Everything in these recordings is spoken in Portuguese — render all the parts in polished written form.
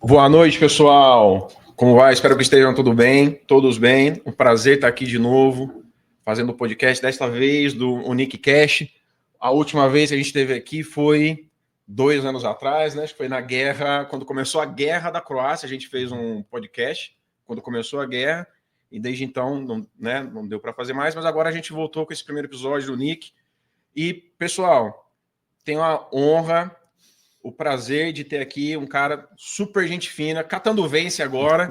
Boa noite, pessoal. Como vai? Espero que estejam todos bem. Um prazer estar aqui de novo, fazendo o podcast, desta vez do Unique Cash. A última vez que a gente esteve aqui foi 2 anos atrás, né? Acho que foi na guerra, quando começou a guerra da Croácia, a gente fez um podcast, quando começou a guerra, e desde então não deu para fazer mais, mas agora a gente voltou com esse primeiro episódio do Unique. E, pessoal, tenho a honra, o prazer de ter aqui um cara super gente fina, catando vence agora.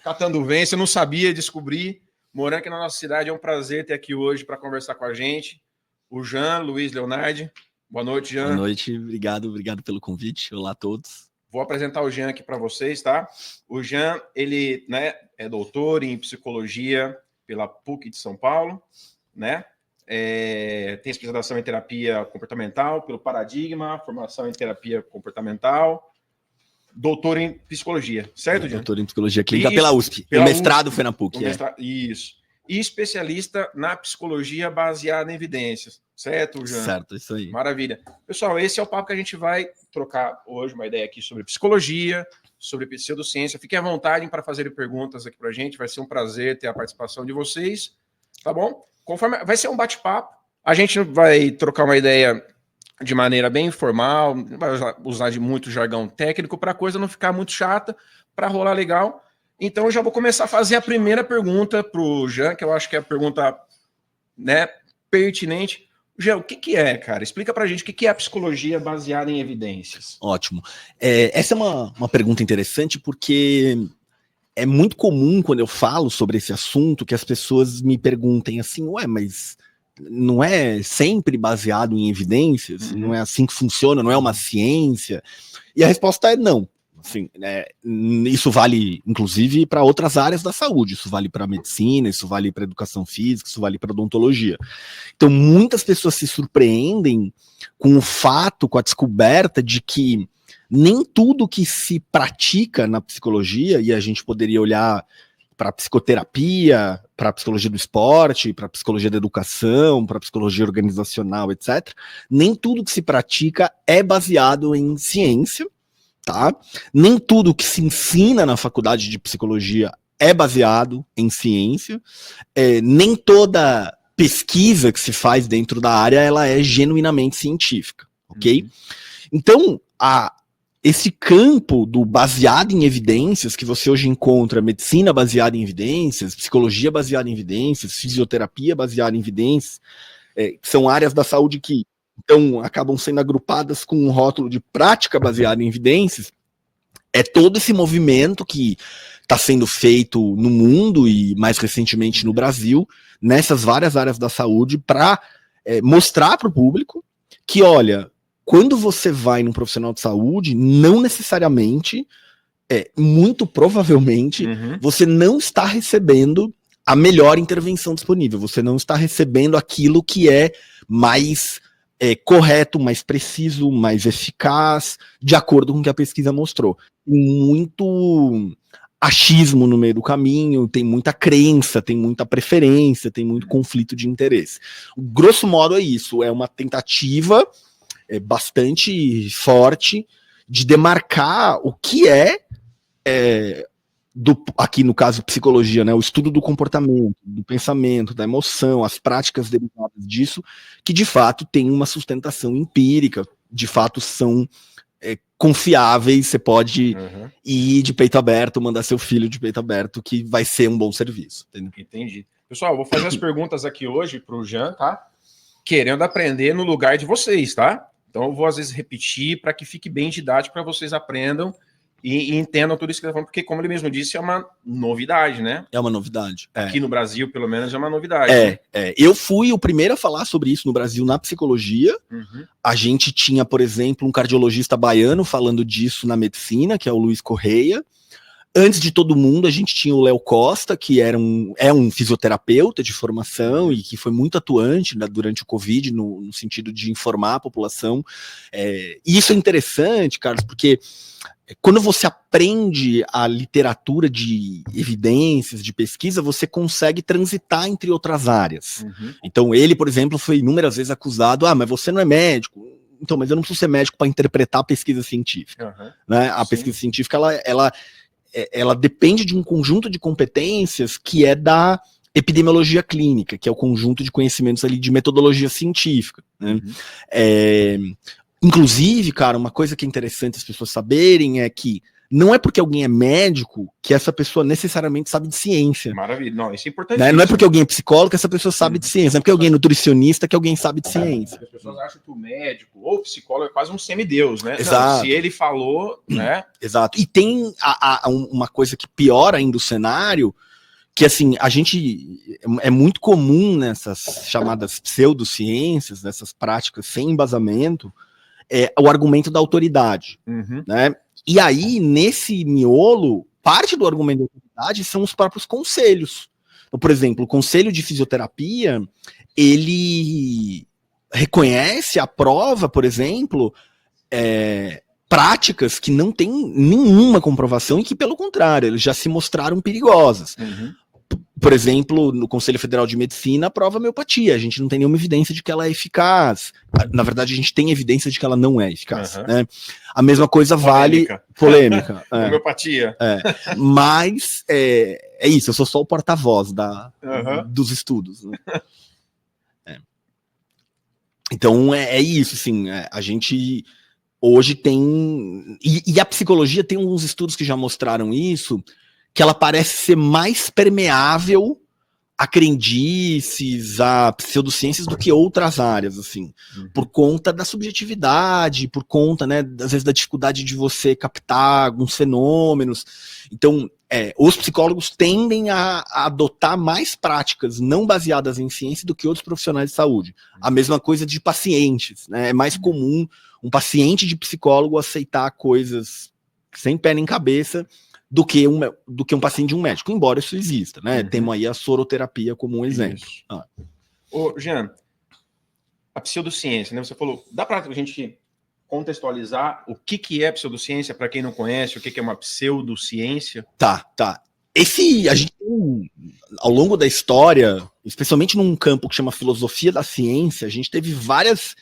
Catando vence, eu não sabia, descobri. Morando aqui na nossa cidade, é um prazer ter aqui hoje para conversar com a gente. O Jean Luiz Leonardi. Boa noite, Jean. Boa noite, obrigado pelo convite. Olá a todos. Vou apresentar o Jean aqui para vocês, tá? O Jean, ele é doutor em psicologia pela PUC de São Paulo, né? Tem especialização em terapia comportamental pelo Paradigma, formação em terapia comportamental, doutor em psicologia, certo, Jean? Doutor em psicologia clínica pela USP. O mestrado foi na PUC. Isso. E especialista na psicologia baseada em evidências, certo, Jean? Certo, isso aí. Maravilha. Pessoal, esse é o papo que a gente vai trocar hoje, uma ideia aqui sobre psicologia, sobre pseudociência. Fiquem à vontade para fazerem perguntas aqui para a gente, vai ser um prazer ter a participação de vocês, tá bom? Vai ser um bate-papo, a gente vai trocar uma ideia de maneira bem informal, não vai usar de muito jargão técnico para a coisa não ficar muito chata, para rolar legal. Então eu já vou começar a fazer a primeira pergunta para o Jean, que eu acho que é a pergunta pertinente. Jean, o que é, cara? Explica para a gente o que é a psicologia baseada em evidências. Ótimo. Essa é uma pergunta interessante porque é muito comum quando eu falo sobre esse assunto que as pessoas me perguntem assim, mas não é sempre baseado em evidências? Não é assim que funciona? Não é uma ciência? E a resposta é não. Assim, isso vale, inclusive, para outras áreas da saúde. Isso vale para a medicina, isso vale para a educação física, isso vale para a odontologia. Então, muitas pessoas se surpreendem com o fato, com a descoberta de que nem tudo que se pratica na psicologia, e a gente poderia olhar para a psicoterapia, para a psicologia do esporte, para a psicologia da educação, para a psicologia organizacional, etc., nem tudo que se pratica é baseado em ciência, tá? Nem tudo que se ensina na faculdade de psicologia é baseado em ciência, nem toda pesquisa que se faz dentro da área ela é genuinamente científica, ok? Então, esse campo do baseado em evidências, que você hoje encontra medicina baseada em evidências, psicologia baseada em evidências, fisioterapia baseada em evidências, são áreas da saúde que então acabam sendo agrupadas com um rótulo de prática baseada em evidências, é todo esse movimento que está sendo feito no mundo e mais recentemente no Brasil, nessas várias áreas da saúde, para mostrar para o público que, olha, quando você vai num profissional de saúde, não necessariamente, muito provavelmente, você não está recebendo a melhor intervenção disponível, você não está recebendo aquilo que é mais correto, mais preciso, mais eficaz, de acordo com o que a pesquisa mostrou. Muito achismo no meio do caminho, tem muita crença, tem muita preferência, tem muito conflito de interesse. Grosso modo é isso, é uma tentativa bastante forte de demarcar o que aqui no caso psicologia, né, o estudo do comportamento, do pensamento, da emoção, as práticas derivadas disso, que de fato tem uma sustentação empírica, de fato são confiáveis, você pode ir de peito aberto, mandar seu filho de peito aberto, que vai ser um bom serviço. Entendeu? Entendi. Pessoal, eu vou fazer as perguntas aqui hoje para o Jean, tá? Querendo aprender no lugar de vocês, tá? Então eu vou às vezes repetir para que fique bem didático para vocês aprendam e entendam tudo isso que ele está falando, porque, como ele mesmo disse, é uma novidade, né? É uma novidade. Aqui no Brasil, pelo menos, é uma novidade. Eu fui o primeiro a falar sobre isso no Brasil na psicologia. A gente tinha, por exemplo, um cardiologista baiano falando disso na medicina, que é o Luiz Correia. Antes de todo mundo, a gente tinha o Léo Costa, que é um fisioterapeuta de formação e que foi muito atuante durante o Covid, no sentido de informar a população. E isso é interessante, Carlos, porque quando você aprende a literatura de evidências, de pesquisa, você consegue transitar entre outras áreas. Então ele, por exemplo, foi inúmeras vezes acusado, mas você não é médico. então, mas eu não preciso ser médico para interpretar a pesquisa científica. Né? A pesquisa científica, ela depende de um conjunto de competências que é da epidemiologia clínica, que é o conjunto de conhecimentos ali de metodologia científica. Né? Inclusive, cara, uma coisa que é interessante as pessoas saberem é que não é porque alguém é médico que essa pessoa necessariamente sabe de ciência. Maravilha. Não, isso é importante. Né? Não é porque alguém é psicólogo que essa pessoa sabe de ciência. Não é porque alguém é nutricionista que alguém sabe de ciência. As pessoas acham que o médico ou o psicólogo é quase um semideus, né? Exato. Não, se ele falou, né? Exato. E tem uma coisa que piora ainda o cenário, que assim, a gente é muito comum nessas chamadas pseudociências, nessas práticas sem embasamento, o argumento da autoridade. Né? E aí, nesse miolo, parte do argumento da autoridade são os próprios conselhos. Então, por exemplo, o Conselho de Fisioterapia, ele reconhece, aprova, por exemplo, práticas que não têm nenhuma comprovação e que, pelo contrário, eles já se mostraram perigosas. Por exemplo, no Conselho Federal de Medicina, aprova a homeopatia. A gente não tem nenhuma evidência de que ela é eficaz. Na verdade, a gente tem evidência de que ela não é eficaz. Né? A mesma coisa vale... Polêmica. Homeopatia. Mas é isso, eu sou só o porta-voz dos estudos. Né? Então, é isso, assim, a gente hoje tem... E a psicologia tem uns estudos que já mostraram isso, que ela parece ser mais permeável a crendices, a pseudociências do que outras áreas, assim, por conta da subjetividade, por conta, né, às vezes da dificuldade de você captar alguns fenômenos. Então, os psicólogos tendem a adotar mais práticas não baseadas em ciência do que outros profissionais de saúde. A mesma coisa de pacientes, né? É mais comum um paciente de psicólogo aceitar coisas sem pé nem cabeça do que um paciente de um médico, embora isso exista, né? Temos aí a soroterapia como um exemplo. Ô, Jean, a pseudociência, né? Você falou, dá para a gente contextualizar o que é pseudociência para quem não conhece, o que é uma pseudociência? Tá. A gente tem, ao longo da história, especialmente num campo que chama filosofia da ciência, a gente teve várias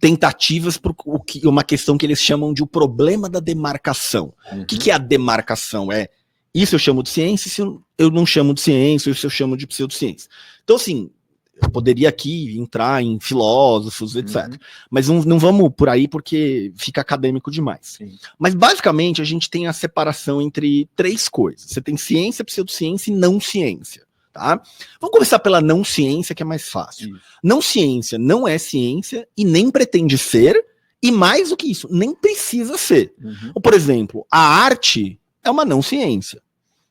tentativas por uma questão que eles chamam de o problema da demarcação. O que é a demarcação? Isso eu chamo de ciência, isso eu não chamo de ciência, isso eu chamo de pseudociência. Então, assim, eu poderia aqui entrar em filósofos, etc. Mas não vamos por aí porque fica acadêmico demais. Mas, basicamente, a gente tem a separação entre três coisas. Você tem ciência, pseudociência e não ciência. Tá? Vamos começar pela não ciência, que é mais fácil. Não ciência não é ciência e nem pretende ser, e mais do que isso, nem precisa ser. Ou, por exemplo, a arte é uma não ciência,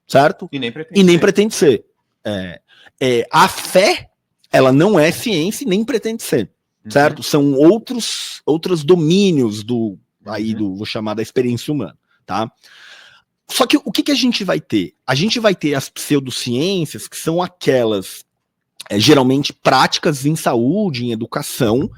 certo? E nem pretende ser. A fé, ela não é ciência e nem pretende ser, certo? São outros domínios vou chamar da experiência humana, tá? Só que o que a gente vai ter? A gente vai ter as pseudociências, que são aquelas, geralmente, práticas em saúde, em educação,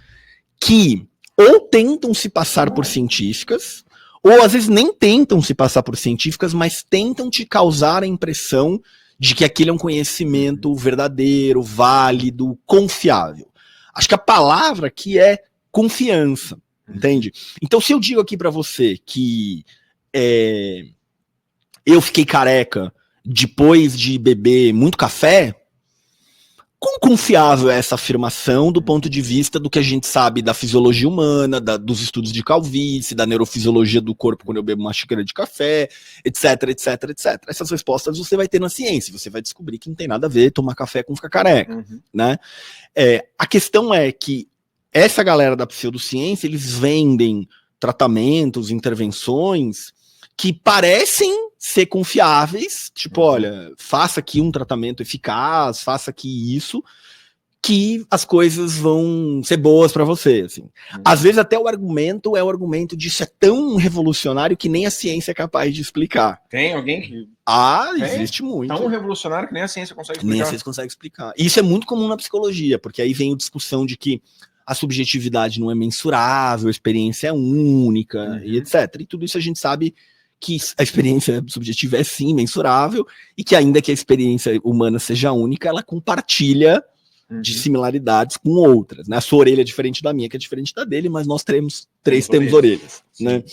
que ou tentam se passar por científicas, ou às vezes nem tentam se passar por científicas, mas tentam te causar a impressão de que aquele é um conhecimento verdadeiro, válido, confiável. Acho que a palavra aqui é confiança, entende? Então, se eu digo aqui para você que eu fiquei careca depois de beber muito café, quão confiável é essa afirmação do ponto de vista do que a gente sabe da fisiologia humana, dos estudos de calvície, da neurofisiologia do corpo quando eu bebo uma xícara de café, etc, etc, etc. Essas respostas você vai ter na ciência, você vai descobrir que não tem nada a ver tomar café com ficar careca, né? A questão é que essa galera da pseudociência, eles vendem tratamentos, intervenções que parecem ser confiáveis, tipo, olha, faça aqui um tratamento eficaz, faça aqui isso, que as coisas vão ser boas para você, assim. Às vezes até o argumento é o argumento de isso é tão revolucionário que nem a ciência é capaz de explicar. Tem alguém que... existe muito. Tão revolucionário que nem a ciência consegue explicar. Nem a ciência consegue explicar. E isso é muito comum na psicologia, porque aí vem a discussão de que a subjetividade não é mensurável, a experiência é única, e etc. E tudo isso a gente sabe que a experiência subjetiva é sim mensurável e que ainda que a experiência humana seja única, ela compartilha de similaridades com outras, né? A sua orelha é diferente da minha, que é diferente da dele, mas nós temos três temos orelhas, né?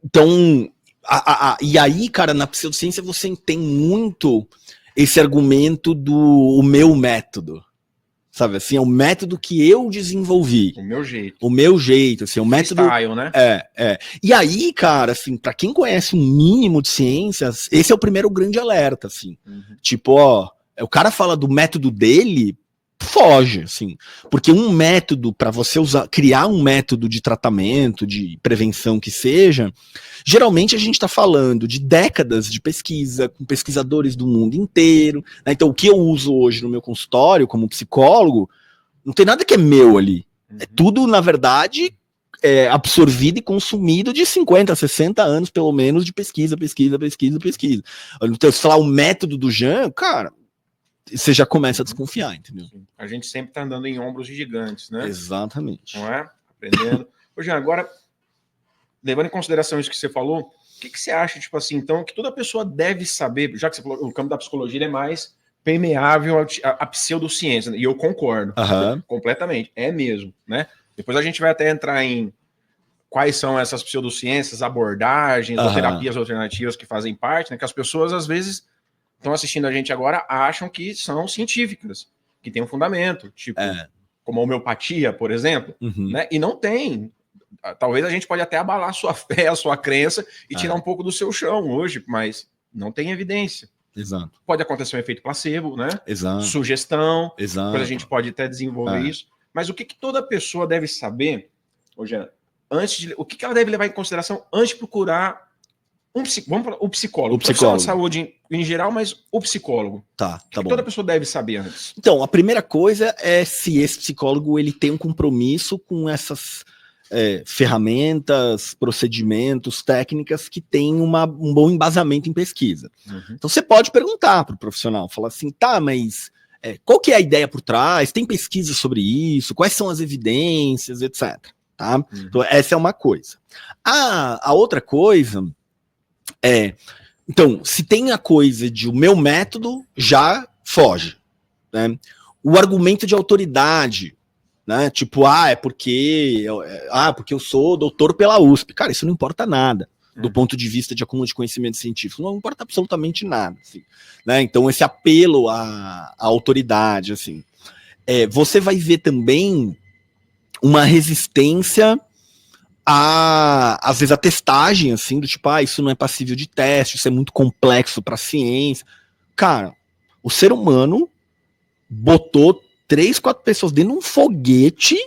Então, e aí, cara, na pseudociência você tem muito esse argumento do meu método, sabe assim, é o método que eu desenvolvi. O meu jeito, assim, o método... Style, né? E aí, cara, assim, pra quem conhece um mínimo de ciências, esse é o primeiro grande alerta, assim. Tipo, ó, o cara fala do método dele, foge, assim. Porque um método, para você criar um método de tratamento, de prevenção que seja, geralmente a gente está falando de décadas de pesquisa, com pesquisadores do mundo inteiro, né? Então, o que eu uso hoje no meu consultório, como psicólogo, não tem nada que é meu ali. É tudo, na verdade, absorvido e consumido de 50, 60 anos, pelo menos, de pesquisa. Então, se falar o método do Jean, cara, você já começa a desconfiar, entendeu? A gente sempre está andando em ombros gigantes, né? Exatamente. Não é? Aprendendo. Ô, Jean, agora, levando em consideração isso que você falou, o que você acha, tipo assim, então, que toda pessoa deve saber, já que você falou, o campo da psicologia é mais permeável à pseudociência, e eu concordo, completamente, é mesmo, né? Depois a gente vai até entrar em quais são essas pseudociências, abordagens, ou terapias alternativas que fazem parte, né? Que as pessoas, às vezes, estão assistindo a gente agora, acham que são científicas, que tem um fundamento, tipo, como a homeopatia, por exemplo, né? E não tem. Talvez a gente pode até abalar a sua fé, a sua crença e tirar um pouco do seu chão hoje, mas não tem evidência. Exato. Pode acontecer um efeito placebo, né? Exato. Sugestão, Exato. depois a gente pode até desenvolver isso. Mas o que toda pessoa deve saber, o que ela deve levar em consideração antes de procurar vamos falar, o psicólogo. O profissional de saúde em geral, mas o psicólogo. Tá bom. Toda pessoa deve saber antes. Então, a primeira coisa é se esse psicólogo ele tem um compromisso com essas ferramentas, procedimentos, técnicas que têm um bom embasamento em pesquisa. Então, você pode perguntar para o profissional, falar assim, tá, mas qual que é a ideia por trás? Tem pesquisa sobre isso? Quais são as evidências, etc. Tá? Então, essa é uma coisa. A outra coisa então, se tem a coisa de o meu método, já foge, né? O argumento de autoridade, né? Tipo, porque eu sou doutor pela USP. Cara, isso não importa nada do ponto de vista de acúmulo de conhecimento científico. Não importa absolutamente nada, assim, né? Então, esse apelo à autoridade, assim. Você vai ver também uma resistência às vezes a testagem, assim, do tipo, isso não é passível de teste, isso é muito complexo para a ciência. Cara, o ser humano botou 3, 4 pessoas dentro de um foguete,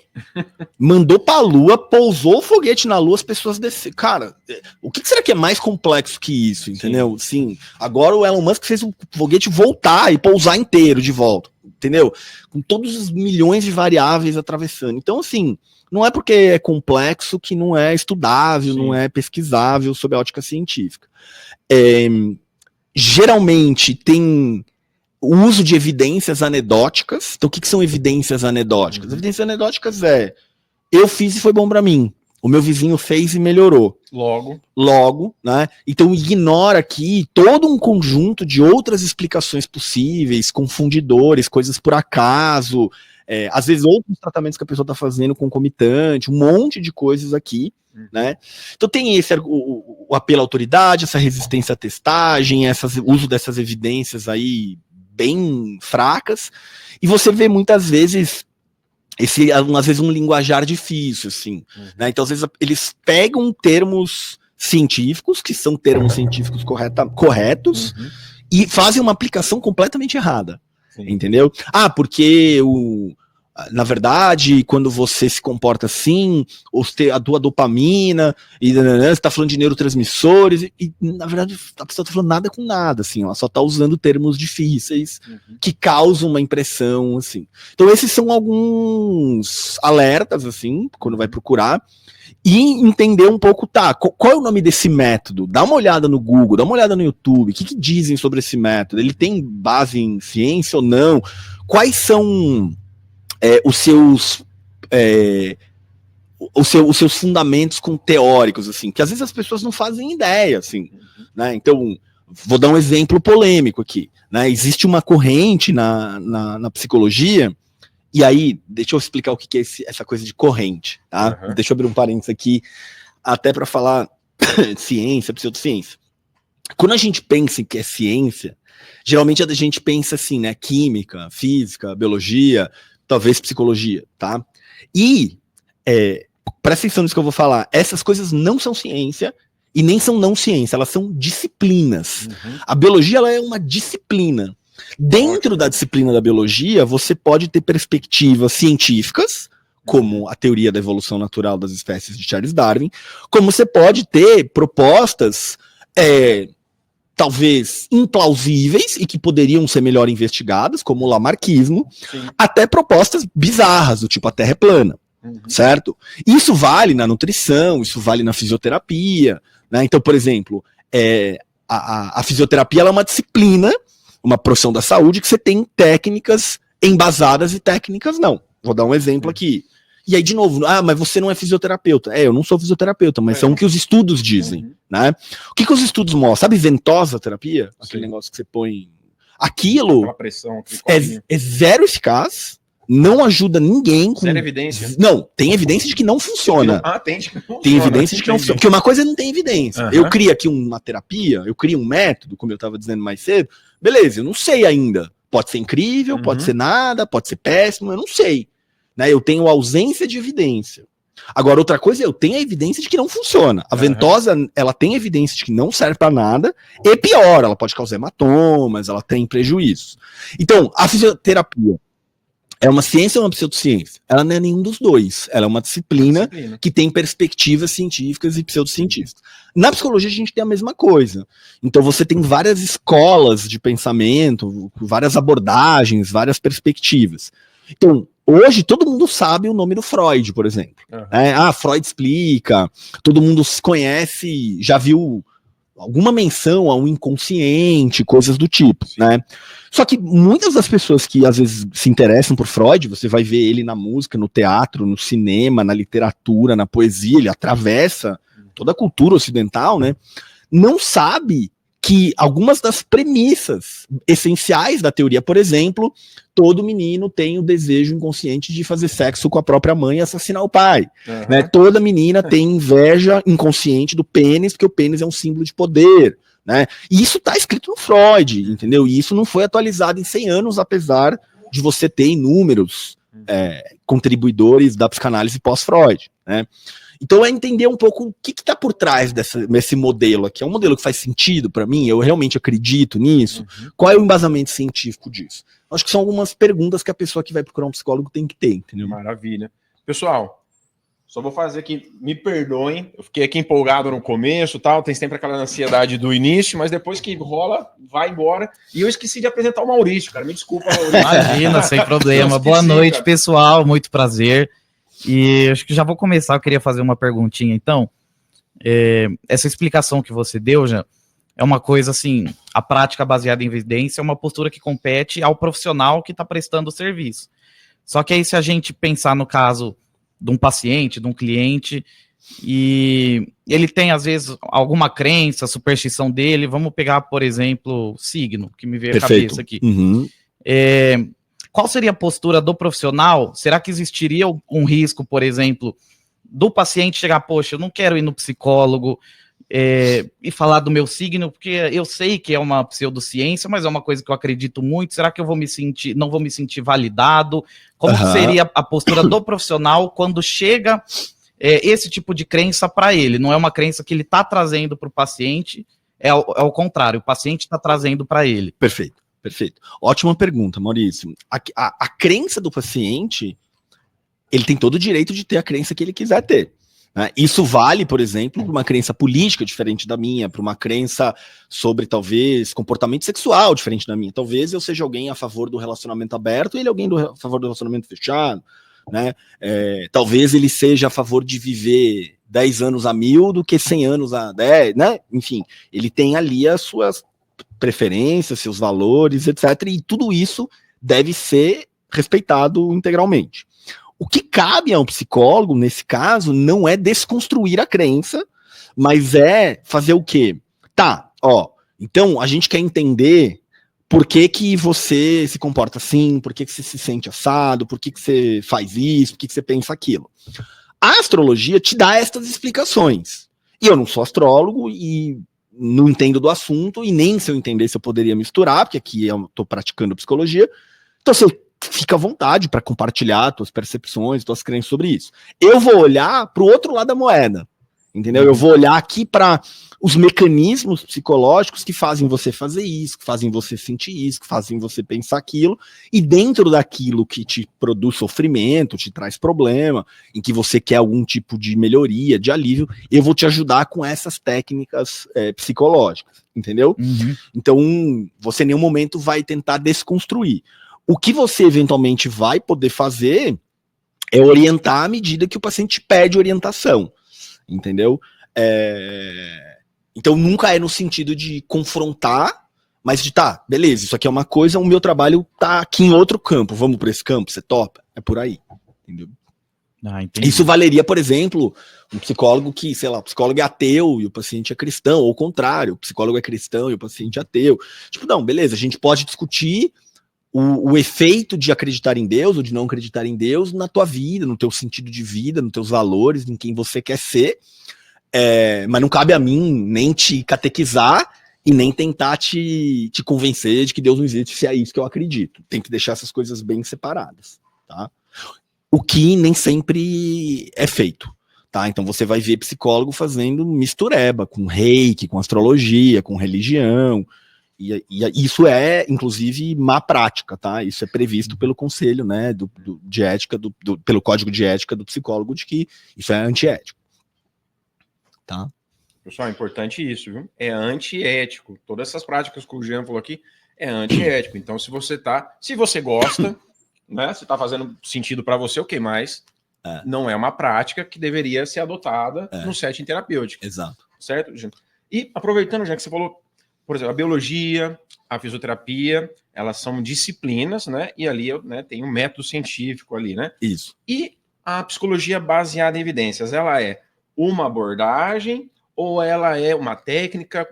mandou pra Lua, pousou o foguete na Lua, as pessoas desceram. Cara, o que será que é mais complexo que isso, entendeu? Sim, agora o Elon Musk fez o foguete voltar e pousar inteiro de volta, entendeu? Com todos os milhões de variáveis atravessando. Então, assim, não é porque é complexo que não é estudável, não é pesquisável sob a ótica científica. Geralmente tem o uso de evidências anedóticas. Então, o que são evidências anedóticas? Evidências anedóticas eu fiz e foi bom para mim. O meu vizinho fez e melhorou. Logo, né? Então, ignora aqui todo um conjunto de outras explicações possíveis, confundidores, coisas por acaso, às vezes outros tratamentos que a pessoa está fazendo concomitante, um monte de coisas aqui, né? Então tem o apelo à autoridade, essa resistência à testagem, uso dessas evidências aí bem fracas, e você vê muitas vezes às vezes um linguajar difícil, assim, né? Então às vezes eles pegam termos científicos, que são termos científicos corretos, e fazem uma aplicação completamente errada. Entendeu? Porque na verdade, quando você se comporta assim, a tua dopamina, e você está falando de neurotransmissores, e na verdade a pessoa está falando nada com nada, assim, ela só está usando termos difíceis que causam uma impressão, assim. Então esses são alguns alertas, assim, quando vai procurar, e entender um pouco, qual é o nome desse método? Dá uma olhada no Google, dá uma olhada no YouTube, o que dizem sobre esse método? Ele tem base em ciência ou não? Quais são os seus fundamentos teóricos, assim, que às vezes as pessoas não fazem ideia, assim, né? Então, vou dar um exemplo polêmico aqui, né? Existe uma corrente na psicologia E aí, deixa eu explicar o que é essa coisa de corrente, tá? Deixa eu abrir um parênteses aqui, até para falar ciência, pseudociência. Quando a gente pensa em que é ciência, geralmente a gente pensa assim, né? Química, física, biologia, talvez psicologia, tá? E, presta atenção nisso que eu vou falar, essas coisas não são ciência e nem são não ciência, elas são disciplinas. A biologia, ela é uma disciplina. Dentro da disciplina da biologia, você pode ter perspectivas científicas, como a teoria da evolução natural das espécies de Charles Darwin, como você pode ter propostas talvez implausíveis e que poderiam ser melhor investigadas, como o lamarquismo, até propostas bizarras, do tipo a Terra é plana, certo? Isso vale na nutrição, isso vale na fisioterapia, né? Então, por exemplo, a fisioterapia ela é uma disciplina, uma profissão da saúde, que você tem técnicas embasadas e técnicas não. Vou dar um exemplo aqui. E aí, de novo, mas você não é fisioterapeuta. Eu não sou fisioterapeuta, mas são o que os estudos dizem, né? O que os estudos mostram? Sabe ventosa terapia? Aquele negócio que você põe... Aquilo pressão, é zero eficaz, não ajuda ninguém. Zero evidência? Não, tem evidência de que não funciona. Tem evidência de que não funciona. Porque uma coisa não tem evidência. Eu crio aqui uma terapia, eu crio um método, como eu estava dizendo mais cedo, beleza, eu não sei ainda. Pode ser incrível, pode ser nada, pode ser péssimo, eu não sei. Né, eu tenho ausência de evidência. Agora, outra coisa, eu tenho a evidência de que não funciona. A ventosa, ela tem evidência de que não serve para nada, e pior, ela pode causar hematomas, ela tem prejuízos. Então, a fisioterapia é uma ciência ou uma pseudociência? Ela não é nenhum dos dois. Ela é uma disciplina que tem perspectivas científicas e pseudocientíficas. Na psicologia, a gente tem a mesma coisa. Então, você tem várias escolas de pensamento, várias abordagens, várias perspectivas. Então, hoje todo mundo sabe o nome do Freud, por exemplo. Freud explica, todo mundo conhece, já viu alguma menção a um inconsciente, coisas do tipo, né? Só que muitas das pessoas que às vezes se interessam por Freud, você vai ver ele na música, no teatro, no cinema, na literatura, na poesia, ele atravessa toda a cultura ocidental, né? Não sabe que algumas das premissas essenciais da teoria, por exemplo, todo menino tem o desejo inconsciente de fazer sexo com a própria mãe e assassinar o pai. Né? Toda menina tem inveja inconsciente do pênis, porque o pênis é um símbolo de poder. Né? E isso está escrito no Freud, entendeu? E isso não foi atualizado em 100 anos, apesar de você ter inúmeros contribuidores da psicanálise pós-Freud. Né? Então é entender um pouco o que está por trás desse modelo aqui. É um modelo que faz sentido para mim? Eu realmente acredito nisso? Qual é o embasamento científico disso? Acho que são algumas perguntas que a pessoa que vai procurar um psicólogo tem que ter, entendeu? Maravilha. Pessoal, só vou fazer aqui, me perdoem, eu fiquei aqui empolgado no começo, tal, tem sempre aquela ansiedade do início, mas depois que rola, vai embora. E eu esqueci de apresentar o Maurício, cara, me desculpa, Maurício. Imagina, sem problema. Boa noite, cara. Pessoal, muito prazer. E acho que já vou começar, eu queria fazer uma perguntinha, então. Essa explicação que você deu, já é uma coisa assim, a prática baseada em evidência é uma postura que compete ao profissional que está prestando o serviço. Só que aí se a gente pensar no caso de um paciente, de um cliente, e ele tem às vezes alguma crença, superstição dele, vamos pegar, por exemplo, signo, que me veio à cabeça aqui. Qual seria a postura do profissional? Será que existiria um risco, por exemplo, do paciente chegar, poxa, eu não quero ir no psicólogo e falar do meu signo, porque eu sei que é uma pseudociência, mas é uma coisa que eu acredito muito. Será que eu não vou me sentir validado? Como seria a postura do profissional quando chega esse tipo de crença para ele? Não é uma crença que ele está trazendo para o paciente, é o contrário, o paciente está trazendo para ele. Perfeito. Ótima pergunta, Maurício. A crença do paciente, ele tem todo o direito de ter a crença que ele quiser ter. Né? Isso vale, por exemplo, para uma crença política diferente da minha, para uma crença sobre, talvez, comportamento sexual diferente da minha. Talvez eu seja alguém a favor do relacionamento aberto e ele alguém a favor do relacionamento fechado. Né? Talvez ele seja a favor de viver 10 anos a 1000 do que 100 anos a 10, né? Enfim, ele tem ali as suas preferências, seus valores, etc. E tudo isso deve ser respeitado integralmente. O que cabe a um psicólogo, nesse caso, não é desconstruir a crença, mas é fazer o quê? Então a gente quer entender por que que você se comporta assim, por que que você se sente assado, por que que você faz isso, por que que você pensa aquilo. A astrologia te dá estas explicações. E eu não sou astrólogo e não entendo do assunto, e nem se eu entendesse eu poderia misturar, porque aqui eu estou praticando psicologia. Então você fica à vontade para compartilhar tuas percepções, tuas crenças sobre isso. Eu vou olhar para o outro lado da moeda, entendeu? Eu vou olhar aqui para os mecanismos psicológicos que fazem você fazer isso, que fazem você sentir isso, que fazem você pensar aquilo, e dentro daquilo que te produz sofrimento, te traz problema, em que você quer algum tipo de melhoria, de alívio, eu vou te ajudar com essas técnicas psicológicas, entendeu? Então, você em nenhum momento vai tentar desconstruir. O que você eventualmente vai poder fazer é orientar à medida que o paciente pede orientação, entendeu? Então nunca é no sentido de confrontar, mas de tá, beleza, isso aqui é uma coisa, o meu trabalho tá aqui em outro campo, vamos para esse campo, você topa? É por aí, entendeu? Isso valeria, por exemplo, um psicólogo que, sei lá, o psicólogo é ateu e o paciente é cristão, ou o contrário, o psicólogo é cristão e o paciente é ateu. Tipo, não, beleza, a gente pode discutir o efeito de acreditar em Deus ou de não acreditar em Deus na tua vida, no teu sentido de vida, nos teus valores, em quem você quer ser, mas não cabe a mim nem te catequizar e nem tentar te convencer de que Deus não existe, se é isso que eu acredito. Tem que deixar essas coisas bem separadas, tá? O que nem sempre é feito, tá? Então você vai ver psicólogo fazendo mistureba com reiki, com astrologia, com religião. E isso é, inclusive, má prática, tá? Isso é previsto pelo conselho, né, de ética, pelo código de ética do psicólogo, de que isso é antiético, tá? Pessoal, é importante isso, viu? É antiético. Todas essas práticas que o Jean falou aqui é antiético. Então, se você gosta, né, se tá fazendo sentido para você, ok, mas não é uma prática que deveria ser adotada no setting terapêutico. Exato. Certo, Jean? E aproveitando, já que você falou, por exemplo, a biologia, a fisioterapia, elas são disciplinas, né? E ali, né, tem um método científico ali, né? Isso. E a psicologia baseada em evidências, ela é uma abordagem ou ela é uma técnica?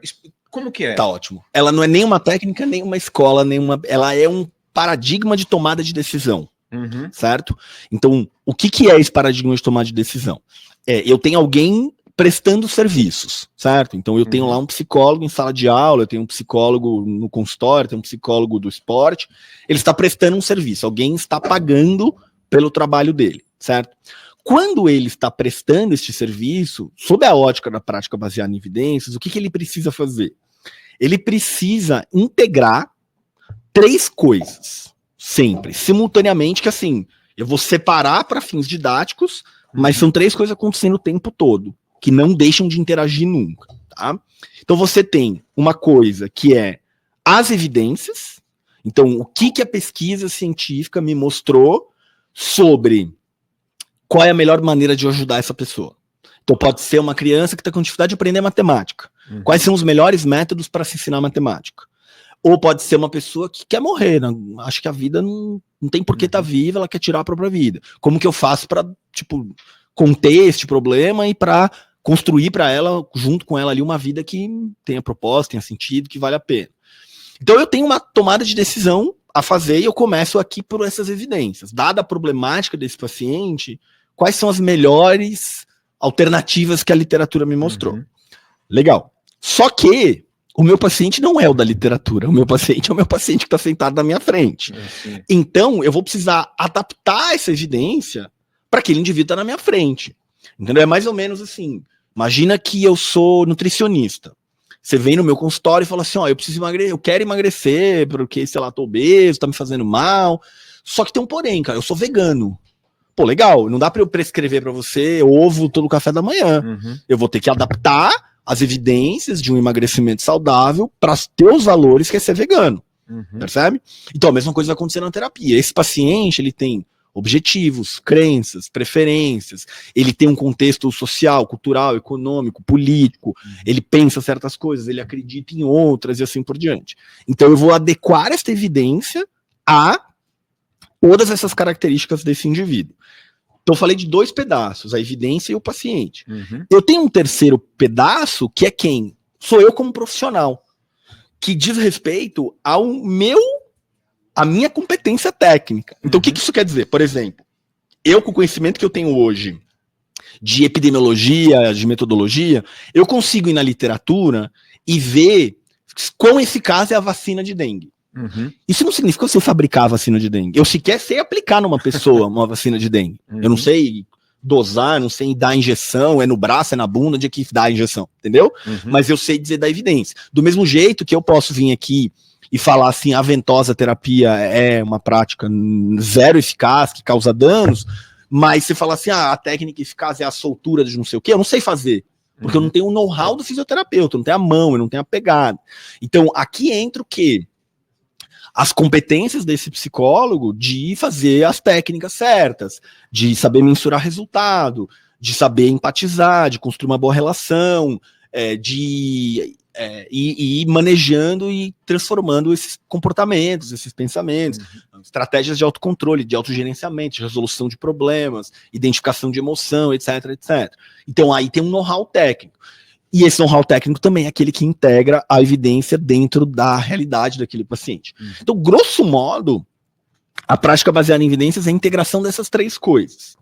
Como que é? Tá ótimo. Ela não é nem uma técnica, nem uma escola, ela é um paradigma de tomada de decisão, certo? Então, o que é esse paradigma de tomada de decisão? Eu tenho alguém prestando serviços, certo? Então eu tenho lá um psicólogo em sala de aula, eu tenho um psicólogo no consultório, eu tenho um psicólogo do esporte, ele está prestando um serviço, alguém está pagando pelo trabalho dele, certo? Quando ele está prestando este serviço, sob a ótica da prática baseada em evidências, o que ele precisa fazer? Ele precisa integrar 3 coisas, sempre, simultaneamente, que assim, eu vou separar para fins didáticos, mas são 3 coisas acontecendo o tempo todo, que não deixam de interagir nunca, tá? Então você tem uma coisa que é as evidências, então o que a pesquisa científica me mostrou sobre qual é a melhor maneira de eu ajudar essa pessoa. Então pode ser uma criança que está com dificuldade de aprender matemática. Quais são os melhores métodos para se ensinar matemática? Ou pode ser uma pessoa que quer morrer, né? Acho que a vida não tem por que estar viva, ela quer tirar a própria vida. Como que eu faço para, tipo, conter este problema e para construir para ela, junto com ela ali, uma vida que tenha propósito, tenha sentido, que vale a pena. Então eu tenho uma tomada de decisão a fazer e eu começo aqui por essas evidências. Dada a problemática desse paciente, quais são as melhores alternativas que a literatura me mostrou? Legal. Só que o meu paciente não é o da literatura, o meu paciente é o meu paciente que está sentado na minha frente. Então eu vou precisar adaptar essa evidência para aquele indivíduo que está na minha frente. Entendeu? É mais ou menos assim. Imagina que eu sou nutricionista. Você vem no meu consultório e fala assim, ó, eu quero emagrecer porque, sei lá, tô obeso, tá me fazendo mal. Só que tem um porém, cara, eu sou vegano. Pô, legal, não dá para eu prescrever para você ovo todo café da manhã. Eu vou ter que adaptar as evidências de um emagrecimento saudável para os teus valores, que é ser vegano. Percebe? Então a mesma coisa vai acontecer na terapia. Esse paciente, ele tem objetivos, crenças, preferências, ele tem um contexto social, cultural, econômico, político, ele pensa certas coisas, ele acredita em outras e assim por diante. Então eu vou adequar esta evidência a todas essas características desse indivíduo. Então eu falei de 2 pedaços, a evidência e o paciente. Eu tenho um terceiro pedaço que é quem? Sou eu como profissional. que diz respeito à minha competência técnica. Então, o que isso quer dizer? Por exemplo, eu, com o conhecimento que eu tenho hoje de epidemiologia, de metodologia, eu consigo ir na literatura e ver quão eficaz é a vacina de dengue. Isso não significa que eu sei fabricar a vacina de dengue. Eu sequer sei aplicar numa pessoa uma vacina de dengue. Eu não sei dosar, não sei dar injeção, é no braço, é na bunda, onde é que dá a injeção, entendeu? Mas eu sei dizer da evidência. Do mesmo jeito que eu posso vir aqui e falar assim, a ventosa terapia é uma prática zero eficaz, que causa danos, mas você fala assim, a técnica eficaz é a soltura de não sei o quê, eu não sei fazer, porque eu não tenho o know-how do fisioterapeuta, eu não tenho a mão, eu não tenho a pegada. Então, aqui entra o quê? As competências desse psicólogo de fazer as técnicas certas, de saber mensurar resultado, de saber empatizar, de construir uma boa relação, de ir manejando e transformando esses comportamentos, esses pensamentos, estratégias de autocontrole, de autogerenciamento, de resolução de problemas, identificação de emoção, etc, etc. Então aí tem um know-how técnico. E esse know-how técnico também é aquele que integra a evidência dentro da realidade daquele paciente. Então, grosso modo, a prática baseada em evidências é a integração dessas três coisas.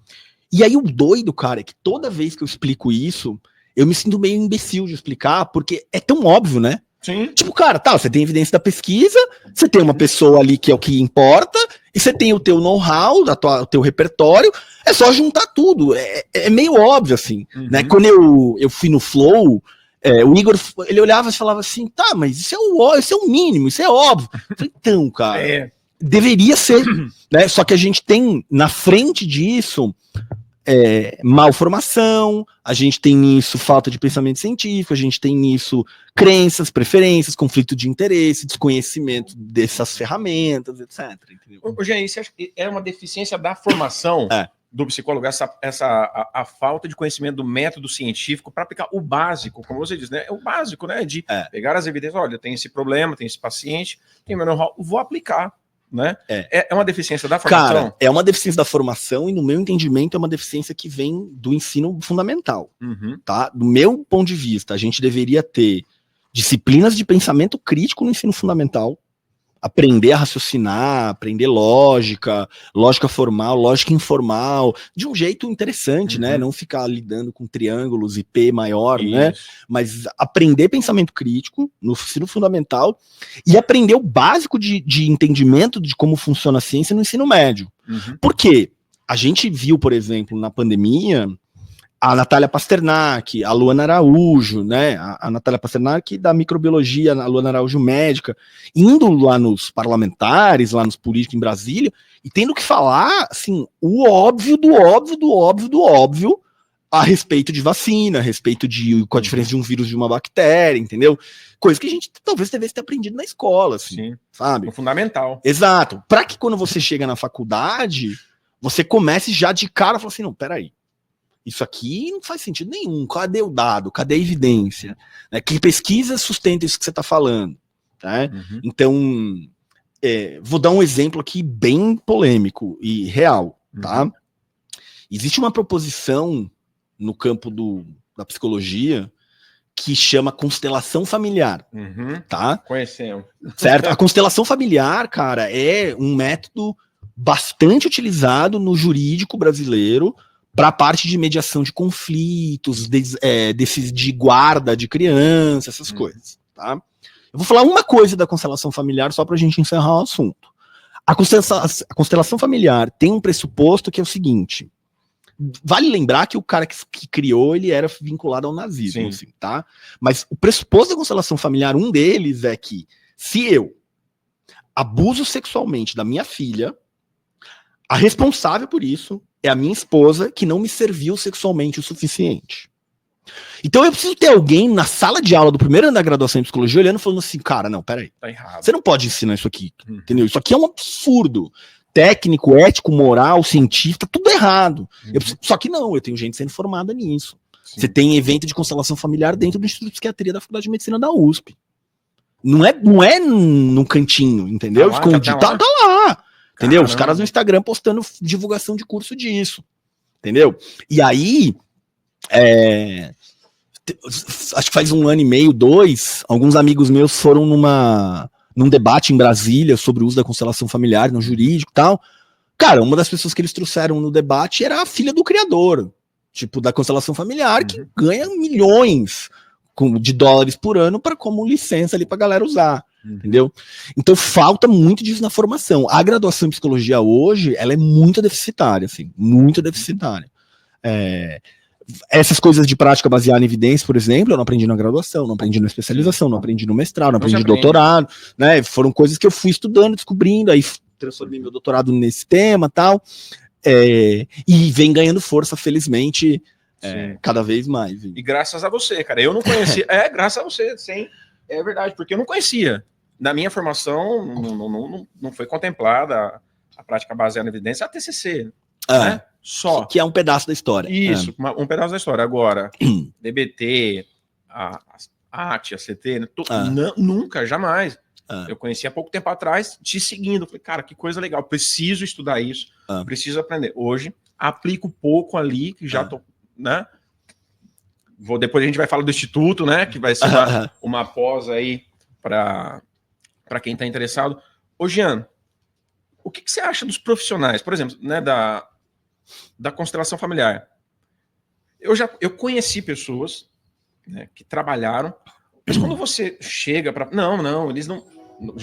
E aí o doido, cara, é que toda vez que eu explico isso, eu me sinto meio imbecil de explicar, porque é tão óbvio, né? Sim. Tipo, cara, tá, você tem evidência da pesquisa, você tem uma pessoa ali que é o que importa, e você tem o teu know-how, o teu repertório, é só juntar tudo. É meio óbvio, assim, né? Quando eu fui no Flow, o Igor, ele olhava e falava assim, tá, mas isso é o mínimo, isso é óbvio. Eu falei, então, cara, deveria ser, né? Só que a gente tem, na frente disso, malformação, a gente tem nisso falta de pensamento científico, a gente tem nisso crenças, preferências, conflito de interesse, desconhecimento dessas ferramentas, etc. Ô, Jean, você acha que é uma deficiência da formação do psicólogo, a falta de conhecimento do método científico para aplicar o básico, como você diz, né? É o básico, né? De pegar as evidências, olha, tem esse problema, tem esse paciente, tem meu know-how, vou aplicar. Né? É uma deficiência da formação? Cara, é uma deficiência da formação e, no meu entendimento, é uma deficiência que vem do ensino fundamental. Tá? Do meu ponto de vista, a gente deveria ter disciplinas de pensamento crítico no ensino fundamental, aprender a raciocinar, aprender lógica formal, lógica informal, de um jeito interessante, né? Não ficar lidando com triângulos e P maior, né? Mas aprender pensamento crítico no ensino fundamental e aprender o básico de entendimento de como funciona a ciência no ensino médio. Por quê? A gente viu, por exemplo, na pandemia, a Natália Pasternak, a Luana Araújo, né? A Natália Pasternak da microbiologia, a Luana Araújo médica, indo lá nos parlamentares, lá nos políticos em Brasília, e tendo que falar, assim, o óbvio do óbvio do óbvio do óbvio a respeito de vacina, a respeito de qual a diferença de um vírus de uma bactéria, entendeu? Coisa que a gente talvez devesse ter aprendido na escola, assim, sabe? No fundamental. Exato. Para que quando você chega na faculdade, você comece já de cara e fala assim, não, peraí. Isso aqui não faz sentido nenhum. Cadê o dado? Cadê a evidência? Que pesquisa sustenta isso que você está falando? Tá? Então, vou dar um exemplo aqui bem polêmico e real. Tá? Existe uma proposição no campo da psicologia que chama constelação familiar. Tá? Conhecemos. Certo? A constelação familiar, cara, é um método bastante utilizado no jurídico brasileiro para a parte de mediação de conflitos, de guarda de criança, essas coisas, tá? Eu vou falar uma coisa da constelação familiar só para a gente encerrar o assunto. A constelação familiar tem um pressuposto que é o seguinte, vale lembrar que o cara que criou, ele era vinculado ao nazismo, assim, tá? Mas o pressuposto da constelação familiar, um deles é que se eu abuso sexualmente da minha filha, a responsável por isso é a minha esposa que não me serviu sexualmente o suficiente. Então eu preciso ter alguém na sala de aula do primeiro ano da graduação em psicologia olhando e falando assim, cara, não, peraí. Tá errado. Você não pode ensinar isso aqui, entendeu? Isso aqui é um absurdo. Técnico, ético, moral, científico, tá tudo errado. Só que não, eu tenho gente sendo formada nisso. Você tem evento de constelação familiar dentro do Instituto de Psiquiatria da Faculdade de Medicina da USP. Não é num cantinho, entendeu? Escondido. Tá lá. Entendeu? Os caras no Instagram postando divulgação de curso disso. Entendeu? E aí, acho que faz 1 ano e meio, 2, alguns amigos meus foram num debate em Brasília sobre o uso da constelação familiar no jurídico e tal. Cara, uma das pessoas que eles trouxeram no debate era a filha do criador, tipo, da constelação familiar, que ganha milhões de dólares por ano como licença ali pra galera usar, entendeu? Então falta muito disso na formação. A graduação em psicologia hoje, ela é muito deficitária, assim, muito deficitária. Essas coisas de prática baseada em evidência, por exemplo, eu não aprendi na graduação, não aprendi na especialização, não aprendi no mestrado, não aprendi no doutorado, né? Foram coisas que eu fui estudando, descobrindo, aí transformei meu doutorado nesse tema e tal, e vem ganhando força, felizmente, cada vez mais. E graças a você, cara, eu não conhecia, graças a você, sim, é verdade, porque eu não conhecia. Na minha formação, não foi contemplada a prática baseada em evidência, a TCC, né? Só. Que é um pedaço da história. Isso, um pedaço da história. Agora, DBT, a AT, a CT, nunca, jamais. Eu conheci há pouco tempo atrás, te seguindo. Falei, cara, que coisa legal, preciso estudar isso, preciso aprender. Hoje, aplico pouco ali, que já tô, né? Depois a gente vai falar do Instituto, né? Que vai ser uma pós aí para quem está interessado. Ô, Jean, o que você acha dos profissionais, por exemplo, né, da constelação familiar? Eu conheci pessoas, né, que trabalharam, mas quando você chega para... Não, eles não...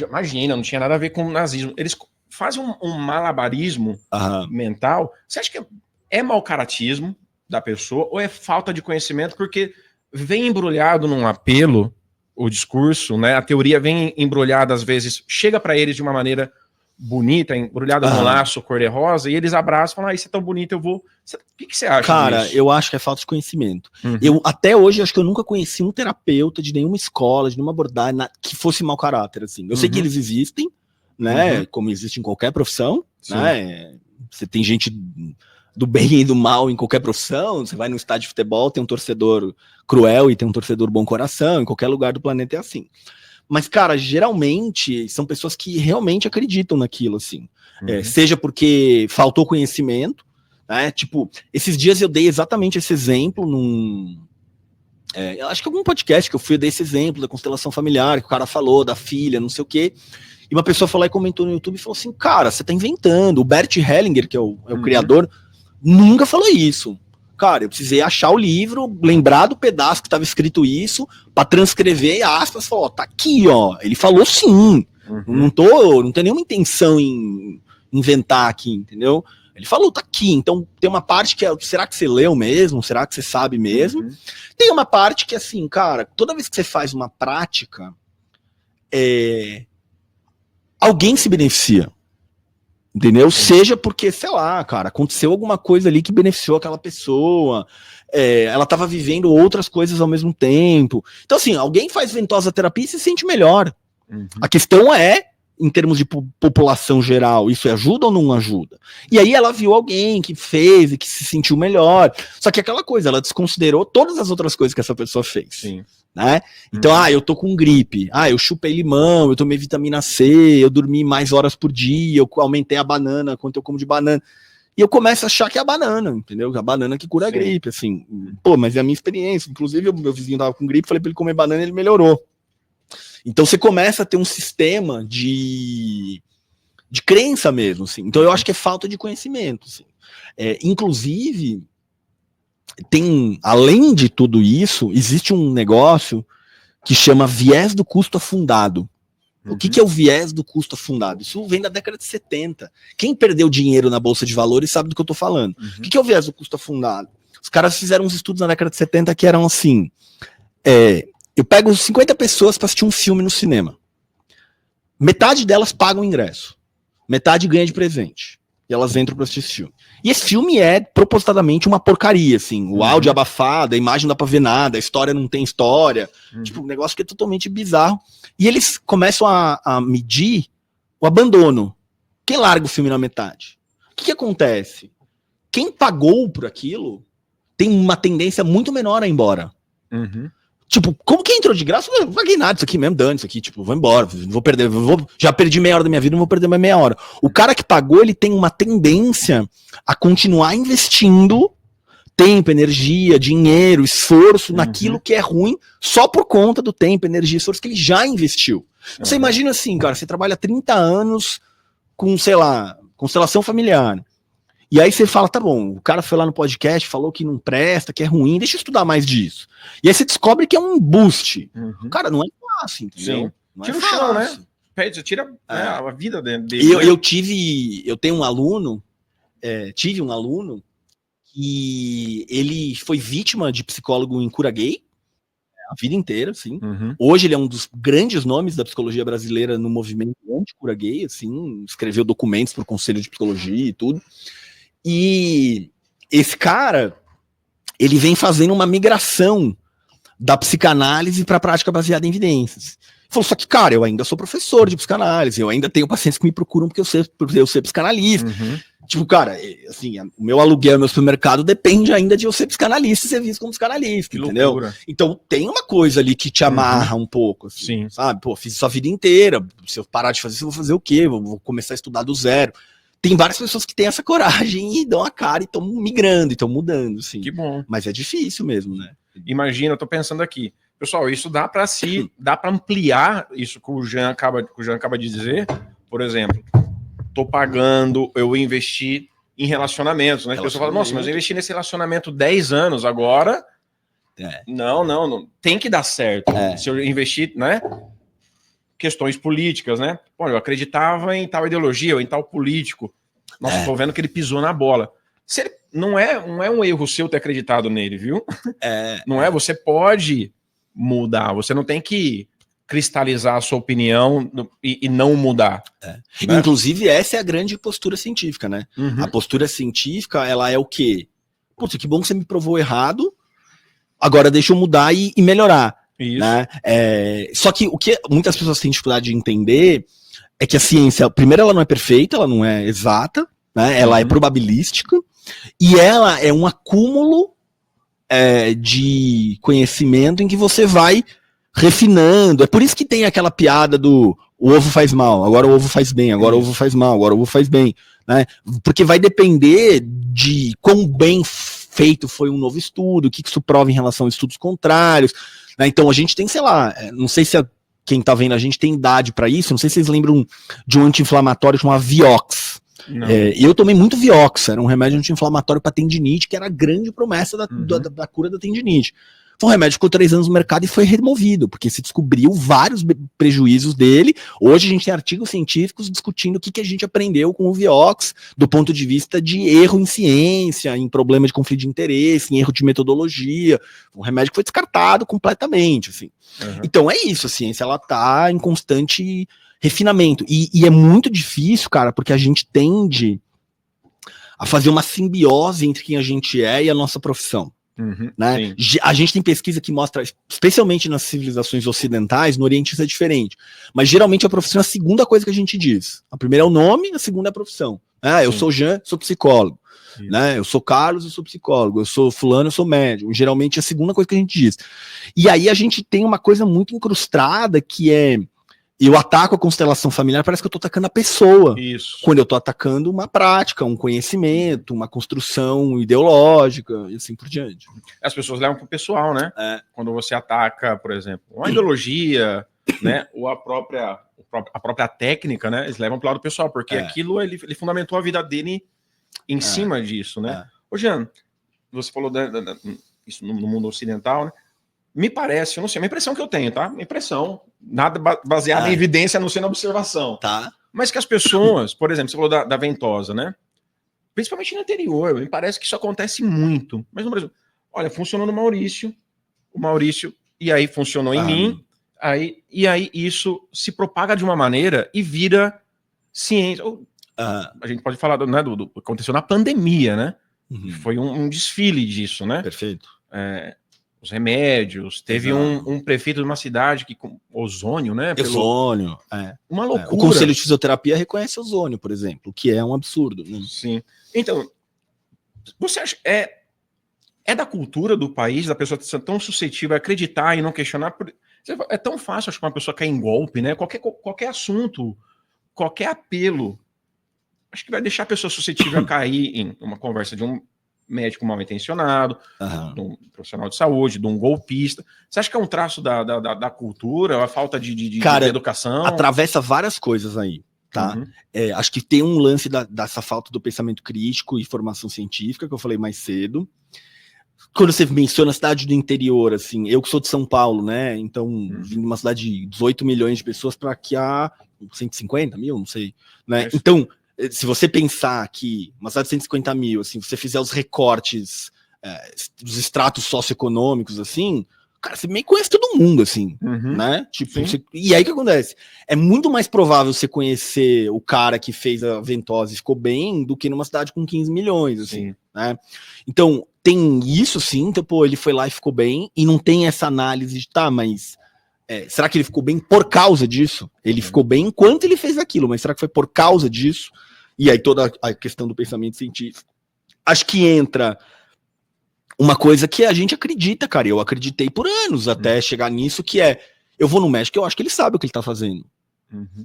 Imagina, não tinha nada a ver com o nazismo. Eles fazem um malabarismo mental. Você acha que é mau caratismo da pessoa ou é falta de conhecimento? Porque vem embrulhado num apelo o discurso, né? A teoria vem embrulhada, às vezes, chega para eles de uma maneira bonita, embrulhada num laço cor-de-rosa, e eles abraçam e falam, isso é tão bonito, eu vou... O que você acha Cara, disso? eu acho que é falta de conhecimento. Eu, até hoje, acho que eu nunca conheci um terapeuta de nenhuma escola, de nenhuma abordagem, que fosse mau caráter, assim. Eu sei que eles existem, né, como existe em qualquer profissão, né, você tem gente do bem e do mal em qualquer profissão, você vai no estádio de futebol, tem um torcedor cruel e tem um torcedor bom coração, em qualquer lugar do planeta é assim. Mas, cara, geralmente são pessoas que realmente acreditam naquilo, assim. Seja porque faltou conhecimento, né? Tipo, esses dias eu dei exatamente esse exemplo eu acho que algum podcast que eu dei esse exemplo da constelação familiar, que o cara falou, da filha, não sei o quê. E uma pessoa falou e comentou no YouTube e falou assim, cara, você tá inventando. O Bert Hellinger, que é o criador, nunca falou isso. Cara, eu precisei achar o livro, lembrar do pedaço que estava escrito isso, para transcrever, aspas, falou, tá aqui, ó. Ele falou sim. Não tem nenhuma intenção em inventar aqui, entendeu? Ele falou, tá aqui. Então tem uma parte que é, será que você leu mesmo? Será que você sabe mesmo? Tem uma parte que, assim, cara, toda vez que você faz uma prática, alguém se beneficia. Entendeu? Seja porque, sei lá, cara, aconteceu alguma coisa ali que beneficiou aquela pessoa, ela estava vivendo outras coisas ao mesmo tempo. Então, assim, alguém faz ventosa terapia e se sente melhor. A questão é, em termos de população geral, isso ajuda ou não ajuda? E aí ela viu alguém que fez e que se sentiu melhor. Só que aquela coisa, ela desconsiderou todas as outras coisas que essa pessoa fez. Sim. Né? Então, eu tô com gripe, eu chupei limão, eu tomei vitamina C, eu dormi mais horas por dia, eu aumentei a banana, quanto eu como de banana, e eu começo a achar que é a banana, entendeu? A banana que cura a gripe, assim, pô, mas é a minha experiência, inclusive meu vizinho tava com gripe, falei pra ele comer banana e ele melhorou. Então você começa a ter um sistema de crença mesmo, assim. Então eu acho que é falta de conhecimento, assim. Inclusive, além de tudo isso, existe um negócio que chama viés do custo afundado. O que é o viés do custo afundado? Isso vem da década de 70. Quem perdeu dinheiro na Bolsa de Valores sabe do que eu tô falando. O que é o viés do custo afundado? Os caras fizeram uns estudos na década de 70 que eram assim, eu pego 50 pessoas para assistir um filme no cinema. Metade delas pagam o ingresso. Metade ganha de presente. E elas entram para assistir esse filme. E esse filme é propositadamente uma porcaria, assim. O áudio é abafado, a imagem não dá pra ver nada, a história não tem história. Tipo, um negócio que é totalmente bizarro. E eles começam a medir o abandono. Quem larga o filme na metade? O que acontece? Quem pagou por aquilo tem uma tendência muito menor a ir embora. Tipo, como que entrou de graça? Eu não paguei nada, isso aqui mesmo, dane isso aqui, tipo, vou embora, não vou perder, já perdi meia hora da minha vida, não vou perder mais meia hora. O cara que pagou, ele tem uma tendência a continuar investindo, tempo, energia, dinheiro, esforço naquilo que é ruim só por conta do tempo, energia e esforço que ele já investiu. Você imagina assim, cara, você trabalha 30 anos com, sei lá, constelação familiar. E aí você fala, tá bom, o cara foi lá no podcast, falou que não presta, que é ruim, deixa eu estudar mais disso. E aí você descobre que é um boost. Cara, não é fácil, entendeu? Sim. Não Tira é o chão, fácil. né? Pede, tira né, a vida dele. Eu tenho um aluno, tive um aluno que ele foi vítima de psicólogo em cura gay, a vida inteira, assim. Hoje ele é um dos grandes nomes da psicologia brasileira no movimento anti-cura gay, assim, escreveu documentos para o Conselho de Psicologia e tudo. E esse cara, ele vem fazendo uma migração da psicanálise para a prática baseada em evidências. Ele falou, só que, cara, eu ainda sou professor de psicanálise, eu ainda tenho pacientes que me procuram porque eu ser psicanalista. Tipo, cara, assim, o meu aluguel, meu supermercado depende ainda de eu ser psicanalista e ser visto como psicanalista, entendeu? Loucura. Então tem uma coisa ali que te amarra um pouco, assim, sabe? Pô, fiz isso a vida inteira, se eu parar de fazer isso, eu vou fazer o quê? Vou começar a estudar do zero. Tem várias pessoas que têm essa coragem e dão a cara e estão migrando, e estão mudando, assim. Que bom. Mas é difícil mesmo, né? Imagina, eu tô pensando aqui. Pessoal, isso dá para ampliar isso que o Jean acaba de dizer. Por exemplo, tô pagando, eu investi em relacionamentos, né? Que a pessoa fala, nossa, mas eu investi nesse relacionamento 10 anos agora. Não, tem que dar certo. Se eu investir, né? Questões políticas, né? Pô, eu acreditava em tal ideologia ou em tal político. Nossa, tô vendo que ele pisou na bola. Se ele, não é um erro seu ter acreditado nele, viu? Não é, você pode mudar, você não tem que cristalizar a sua opinião e não mudar. Né? Inclusive, essa é a grande postura científica, né? A postura científica, ela é o quê? Putz, que bom que você me provou errado, agora deixa eu mudar e melhorar. Isso. Né? Só que o que muitas pessoas têm dificuldade de entender é que a ciência, primeiro, ela não é perfeita, ela não é exata, né? Ela é probabilística, e ela é um acúmulo de conhecimento em que você vai refinando. É por isso que tem aquela piada do o ovo faz mal, agora o ovo faz bem, agora o ovo faz mal, agora o ovo faz bem, né? Porque vai depender de quão bem feito foi um novo estudo, o que isso prova em relação a estudos contrários, né? Então a gente tem, sei lá, não sei se quem tá vendo a gente tem idade para isso, não sei se vocês lembram de um anti-inflamatório chamado Vioxx. Eu tomei muito Vioxx, era um remédio anti-inflamatório para tendinite, que era a grande promessa da cura da tendinite. Foi um remédio que ficou 3 anos no mercado e foi removido, porque se descobriu vários prejuízos dele. Hoje a gente tem artigos científicos discutindo o que a gente aprendeu com o Vioxx, do ponto de vista de erro em ciência, em problema de conflito de interesse, em erro de metodologia. Um remédio que foi descartado completamente, assim. Então é isso, a ciência ela tá em constante refinamento. E é muito difícil, cara, porque a gente tende a fazer uma simbiose entre quem a gente é e a nossa profissão. Né? A gente tem pesquisa que mostra, especialmente nas civilizações ocidentais, no Oriente isso é diferente, mas geralmente a profissão é a segunda coisa que a gente diz. A primeira é o nome, a segunda é a profissão. Eu sou Jean, sou psicólogo, né? Eu sou Carlos, eu sou psicólogo, eu sou fulano, eu sou médium. Geralmente é a segunda coisa que a gente diz. E aí a gente tem uma coisa muito incrustada que é: eu ataco a constelação familiar, parece que eu tô atacando a pessoa. Isso. Quando eu tô atacando uma prática, um conhecimento, uma construção ideológica e assim por diante. As pessoas levam pro pessoal, né? Quando você ataca, por exemplo, uma ideologia, né? Ou a própria técnica, né? Eles levam pro lado pessoal, porque aquilo ele fundamentou a vida dele em cima disso, né? Ô, Jean, você falou isso no mundo ocidental, né? Me parece, eu não sei, uma impressão que eu tenho, tá? Uma impressão, nada baseada em evidência, a não ser na observação. Tá. Mas que as pessoas, por exemplo, você falou da ventosa, né? Principalmente no interior, me parece que isso acontece muito. Mas no Brasil, olha, funcionou no Maurício, e aí funcionou em mim, e aí isso se propaga de uma maneira e vira ciência. A gente pode falar do que aconteceu na pandemia, né? Foi um desfile disso, né? Perfeito. Os remédios, teve um prefeito de uma cidade que com ozônio, né? Ozônio, uma loucura. O Conselho de Fisioterapia reconhece ozônio, por exemplo, o que é um absurdo. Né? Sim. Então, você acha é da cultura do país, da pessoa ser tão suscetível a acreditar e não questionar? É tão fácil, acho que uma pessoa cair em golpe, né? Qualquer assunto, qualquer apelo, acho que vai deixar a pessoa suscetível a cair em uma conversa de um médico mal intencionado, de um profissional de saúde, de um golpista. Você acha que é um traço da cultura, a falta de educação? Atravessa várias coisas aí, tá? Acho que tem um lance dessa falta do pensamento crítico e formação científica, que eu falei mais cedo. Quando você menciona a cidade do interior, assim, eu que sou de São Paulo, né? Então, vim de uma cidade de 18 milhões de pessoas para aqui a 150 mil, não sei, né? Então, se você pensar que uma cidade de 150 mil, assim, você fizer os recortes dos estratos socioeconômicos, assim, cara, você meio conhece todo mundo, assim, né? Tipo, e aí o que acontece? É muito mais provável você conhecer o cara que fez a Ventosa e ficou bem do que numa cidade com 15 milhões, assim, né? Então, tem isso sim, então, pô, ele foi lá e ficou bem, e não tem essa análise de, tá, mas será que ele ficou bem por causa disso? Ele ficou bem enquanto ele fez aquilo, mas será que foi por causa disso? E aí toda a questão do pensamento científico. Acho que entra uma coisa que a gente acredita, cara, eu acreditei por anos até chegar nisso, que eu vou no médico, eu acho que ele sabe o que ele tá fazendo.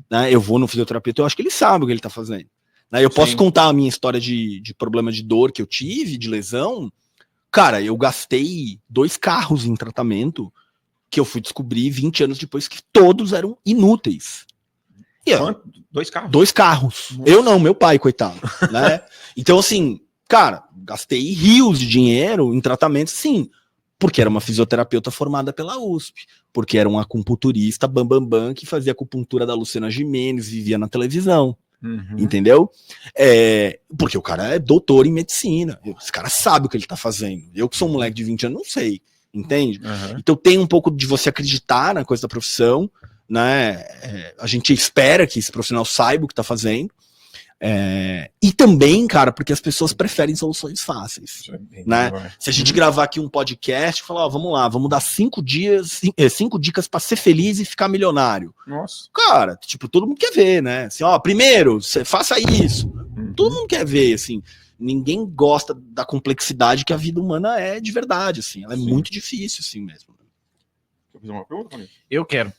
Né? Eu vou no fisioterapeuta, eu acho que ele sabe o que ele tá fazendo. Né? Eu posso contar a minha história de problema de dor que eu tive, de lesão. Cara, eu gastei 2 carros em tratamento que eu fui descobrir 20 anos depois que todos eram inúteis. E, 2 carros? 2 carros. Nossa. Eu não, meu pai, coitado. Né? Então, assim, cara, gastei rios de dinheiro em tratamento, sim, porque era uma fisioterapeuta formada pela USP, porque era um acupunturista bambambam que fazia acupuntura da Luciana Gimenez, vivia na televisão. Entendeu? Porque o cara é doutor em medicina. Esse cara sabe o que ele tá fazendo. Eu que sou um moleque de 20 anos, não sei. Entende? Então tem um pouco de você acreditar na coisa da profissão, né? A gente espera que esse profissional saiba o que tá fazendo. E também, cara, porque as pessoas preferem soluções fáceis, né? Se a gente gravar aqui um podcast, falar, vamos lá, vamos dar 5 dicas para ser feliz e ficar milionário. Nossa. Cara, tipo, todo mundo quer ver, né? Assim, primeiro, faça isso. Todo mundo quer ver, assim. Ninguém gosta da complexidade que a vida humana é de verdade, assim. Ela é muito difícil, assim mesmo. Quer fazer uma pergunta, Rony? Eu quero.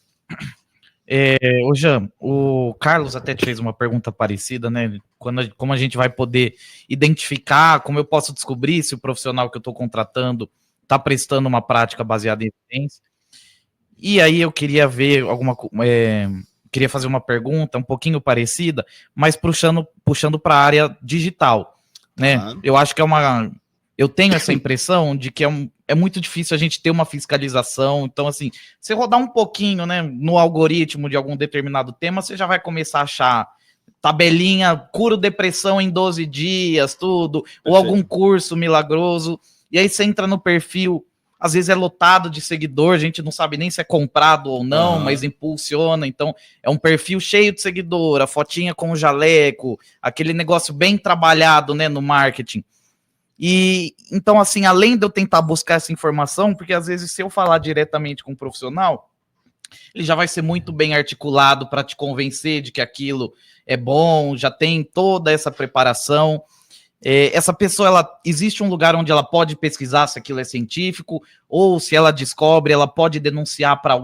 Ô Jean, o Carlos até te fez uma pergunta parecida, né? Como a gente vai poder identificar, como eu posso descobrir se o profissional que eu estou contratando está prestando uma prática baseada em evidência. E aí eu queria ver queria fazer uma pergunta um pouquinho parecida, mas puxando para a área digital, né? Eu acho que eu tenho essa impressão de que é muito difícil a gente ter uma fiscalização. Então, assim, você rodar um pouquinho, né, no algoritmo de algum determinado tema, você já vai começar a achar tabelinha, curo depressão em 12 dias, tudo, ou algum curso milagroso. E aí você entra no perfil, às vezes é lotado de seguidor, a gente não sabe nem se é comprado ou não, mas impulsiona. Então, é um perfil cheio de seguidor, a fotinha com o jaleco, aquele negócio bem trabalhado, né, no marketing. E então, assim, além de eu tentar buscar essa informação, porque às vezes se eu falar diretamente com um profissional, ele já vai ser muito bem articulado para te convencer de que aquilo é bom, já tem toda essa preparação. Essa pessoa, existe um lugar onde ela pode pesquisar se aquilo é científico, ou se ela descobre, ela pode denunciar para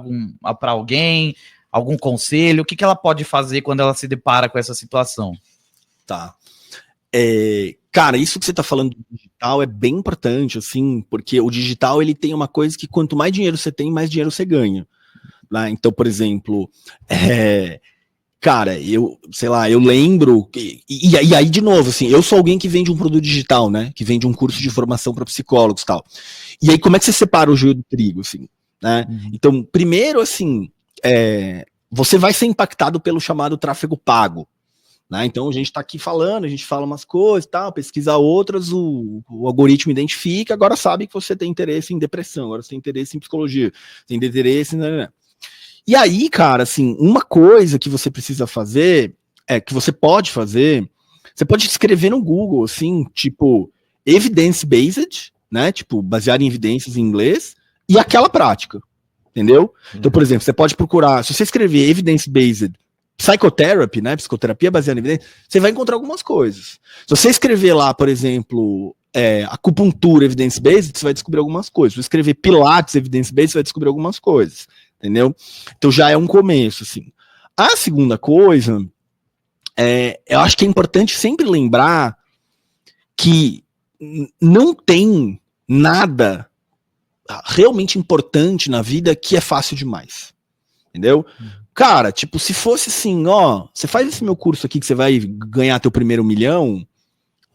alguém, algum conselho. O que ela pode fazer quando ela se depara com essa situação? Tá. Cara, isso que você tá falando do digital é bem importante, assim, porque o digital, ele tem uma coisa que quanto mais dinheiro você tem, mais dinheiro você ganha. Né? Então, por exemplo, cara, eu lembro, e aí, de novo, assim, eu sou alguém que vende um produto digital, né, que vende um curso de formação para psicólogos e tal. E aí, como é que você separa o joio do trigo, assim, né? Então, primeiro, assim, você vai ser impactado pelo chamado tráfego pago. Né? Então a gente está aqui falando, a gente fala umas coisas, tal, pesquisa outras, o algoritmo identifica, agora sabe que você tem interesse em depressão, agora você tem interesse em psicologia, tem interesse né? E aí, cara, assim, uma coisa que você precisa fazer, que você pode fazer, você pode escrever no Google, assim, tipo, evidence-based, né, tipo, baseado em evidências em inglês, e aquela prática, entendeu? Então, por exemplo, você pode procurar, se você escrever evidence-based psychotherapy, né, psicoterapia baseada em evidência, você vai encontrar algumas coisas. Se você escrever lá, por exemplo, acupuntura evidence-based, você vai descobrir algumas coisas. Se você escrever pilates evidence-based, você vai descobrir algumas coisas, entendeu? Então já é um começo, assim. A segunda coisa, eu acho que é importante sempre lembrar que não tem nada realmente importante na vida que é fácil demais. Entendeu? Cara, tipo, se fosse assim, ó, você faz esse meu curso aqui que você vai ganhar teu primeiro 1 milhão,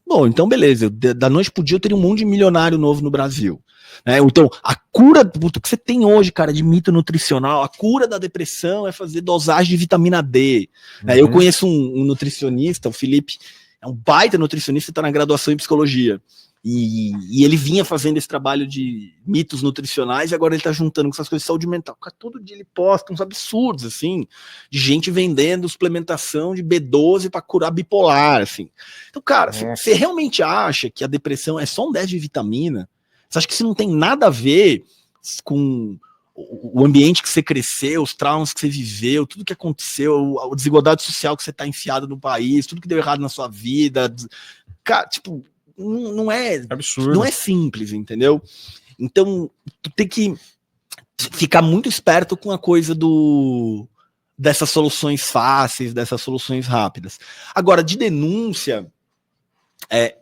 bom, então beleza, da noite pro dia eu teria um monte de milionário novo no Brasil. Então, a cura do que você tem hoje, cara, de mito nutricional, a cura da depressão é fazer dosagem de vitamina D. Eu conheço um nutricionista, o Felipe, é um baita nutricionista, tá na graduação em psicologia. E ele vinha fazendo esse trabalho de mitos nutricionais e agora ele tá juntando com essas coisas de saúde mental. Cara, todo dia ele posta uns absurdos, assim, de gente vendendo suplementação de B12 para curar bipolar, assim. Então, cara, você realmente acha que a depressão é só um 10 de vitamina? Você acha que isso não tem nada a ver com o ambiente que você cresceu, os traumas que você viveu, tudo que aconteceu, a desigualdade social que você tá enfiado no país, tudo que deu errado na sua vida? Cara, tipo... Não é absurdo. Não é simples, entendeu? Então, tu tem que ficar muito esperto com a coisa dessas soluções fáceis, dessas soluções rápidas. Agora, de denúncia,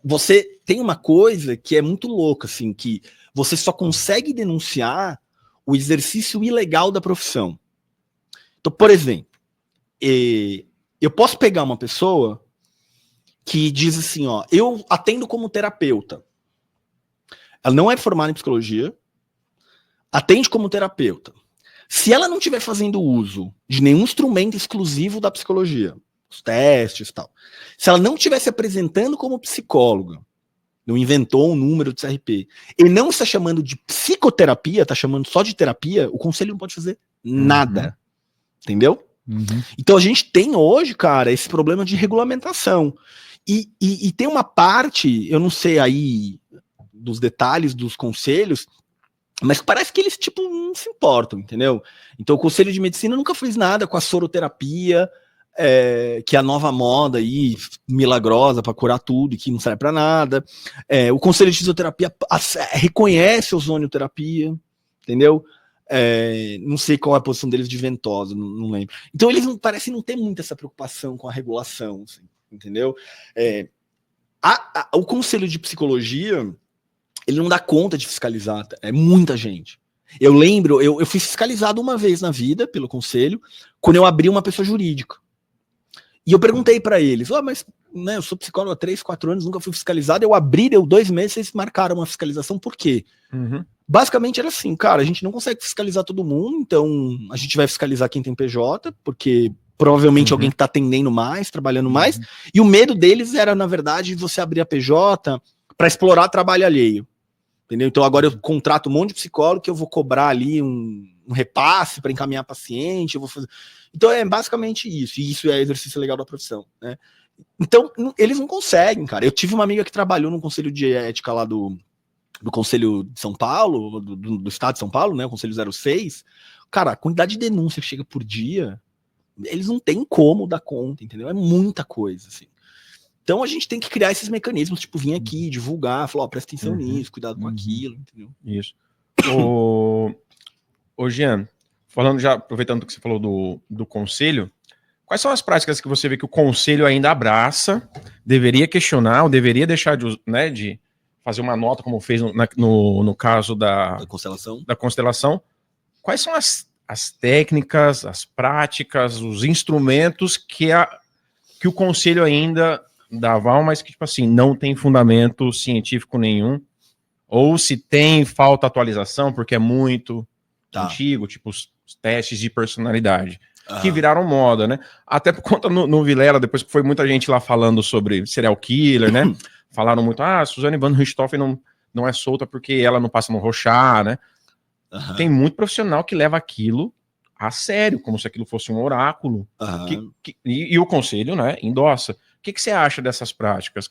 você tem uma coisa que é muito louca, assim, que você só consegue denunciar o exercício ilegal da profissão. Então, por exemplo, eu posso pegar uma pessoa que diz assim, ó, eu atendo como terapeuta. Ela não é formada em psicologia, atende como terapeuta. Se ela não estiver fazendo uso de nenhum instrumento exclusivo da psicologia, os testes e tal, se ela não estiver se apresentando como psicóloga, não inventou um número de CRP, e não está chamando de psicoterapia, está chamando só de terapia, o conselho não pode fazer nada. Entendeu? Então a gente tem hoje, cara, esse problema de regulamentação. E tem uma parte, eu não sei aí dos detalhes dos conselhos, mas parece que eles, tipo, não se importam, entendeu? Então o Conselho de Medicina nunca fez nada com a soroterapia, que é a nova moda aí, milagrosa para curar tudo e que não serve para nada. O Conselho de Fisioterapia reconhece a ozonioterapia, entendeu? Não sei qual é a posição deles de ventosa, não lembro. Então eles parecem não ter muito essa preocupação com a regulação, assim, entendeu? O Conselho de Psicologia, ele não dá conta de fiscalizar, é muita gente. Eu lembro, eu fui fiscalizado uma vez na vida pelo Conselho, quando eu abri uma pessoa jurídica. E eu perguntei para eles, mas né, eu sou psicólogo há 3, 4 anos, nunca fui fiscalizado, eu abri, deu 2 meses, vocês marcaram uma fiscalização, por quê? Basicamente era assim, cara, a gente não consegue fiscalizar todo mundo, então a gente vai fiscalizar quem tem PJ, porque provavelmente alguém que está atendendo mais, trabalhando mais, e o medo deles era, na verdade, você abrir a PJ para explorar trabalho alheio, entendeu? Então agora eu contrato um monte de psicólogo que eu vou cobrar ali um repasse para encaminhar paciente, eu vou fazer... Então é basicamente isso, e isso é exercício legal da profissão, né? Então eles não conseguem, cara. Eu tive uma amiga que trabalhou no conselho de ética lá do Conselho de São Paulo, do Estado de São Paulo, né, o Conselho 06, cara, a quantidade de denúncia que chega por dia, eles não têm como dar conta, entendeu? É muita coisa, assim. Então a gente tem que criar esses mecanismos, tipo, vir aqui, divulgar, falar, presta atenção nisso, cuidado com aquilo, entendeu? Isso. Ô Jean, falando já, aproveitando que você falou do conselho, quais são as práticas que você vê que o conselho ainda abraça, deveria questionar, ou deveria deixar de fazer uma nota, como fez no caso da constelação? Quais são as técnicas, as práticas, os instrumentos que o conselho ainda dá aval, mas que, tipo assim, não tem fundamento científico nenhum? Ou se tem, falta atualização, porque é muito antigo, tipo os testes de personalidade, que viraram moda, né? Até por conta no Vilela, depois que foi muita gente lá falando sobre serial killer, né? Falaram muito, Suzane von Richthofen não é solta porque ela não passa no Rorschach, né? Tem muito profissional que leva aquilo a sério, como se aquilo fosse um oráculo. E o conselho, né, endossa. O que você acha dessas práticas?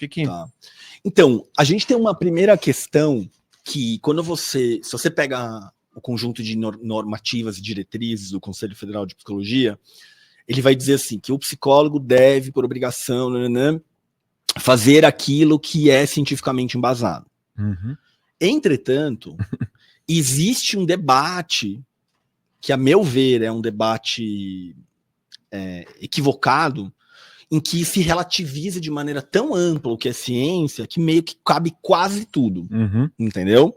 Então, a gente tem uma primeira questão que quando se você pega o conjunto de normativas e diretrizes do Conselho Federal de Psicologia, ele vai dizer assim, que o psicólogo deve, por obrigação, fazer aquilo que é cientificamente embasado. Entretanto, existe um debate que, a meu ver, é um debate equivocado, em que se relativiza de maneira tão ampla o que é ciência, que meio que cabe quase tudo, entendeu?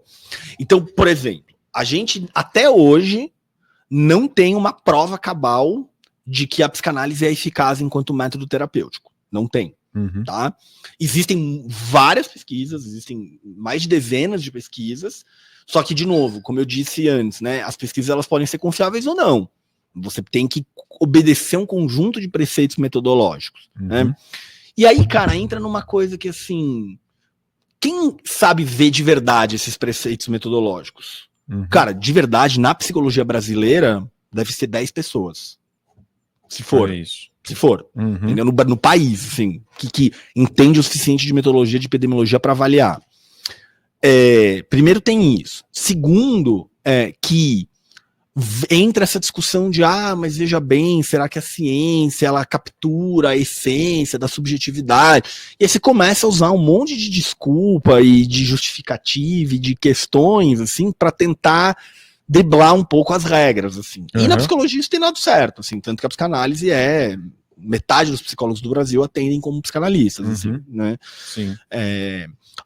Então, por exemplo, a gente até hoje não tem uma prova cabal de que a psicanálise é eficaz enquanto método terapêutico. Não tem, tá? Existem várias pesquisas, existem mais de dezenas de pesquisas, só que, de novo, como eu disse antes, né, as pesquisas elas podem ser confiáveis ou não. Você tem que obedecer um conjunto de preceitos metodológicos, né? E aí, cara, entra numa coisa que, assim, quem sabe ver de verdade esses preceitos metodológicos? Cara, de verdade, na psicologia brasileira, deve ser 10 pessoas. Se for. Se for. Entendeu? No país, assim, que entende o suficiente de metodologia, de epidemiologia para avaliar. Primeiro tem isso. Segundo, que entra essa discussão de, mas veja bem, será que a ciência, ela captura a essência da subjetividade? E aí você começa a usar um monte de desculpa e de justificativa e de questões, assim, para tentar driblar um pouco as regras, assim. E na psicologia isso tem dado certo, assim, tanto que a psicanálise metade dos psicólogos do Brasil atendem como psicanalistas, assim, né? Sim.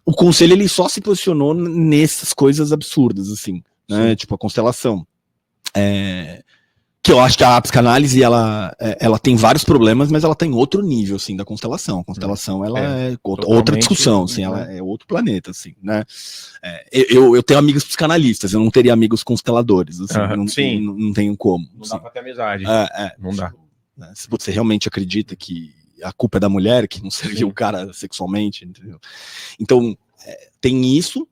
O conselho, ele só se posicionou nessas coisas absurdas, assim, né? Tipo a constelação. Que eu acho que a psicanálise, ela tem vários problemas, mas ela tem outro nível, assim, da constelação. A constelação, ela é outra discussão, assim, ela é outro planeta, assim, né? Eu tenho amigos psicanalistas, eu não teria amigos consteladores, assim, não tenho como. Não assim. dá pra ter amizade. Não dá. Né? Se você realmente acredita que a culpa é da mulher, que não serviu o cara sexualmente, entendeu? Então, tem isso.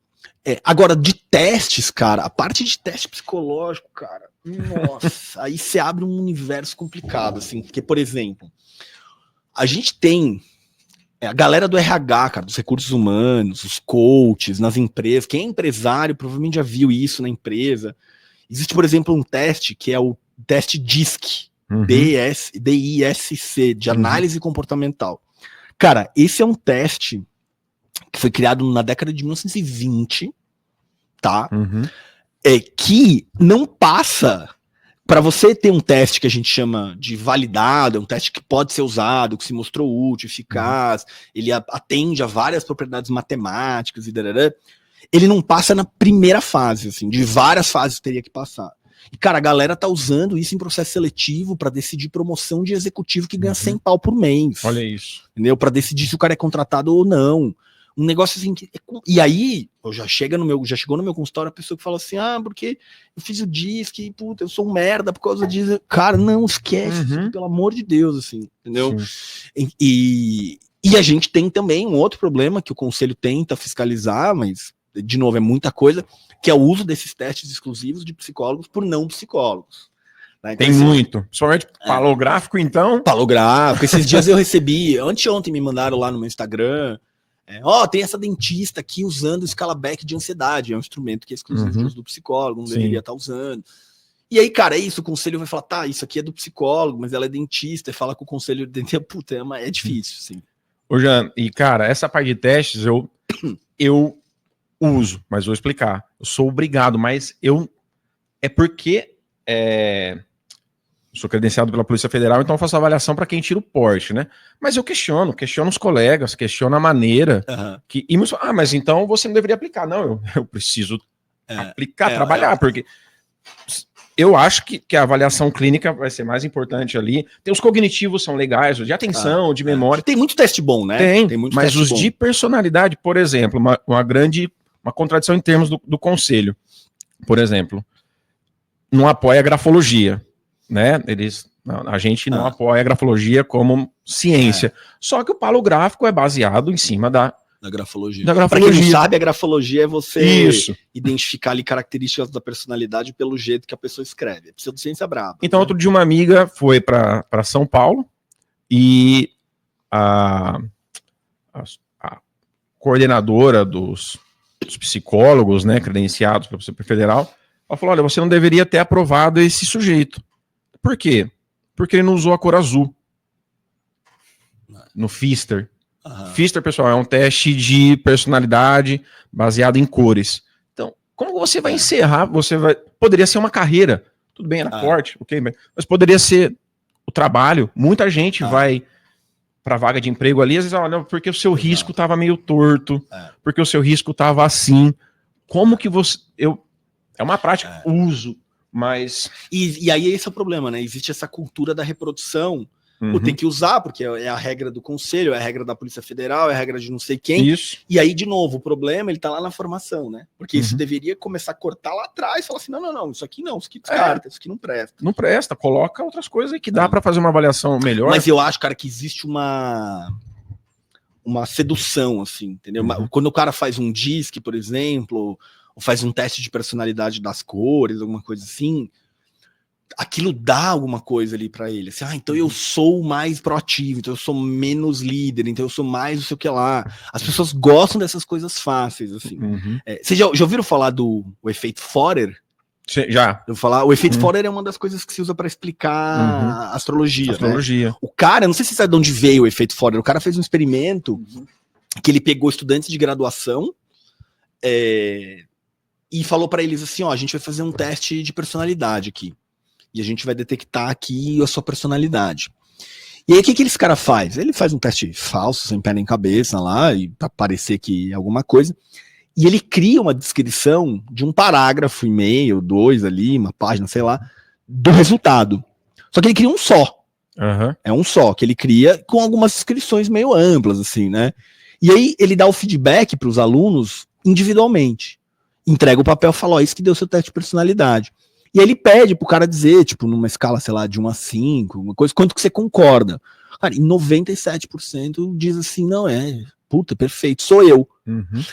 Agora, de testes, cara, a parte de teste psicológico, cara, nossa, aí você abre um universo complicado, assim, porque, por exemplo, a gente tem a galera do RH, cara, dos recursos humanos, os coaches nas empresas, quem é empresário provavelmente já viu isso na empresa. Existe, por exemplo, um teste que é o teste DISC, DISC, de análise comportamental. Cara, esse é um teste que foi criado na década de 1920, tá? Que não passa. Para você ter um teste que a gente chama de validado, é um teste que pode ser usado, que se mostrou útil, eficaz, ele atende a várias propriedades matemáticas e darará, ele não passa na primeira fase, assim, de várias fases teria que passar. E, cara, a galera tá usando isso em processo seletivo para decidir promoção de executivo que ganha 100 pau por mês. Olha isso. Entendeu? Para decidir se o cara é contratado ou não. Um negócio assim que... E aí, já chegou no meu consultório a pessoa que fala assim, porque eu fiz o DISC, puta, eu sou um merda por causa disso. Cara, não, esquece, pelo amor de Deus, assim, entendeu? E a gente tem também um outro problema que o conselho tenta fiscalizar, mas, de novo, é muita coisa, que é o uso desses testes exclusivos de psicólogos por não psicólogos. Né? Então, tem muito. Principalmente palográfico, então. Palográfico. Esses dias eu recebi, anteontem me mandaram lá no meu Instagram, tem essa dentista aqui usando o Scalabeck de ansiedade, é um instrumento que é exclusivo de uso do psicólogo, não deveria estar usando. E aí, cara, o conselho vai falar, isso aqui é do psicólogo, mas ela é dentista, e fala com o conselho de dentista, puta, é difícil, sim. Ô, Jean, e cara, essa parte de testes eu uso, mas vou explicar. Eu sou obrigado, mas é porque sou credenciado pela Polícia Federal, então eu faço avaliação para quem tira o porte, né? Mas eu questiono os colegas, questiono a maneira que... mas então você não deveria aplicar. Não, eu preciso aplicar, trabalhar, porque eu acho que a avaliação clínica vai ser mais importante ali. Tem os cognitivos, são legais, de atenção, de memória. Tem muito teste bom, né? Tem muito mas os bom. De personalidade, por exemplo, uma contradição em termos do conselho, por exemplo, não apoia a grafologia. Né? A gente não apoia a grafologia como ciência. Só que o palográfico é baseado em cima da grafologia. Para quem não sabe, a grafologia é você identificar ali características da personalidade pelo jeito que a pessoa escreve. É pseudociência braba. Então, outro dia uma amiga foi para São Paulo e a coordenadora dos psicólogos, né, credenciados pela Polícia Federal, ela falou, olha, você não deveria ter aprovado esse sujeito. Por quê? Porque ele não usou a cor azul no Pfister. Pfister, pessoal, é um teste de personalidade baseado em cores. Então, como você vai encerrar? Poderia ser uma carreira. Tudo bem, era forte, ok, mas poderia ser o trabalho. Muita gente vai para vaga de emprego ali, às vezes, olha, porque o seu risco estava meio torto, porque o seu risco estava assim. Como que você... É uma prática, uso, mas... E aí esse é o problema, né? Existe essa cultura da reprodução. Tem que usar, porque é a regra do conselho, é a regra da Polícia Federal, é a regra de não sei quem. Isso. E aí, de novo, o problema, ele tá lá na formação, né? Porque isso deveria começar a cortar lá atrás, falar assim, não, isso aqui descarta, isso aqui não presta. Não presta, coloca outras coisas aí que dá para fazer uma avaliação melhor. Mas eu acho, cara, que existe uma sedução, assim, entendeu? Quando o cara faz um DISC, por exemplo, ou faz um teste de personalidade das cores, alguma coisa assim, aquilo dá alguma coisa ali pra ele. Assim, então eu sou mais proativo, então eu sou menos líder, então eu sou mais não sei o que lá. As pessoas gostam dessas coisas fáceis, assim. Vocês já ouviram falar do efeito Forer? Já. Eu vou falar, o efeito Forer é uma das coisas que se usa pra explicar astrologia. Astrologia. Né? O cara, não sei se você sabe de onde veio o efeito Forer, o cara fez um experimento que ele pegou estudantes de graduação e falou pra eles assim, a gente vai fazer um teste de personalidade aqui. E a gente vai detectar aqui a sua personalidade. E aí, o que esse cara faz? Ele faz um teste falso, sem pé nem cabeça lá, e pra parecer que é alguma coisa. E ele cria uma descrição de um parágrafo, e-mail, 2 ali, uma página, sei lá, do resultado. Só que ele cria um só. É um só, que ele cria com algumas descrições meio amplas, assim, né? E aí, ele dá o feedback para os alunos individualmente. Entrega o papel e fala, isso que deu seu teste de personalidade. E aí ele pede pro cara dizer, tipo, numa escala, sei lá, de 1 a 5, uma coisa, quanto que você concorda. Cara, e 97% diz assim, não, puta, perfeito, sou eu.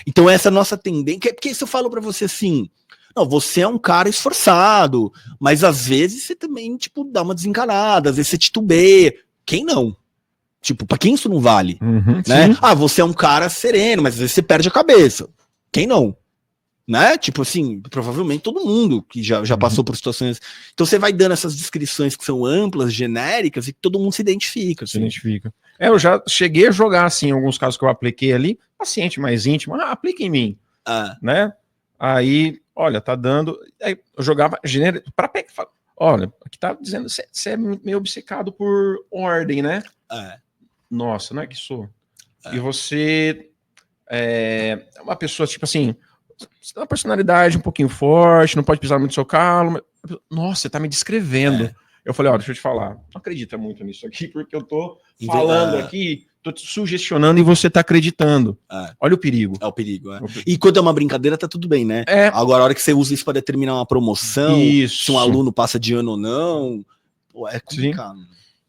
Então essa é a nossa tendência, porque se eu falo pra você assim, não, você é um cara esforçado, mas às vezes você também, tipo, dá uma desencanada, às vezes você titubeia. Quem não? Tipo, pra quem isso não vale? Né? Você é um cara sereno, mas às vezes você perde a cabeça. Quem não? Né? Tipo assim, provavelmente todo mundo que já passou por situações. Então você vai dando essas descrições que são amplas, genéricas, e que todo mundo se identifica. Assim. Eu já cheguei a jogar, assim, em alguns casos que eu apliquei ali, paciente mais íntimo, aplica em mim. Né? Aí, olha, tá dando. Aí eu jogava genérico para pegar. Olha, aqui tá dizendo você é meio obcecado por ordem, né? Nossa, não é que sou. E você é uma pessoa, tipo assim. Você tem uma personalidade um pouquinho forte, não pode pisar muito no seu calo. Mas... Nossa, você tá me descrevendo. Eu falei, deixa eu te falar, não acredita muito nisso aqui, porque eu tô falando aqui, tô te sugestionando e você tá acreditando. Olha o perigo. É o perigo, E quando é uma brincadeira, tá tudo bem, né? Agora, a hora que você usa isso pra determinar uma promoção, se um aluno passa de ano ou não, é complicado.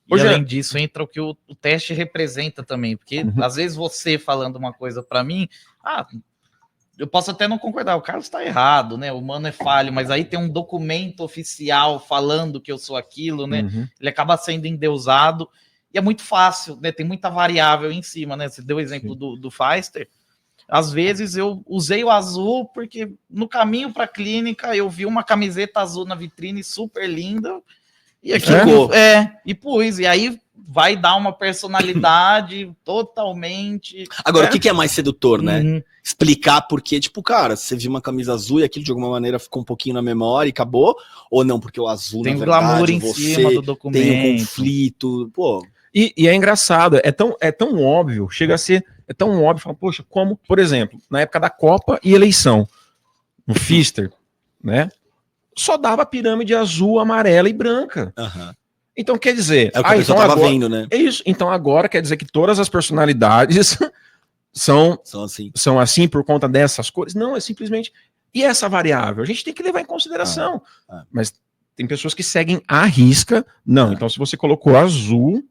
E além disso, entra o que o teste representa também, porque às vezes você falando uma coisa pra mim, eu posso até não concordar, o Carlos tá errado, né? O humano é falho, mas aí tem um documento oficial falando que eu sou aquilo, né? Ele acaba sendo endeusado e é muito fácil, né? Tem muita variável em cima, né? Você deu o exemplo do Pfizer. Às vezes eu usei o azul porque no caminho para a clínica eu vi uma camiseta azul na vitrine super linda e aqui e pus, e aí vai dar uma personalidade totalmente... Agora, o que é mais sedutor, né? Explicar porque, tipo, cara, você viu uma camisa azul e aquilo de alguma maneira ficou um pouquinho na memória e acabou, ou não, porque o azul, tem na verdade, glamour em cima do documento. Tem um conflito, pô... E é engraçado, é tão óbvio, chega a ser, é tão óbvio, fala, poxa, como, por exemplo, na época da Copa e eleição, no Pfister, né, só dava pirâmide azul, amarela e branca. Então quer dizer... É o que a pessoa tava vendo, né? É isso, então agora quer dizer que todas as personalidades são assim por conta dessas cores? Não, é simplesmente... E essa variável? A gente tem que levar em consideração. Mas tem pessoas que seguem à risca. Não, então se você colocou azul...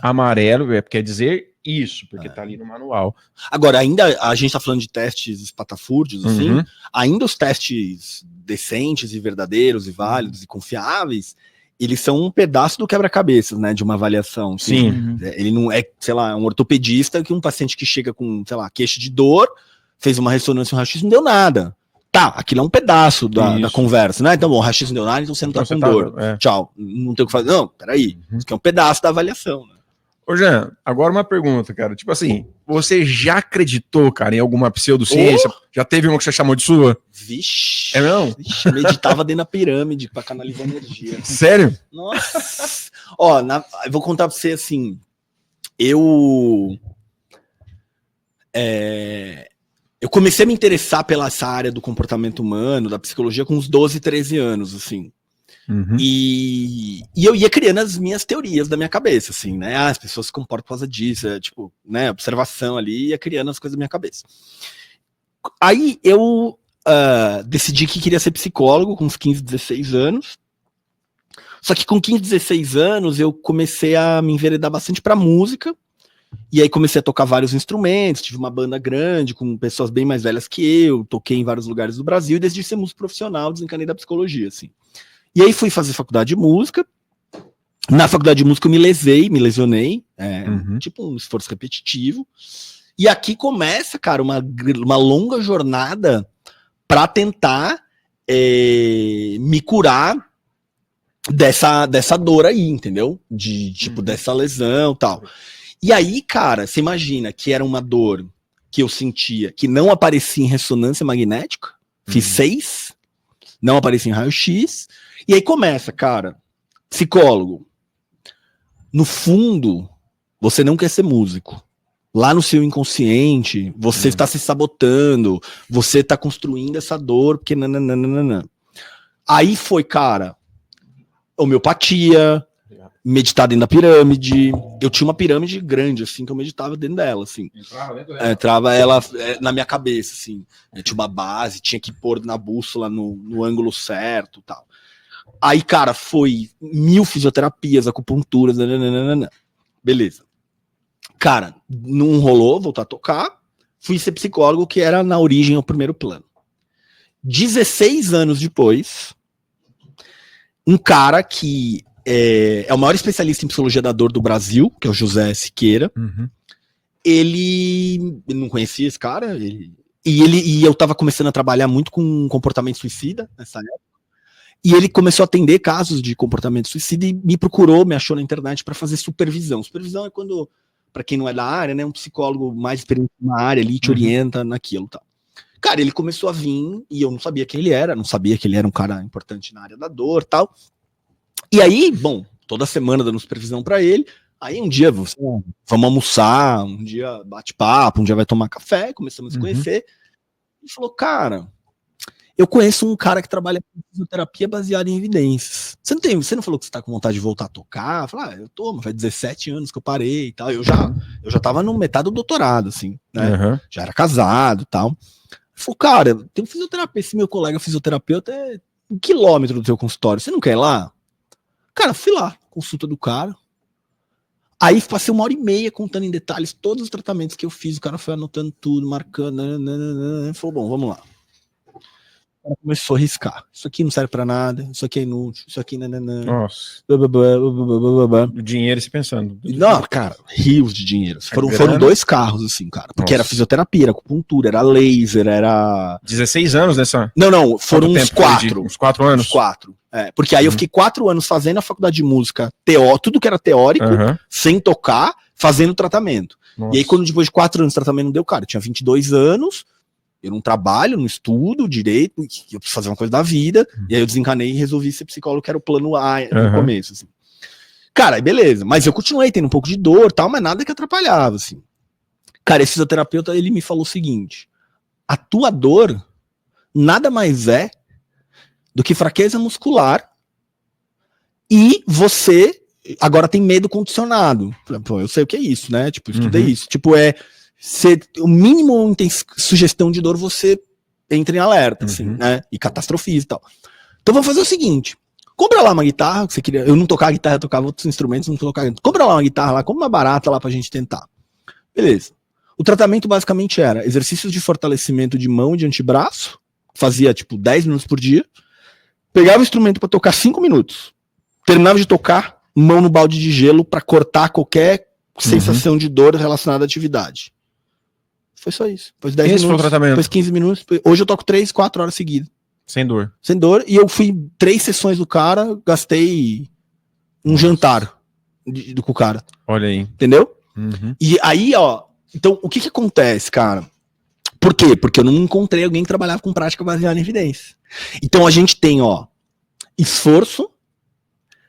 amarelo, quer dizer isso, porque tá ali no manual. Agora, ainda a gente tá falando de testes espatafúrdios, assim, ainda os testes decentes e verdadeiros e válidos e confiáveis, eles são um pedaço do quebra-cabeças, né, de uma avaliação. Sim. Ele não é, sei lá, um ortopedista que um paciente que chega com, sei lá, queixa de dor, fez uma ressonância, um raio-x, não deu nada. Tá, aquilo é um pedaço da conversa, né? Então, bom, o raio-x não deu nada, então você não tá com dor. Tchau, não tem o que fazer. Não, peraí, isso aqui é um pedaço da avaliação, né? Ô, Jean, agora uma pergunta, cara. Tipo assim, você já acreditou, cara, em alguma pseudociência? Já teve uma que você chamou de sua? Vixe. É não? Vixe, meditava dentro da pirâmide pra canalizar energia. Sério? Nossa. Ó, eu vou contar pra você, assim, eu comecei a me interessar pela essa área do comportamento humano, da psicologia, com uns 12, 13 anos, assim. Uhum. E eu ia criando as minhas teorias da minha cabeça, assim, né? As pessoas se comportam por causa disso, tipo, né? Observação ali, ia criando as coisas da minha cabeça. Aí eu decidi que queria ser psicólogo com uns 15, 16 anos. Só que com 15, 16 anos eu comecei a me enveredar bastante pra música. E aí comecei a tocar vários instrumentos, tive uma banda grande com pessoas bem mais velhas que eu, toquei em vários lugares do Brasil e decidi ser músico profissional, desencanei da psicologia, assim. E aí fui fazer faculdade de música. Na faculdade de música eu me lesionei, tipo um esforço repetitivo. E aqui começa, cara, uma longa jornada para tentar me curar dessa dor aí, entendeu? Dessa lesão e tal. E aí, cara, você imagina que era uma dor que eu sentia que não aparecia em ressonância magnética, fiz 6, não aparecia em raio-x, e aí começa, cara, psicólogo, no fundo, você não quer ser músico. Lá no seu inconsciente, você está se sabotando, você está construindo essa dor, porque nananana. Aí foi, cara, homeopatia, meditar dentro da pirâmide. Eu tinha uma pirâmide grande, assim, que eu meditava dentro dela, assim. Entrava ela na minha cabeça, assim. Eu tinha uma base, tinha que pôr na bússola no ângulo certo e tal. Aí, cara, foi 1000 fisioterapias, acupunturas, nananana. Beleza. Cara, não rolou, voltar a tocar. Fui ser psicólogo, que era na origem o primeiro plano. 16 anos depois, um cara que é o maior especialista em psicologia da dor do Brasil, que é o José Siqueira. Ele não conhecia esse cara, e eu tava começando a trabalhar muito com comportamento suicida nessa época. E ele começou a atender casos de comportamento suicida e me procurou, me achou na internet para fazer supervisão. Supervisão é quando, para quem não é da área, né, um psicólogo mais experiente na área, ele te orienta naquilo, tal. Cara, ele começou a vir e eu não sabia quem ele era, não sabia que ele era um cara importante na área da dor, tal. E aí, bom, toda semana dando supervisão pra ele. Aí um dia, vamos almoçar, um dia bate papo, um dia vai tomar café, começamos a se conhecer. Ele falou, cara, eu conheço um cara que trabalha com fisioterapia baseada em evidências. Você não falou que você tá com vontade de voltar a tocar? Eu falei, eu tô, mas faz 17 anos que eu parei e tal. Eu já tava no metade do doutorado, assim, né? Já era casado e tal. Ele falou, cara, tem um fisioterapeuta, esse meu colega fisioterapeuta é 1 quilômetro do teu consultório, você não quer ir lá? Cara, fui lá, consulta do cara. Aí passei 1h30 contando em detalhes todos os tratamentos que eu fiz. O cara foi anotando tudo, marcando. Falou, bom, vamos lá. O cara começou a riscar. Isso aqui não serve pra nada, isso aqui é inútil, isso aqui... Nossa. O dinheiro se pensando. Não, cara, rios de dinheiro. Foram 2 carros, assim, cara. Porque era fisioterapia, era acupuntura, era laser, era... 16 anos nessa... Não, foram uns 4. Uns 4 anos? Uns 4. Porque aí eu fiquei 4 anos fazendo a faculdade de música, tudo que era teórico, sem tocar, fazendo tratamento. Nossa. E aí, quando depois de 4 anos de tratamento não deu, cara, eu tinha 22 anos, eu não trabalho, não estudo direito, eu preciso fazer uma coisa da vida, e aí eu desencanei e resolvi ser psicólogo, que era o plano A no começo, assim. Cara, aí beleza, mas eu continuei tendo um pouco de dor e tal, mas nada que atrapalhava, assim. Cara, esse fisioterapeuta, ele me falou o seguinte, a tua dor nada mais é do que fraqueza muscular e você agora tem medo condicionado. Pô, eu sei o que é isso, né? Tipo, eu estudei isso. Tipo, o mínimo sugestão de dor você entra em alerta, assim, né? E catastrofiza e tal. Então vamos fazer o seguinte, compra lá uma guitarra, que você queria, eu não tocava guitarra, eu tocava outros instrumentos, não tocava. Compra lá uma guitarra lá, compra uma barata lá pra gente tentar. Beleza. O tratamento basicamente era exercícios de fortalecimento de mão e de antebraço, fazia tipo 10 minutos por dia, pegava o instrumento pra tocar 5 minutos, terminava de tocar, mão no balde de gelo pra cortar qualquer sensação de dor relacionada à atividade. Foi só isso. Depois 10 minutos, foi o tratamento. Depois 15 minutos. Hoje eu toco 3, 4 horas seguidas. Sem dor. Sem dor. E eu fui 3 sessões do cara, gastei um jantar com o cara. Olha aí. Entendeu? E aí, ó, então o que acontece, cara? Por quê? Porque eu não encontrei alguém que trabalhava com prática baseada em evidência. Então a gente tem, ó, esforço,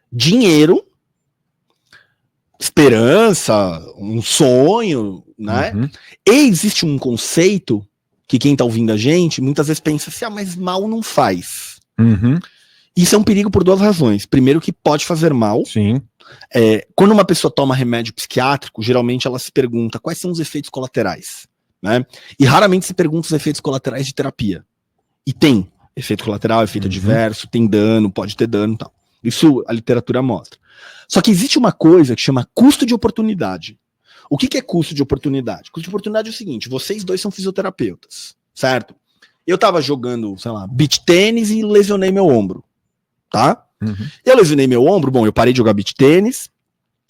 dinheiro, esperança, um sonho, né? Uhum. E existe um conceito que quem tá ouvindo a gente muitas vezes pensa assim, mas mal não faz. Uhum. Isso é um perigo por 2 razões. Primeiro, que pode fazer mal. Sim. Quando uma pessoa toma remédio psiquiátrico, geralmente ela se pergunta quais são os efeitos colaterais, né? E raramente se pergunta os efeitos colaterais de terapia. E tem efeito colateral, efeito adverso, tem dano, pode ter dano e tal. Isso a literatura mostra. Só que existe uma coisa que chama custo de oportunidade. O que é custo de oportunidade? Custo de oportunidade é o seguinte, vocês dois são fisioterapeutas, certo? Eu tava jogando, sei lá, beach tênis e lesionei meu ombro, tá? Eu lesionei meu ombro, bom, eu parei de jogar beach tênis,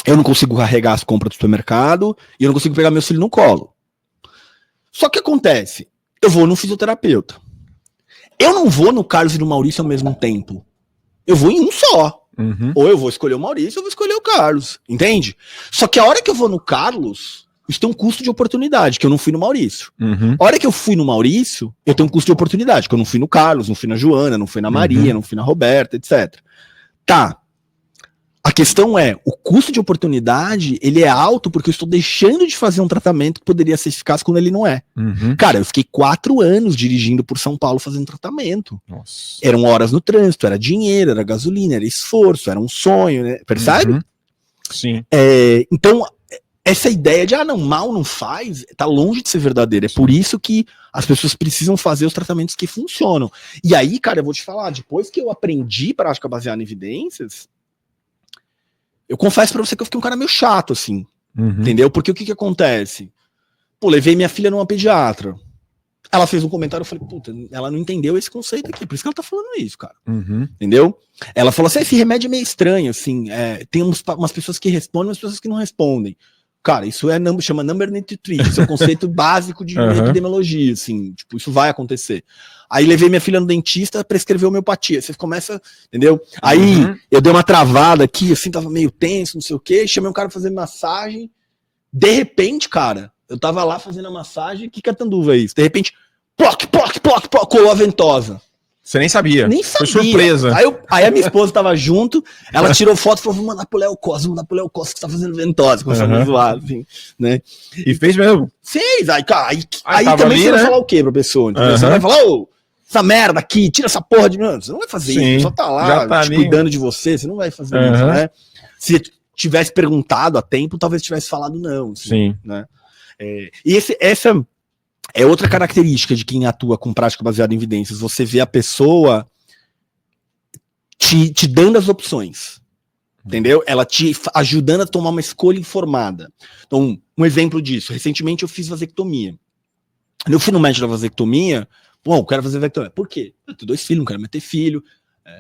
eu não consigo carregar as compras do supermercado e eu não consigo pegar meu filho no colo. Só que acontece, eu vou no fisioterapeuta. Eu não vou no Carlos e no Maurício ao mesmo tempo. Eu vou em um só. Ou eu vou escolher o Maurício ou eu vou escolher o Carlos, entende? Só que a hora que eu vou no Carlos, isso tem um custo de oportunidade, que eu não fui no Maurício. A hora que eu fui no Maurício, eu tenho um custo de oportunidade, que eu não fui no Carlos, não fui na Joana, não fui na Maria, não fui na Roberta, etc. Tá. A questão é, o custo de oportunidade, ele é alto porque eu estou deixando de fazer um tratamento que poderia ser eficaz quando ele não é. Cara, eu fiquei 4 anos dirigindo por São Paulo fazendo tratamento. Nossa. Eram horas no trânsito, era dinheiro, era gasolina, era esforço, era um sonho, né? Percebe? Sim. Então, essa ideia de, não, mal não faz, tá longe de ser verdadeira. É por isso que as pessoas precisam fazer os tratamentos que funcionam. E aí, cara, eu vou te falar, depois que eu aprendi prática baseada em evidências, eu confesso pra você que eu fiquei um cara meio chato, assim, entendeu? Porque o que acontece? Pô, levei minha filha numa pediatra. Ela fez um comentário, eu falei, puta, ela não entendeu esse conceito aqui, por isso que ela tá falando isso, cara. Entendeu? Ela falou assim, esse remédio é meio estranho, assim, tem umas pessoas que respondem, umas pessoas que não respondem. Cara, isso chama number need to treat, isso é um conceito básico de epidemiologia, assim, tipo, isso vai acontecer. Aí levei minha filha no dentista, prescreveu homeopatia, você começa, entendeu? Aí eu dei uma travada aqui, assim, tava meio tenso, não sei o quê, chamei um cara pra fazer massagem, de repente, cara, eu tava lá fazendo a massagem, que catanduva é isso? De repente, ploc, colou a ventosa. Você nem sabia. Nem sabia. Foi surpresa. Aí a minha esposa tava junto, ela tirou foto e falou, vou mandar pro Léo Costa que tá fazendo ventosa, começou a zoar, assim, né? E fez mesmo. Fez, aí também ali, você vai né? falar o quê pra pessoa? Você vai falar, essa merda aqui, tira essa porra de... Não, você não vai fazer isso, só tá lá, tá cuidando de você não vai fazer isso, né? Se tivesse perguntado a tempo, talvez tivesse falado não. Assim, né? E essa é outra característica de quem atua com prática baseada em evidências. Você vê a pessoa te dando as opções, entendeu? Ela te ajudando a tomar uma escolha informada. Então, um exemplo disso. Recentemente eu fiz vasectomia. Eu fui no médico da vasectomia, bom, eu quero fazer vasectomia. Por quê? Eu tenho 2 filhos, não quero meter filho.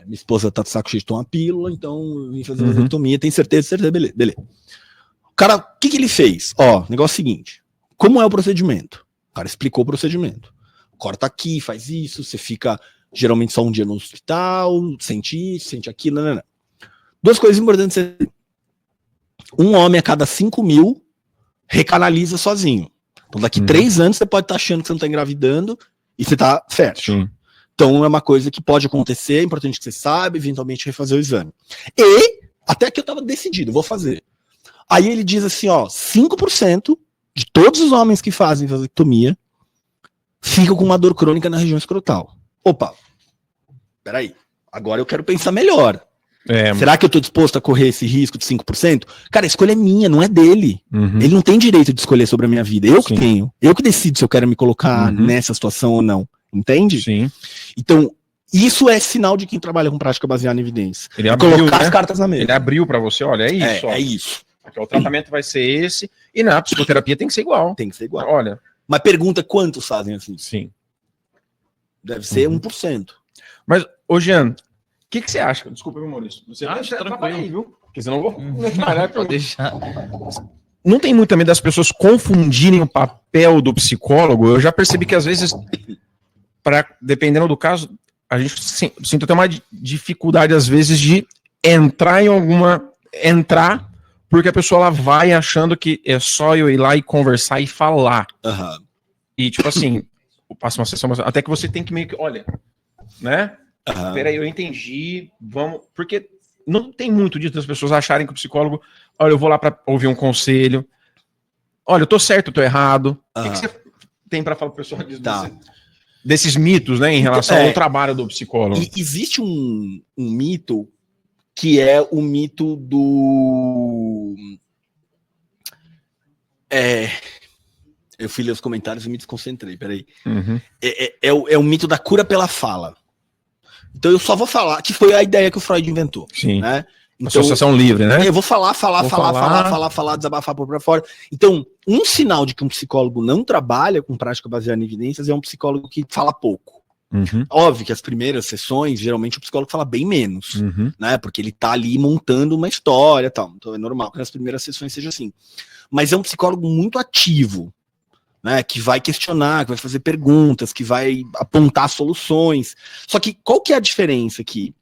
Minha esposa tá de saco cheio de tomar pílula, então eu vim fazer vasectomia, tem certeza, beleza. O cara, o que ele fez? Negócio seguinte, como é o procedimento? O cara explicou o procedimento. Corta aqui, faz isso, você fica geralmente só um dia no hospital, sente isso, sente aquilo, não. 2 coisas importantes. Um homem a cada 5 mil recanaliza sozinho. Então daqui 3 anos você pode estar achando que você não está engravidando e você está fértil. Então é uma coisa que pode acontecer, é importante que você saiba, eventualmente refazer o exame. E até que eu estava decidido, vou fazer. Aí ele diz assim, 5% de todos os homens que fazem vasectomia ficam com uma dor crônica na região escrotal. Opa, peraí, agora eu quero pensar melhor. Será que eu tô disposto a correr esse risco de 5%? Cara, a escolha é minha, não é dele. Ele não tem direito de escolher sobre a minha vida. Eu que tenho. Eu que decido se eu quero me colocar nessa situação ou não. Entende? Sim. Então, isso é sinal de quem trabalha com prática baseada em evidência. Ele abriu, colocar né? as cartas na mesa. Ele abriu para você, olha, é isso. É isso. Aqui, o tratamento vai ser esse, e na psicoterapia tem que ser igual. Tem que ser igual. Olha. Mas pergunta quantos fazem assim? Sim. Deve ser 1%. Mas, ô Jean, o que você acha? Desculpa, meu Maurício. Você Acho tranquilo. Aí, viu? Porque senão eu vou... Pode deixar. Não tem muito também das pessoas confundirem o papel do psicólogo. Eu já percebi que às vezes, dependendo do caso, a gente sente até uma dificuldade às vezes de entrar porque a pessoa ela vai achando que é só eu ir lá e conversar e falar. E tipo assim, passa uma sessão, até que você tem que meio que, olha, né? Peraí, eu entendi, vamos, porque não tem muito disso das pessoas acharem que o psicólogo Olha, eu vou lá para ouvir um conselho. Olha, eu tô certo, eu tô errado. O que você tem para falar pro pessoal disso? Desses mitos, né, em relação ao trabalho do psicólogo? Existe um mito que é o mito do... Eu fui ler os comentários e me desconcentrei, peraí. Uhum. É o mito da cura pela fala. Então eu só vou falar, que foi a ideia que o Freud inventou. Sim. Né? Então, associação livre, né? Eu vou falar, desabafar por fora. Então, um sinal de que um psicólogo não trabalha com prática baseada em evidências é um psicólogo que fala pouco. Uhum. Óbvio que as primeiras sessões, geralmente o psicólogo fala bem menos, né? Porque ele tá ali montando uma história e tal. Então é normal que nas primeiras sessões seja assim. Mas é um psicólogo muito ativo, né? Que vai questionar, que vai fazer perguntas, que vai apontar soluções. Só que qual que é a diferença aqui?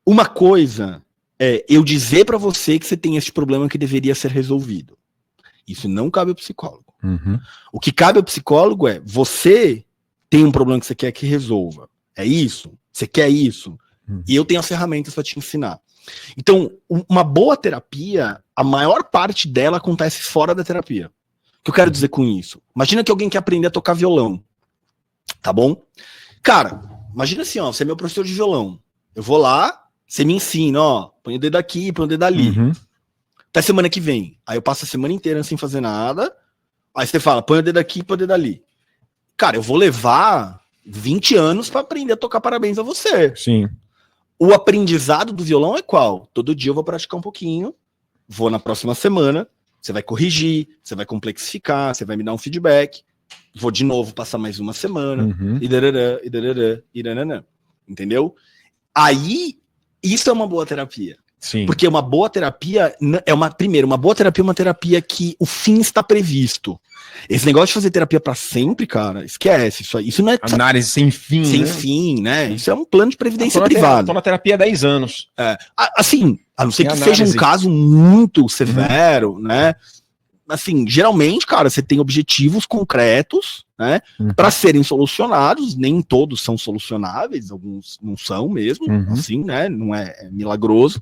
Uma coisa é eu dizer para você que você tem esse problema que deveria ser resolvido. Isso não cabe ao psicólogo. O que cabe ao psicólogo é você tem um problema que você quer que resolva. É isso? Você quer isso? E eu tenho as ferramentas para te ensinar. Então, uma boa terapia, a maior parte dela acontece fora da terapia. O que eu quero dizer com isso? Imagina que alguém quer aprender a tocar violão. Tá bom? Cara, imagina assim, ó, você é meu professor de violão. Eu vou lá, você me ensina, ó, põe o dedo aqui, põe o dedo ali. Até semana que vem. Aí eu passo a semana inteira sem fazer nada. Aí você fala, põe o dedo aqui, põe o dedo ali. Cara, eu vou levar 20 anos para aprender a tocar parabéns a você. Sim. O aprendizado do violão é qual? Todo dia eu vou praticar um pouquinho, vou na próxima semana, você vai corrigir, você vai complexificar, você vai me dar um feedback, vou de novo passar mais uma semana, entendeu? Aí, isso é uma boa terapia. Sim. Porque uma boa terapia uma boa terapia é uma terapia que o fim está previsto. Esse negócio de fazer terapia para sempre, cara, esquece isso aí. Isso não é análise sem fim, sem fim, né? Isso é um plano de previdência privada. Tô na terapia há 10 anos. Assim, a não ser que seja um caso muito severo, né? Assim, geralmente, cara, você tem objetivos concretos, né, para serem solucionados. Nem todos são solucionáveis, alguns não são mesmo, assim, né? Não é milagroso.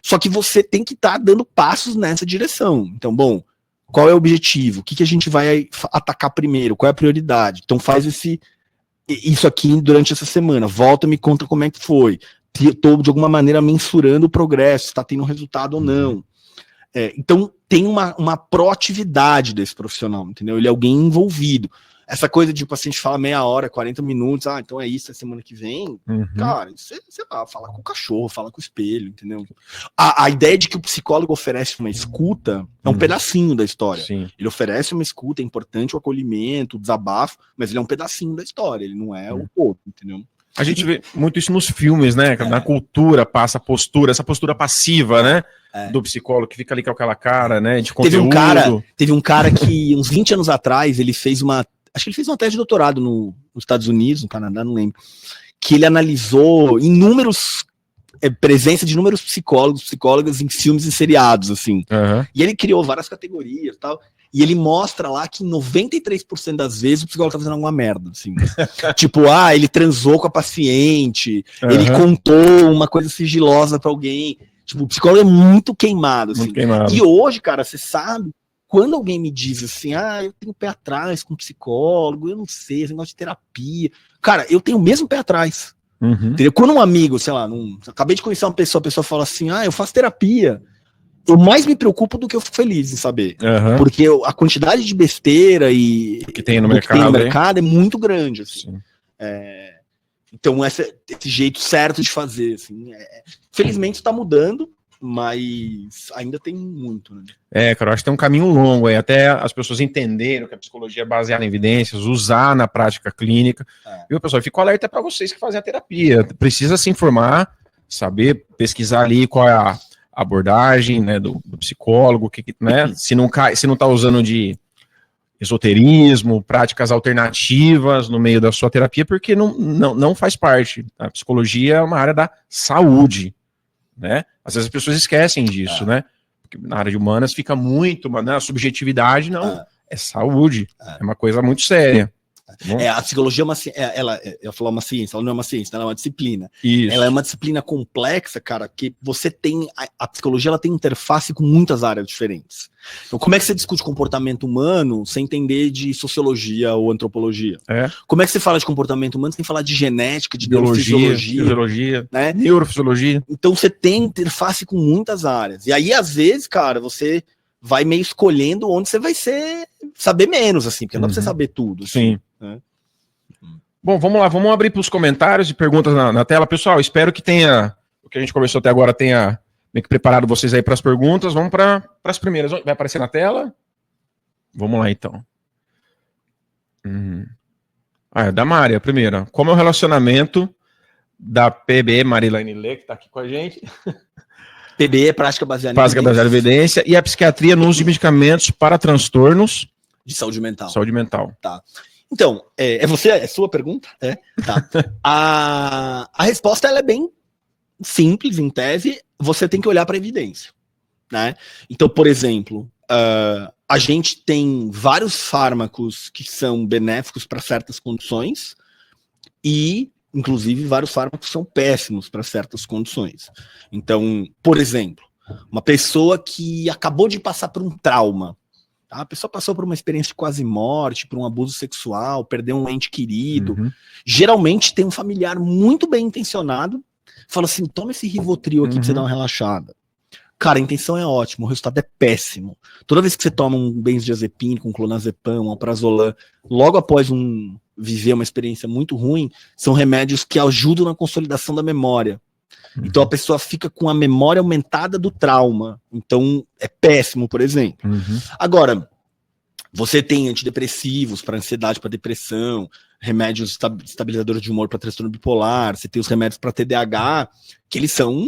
Só que você tem que estar dando passos nessa direção. Então, bom, qual é o objetivo? O que a gente vai atacar primeiro? Qual é a prioridade? Então faz isso aqui durante essa semana. Volta e me conta como é que foi. Estou, de alguma maneira, mensurando o progresso, se está tendo resultado ou não. Então tem uma proatividade desse profissional, entendeu? Ele é alguém envolvido. Essa coisa de o paciente fala meia hora, 40 minutos, então é isso, é semana que vem. Cara, você lá, fala com o cachorro, fala com o espelho, entendeu? A ideia de que o psicólogo oferece uma escuta é um pedacinho da história. Sim. Ele oferece uma escuta, é importante o acolhimento, o desabafo, mas ele é um pedacinho da história, ele não é o todo, entendeu? A gente vê muito isso nos filmes, né? Na cultura passa a postura, essa postura passiva, né? Do psicólogo que fica ali com aquela cara, né? De conteúdo. Teve um cara que, uns 20 anos atrás, ele fez acho que ele fez uma tese de doutorado nos Estados Unidos, no Canadá, não lembro, que ele analisou presença de inúmeros psicólogas em filmes e seriados, assim. E ele criou várias categorias e tal. E ele mostra lá que 93% das vezes o psicólogo tá fazendo alguma merda, assim. Tipo, ele transou com a paciente, ele contou uma coisa sigilosa pra alguém. Tipo, o psicólogo é muito queimado, assim. Muito queimado. E hoje, cara, você sabe, quando alguém me diz assim, eu tenho pé atrás com psicólogo, eu não sei, esse negócio de terapia. Cara, eu tenho o mesmo pé atrás. Entendeu? Quando um amigo, sei lá, acabei de conhecer uma pessoa, a pessoa fala assim, eu faço terapia. Eu mais me preocupo do que eu fico feliz em saber. Porque a quantidade de besteira que tem no mercado é muito grande. Assim. Então, esse jeito certo de fazer. Assim, felizmente está mudando, mas ainda tem muito. Né? Cara, eu acho que tem um caminho longo aí, até as pessoas entenderem que a psicologia é baseada em evidências, usar na prática clínica. Viu, pessoal? Eu fico alerta para vocês que fazem a terapia. Precisa se informar, saber, pesquisar ali qual é a abordagem, né, do psicólogo, né, se não está usando de esoterismo, práticas alternativas no meio da sua terapia, porque não faz parte. A psicologia é uma área da saúde, né? Às vezes as pessoas esquecem disso, né? Porque na área de humanas fica muito, né, a subjetividade é saúde, é uma coisa muito séria. A psicologia é uma ciência, eu falo uma ciência, ela não é uma ciência, ela é uma disciplina. Isso. Ela é uma disciplina complexa, cara, que você tem, a psicologia ela tem interface com muitas áreas diferentes. Então, como é que você discute comportamento humano sem entender de sociologia ou antropologia? Como é que você fala de comportamento humano sem falar de genética, de biologia, fisiologia, né? Neurofisiologia. Então você tem interface com muitas áreas. E aí, às vezes, cara, você vai meio escolhendo onde você vai saber menos, assim, porque não dá pra você saber tudo. Sim. Assim, né? Bom, vamos lá, vamos abrir para os comentários e perguntas na tela. Pessoal, espero que o que a gente conversou até agora tenha meio que preparado vocês aí para as perguntas. Vamos para as primeiras. Vai aparecer na tela? Vamos lá, então. Da Mari, a primeira. Como é o relacionamento da PBE, Marilane Lê, que está aqui com a gente? PBE é prática baseada em evidência. E a psiquiatria no uso de medicamentos para transtornos de saúde mental. Saúde mental. Tá. Então, é sua pergunta? Tá. A resposta ela é bem simples, em tese. Você tem que olhar para a evidência, né? Então, por exemplo, a gente tem vários fármacos que são benéficos para certas condições e, inclusive, vários fármacos são péssimos para certas condições. Então, por exemplo, uma pessoa que acabou de passar por um trauma, tá? A pessoa passou por uma experiência de quase morte, por um abuso sexual, perdeu um ente querido, geralmente tem um familiar muito bem intencionado, fala assim, toma esse Rivotril aqui pra você dar uma relaxada. Cara, a intenção é ótima, o resultado é péssimo. Toda vez que você toma um benzodiazepina, um clonazepam, um alprazolam, logo após viver uma experiência muito ruim, são remédios que ajudam na consolidação da memória. Então a pessoa fica com a memória aumentada do trauma. Então é péssimo, por exemplo. Agora, você tem antidepressivos para ansiedade, para depressão, remédios estabilizadores de humor para transtorno bipolar, você tem os remédios para TDAH, que eles são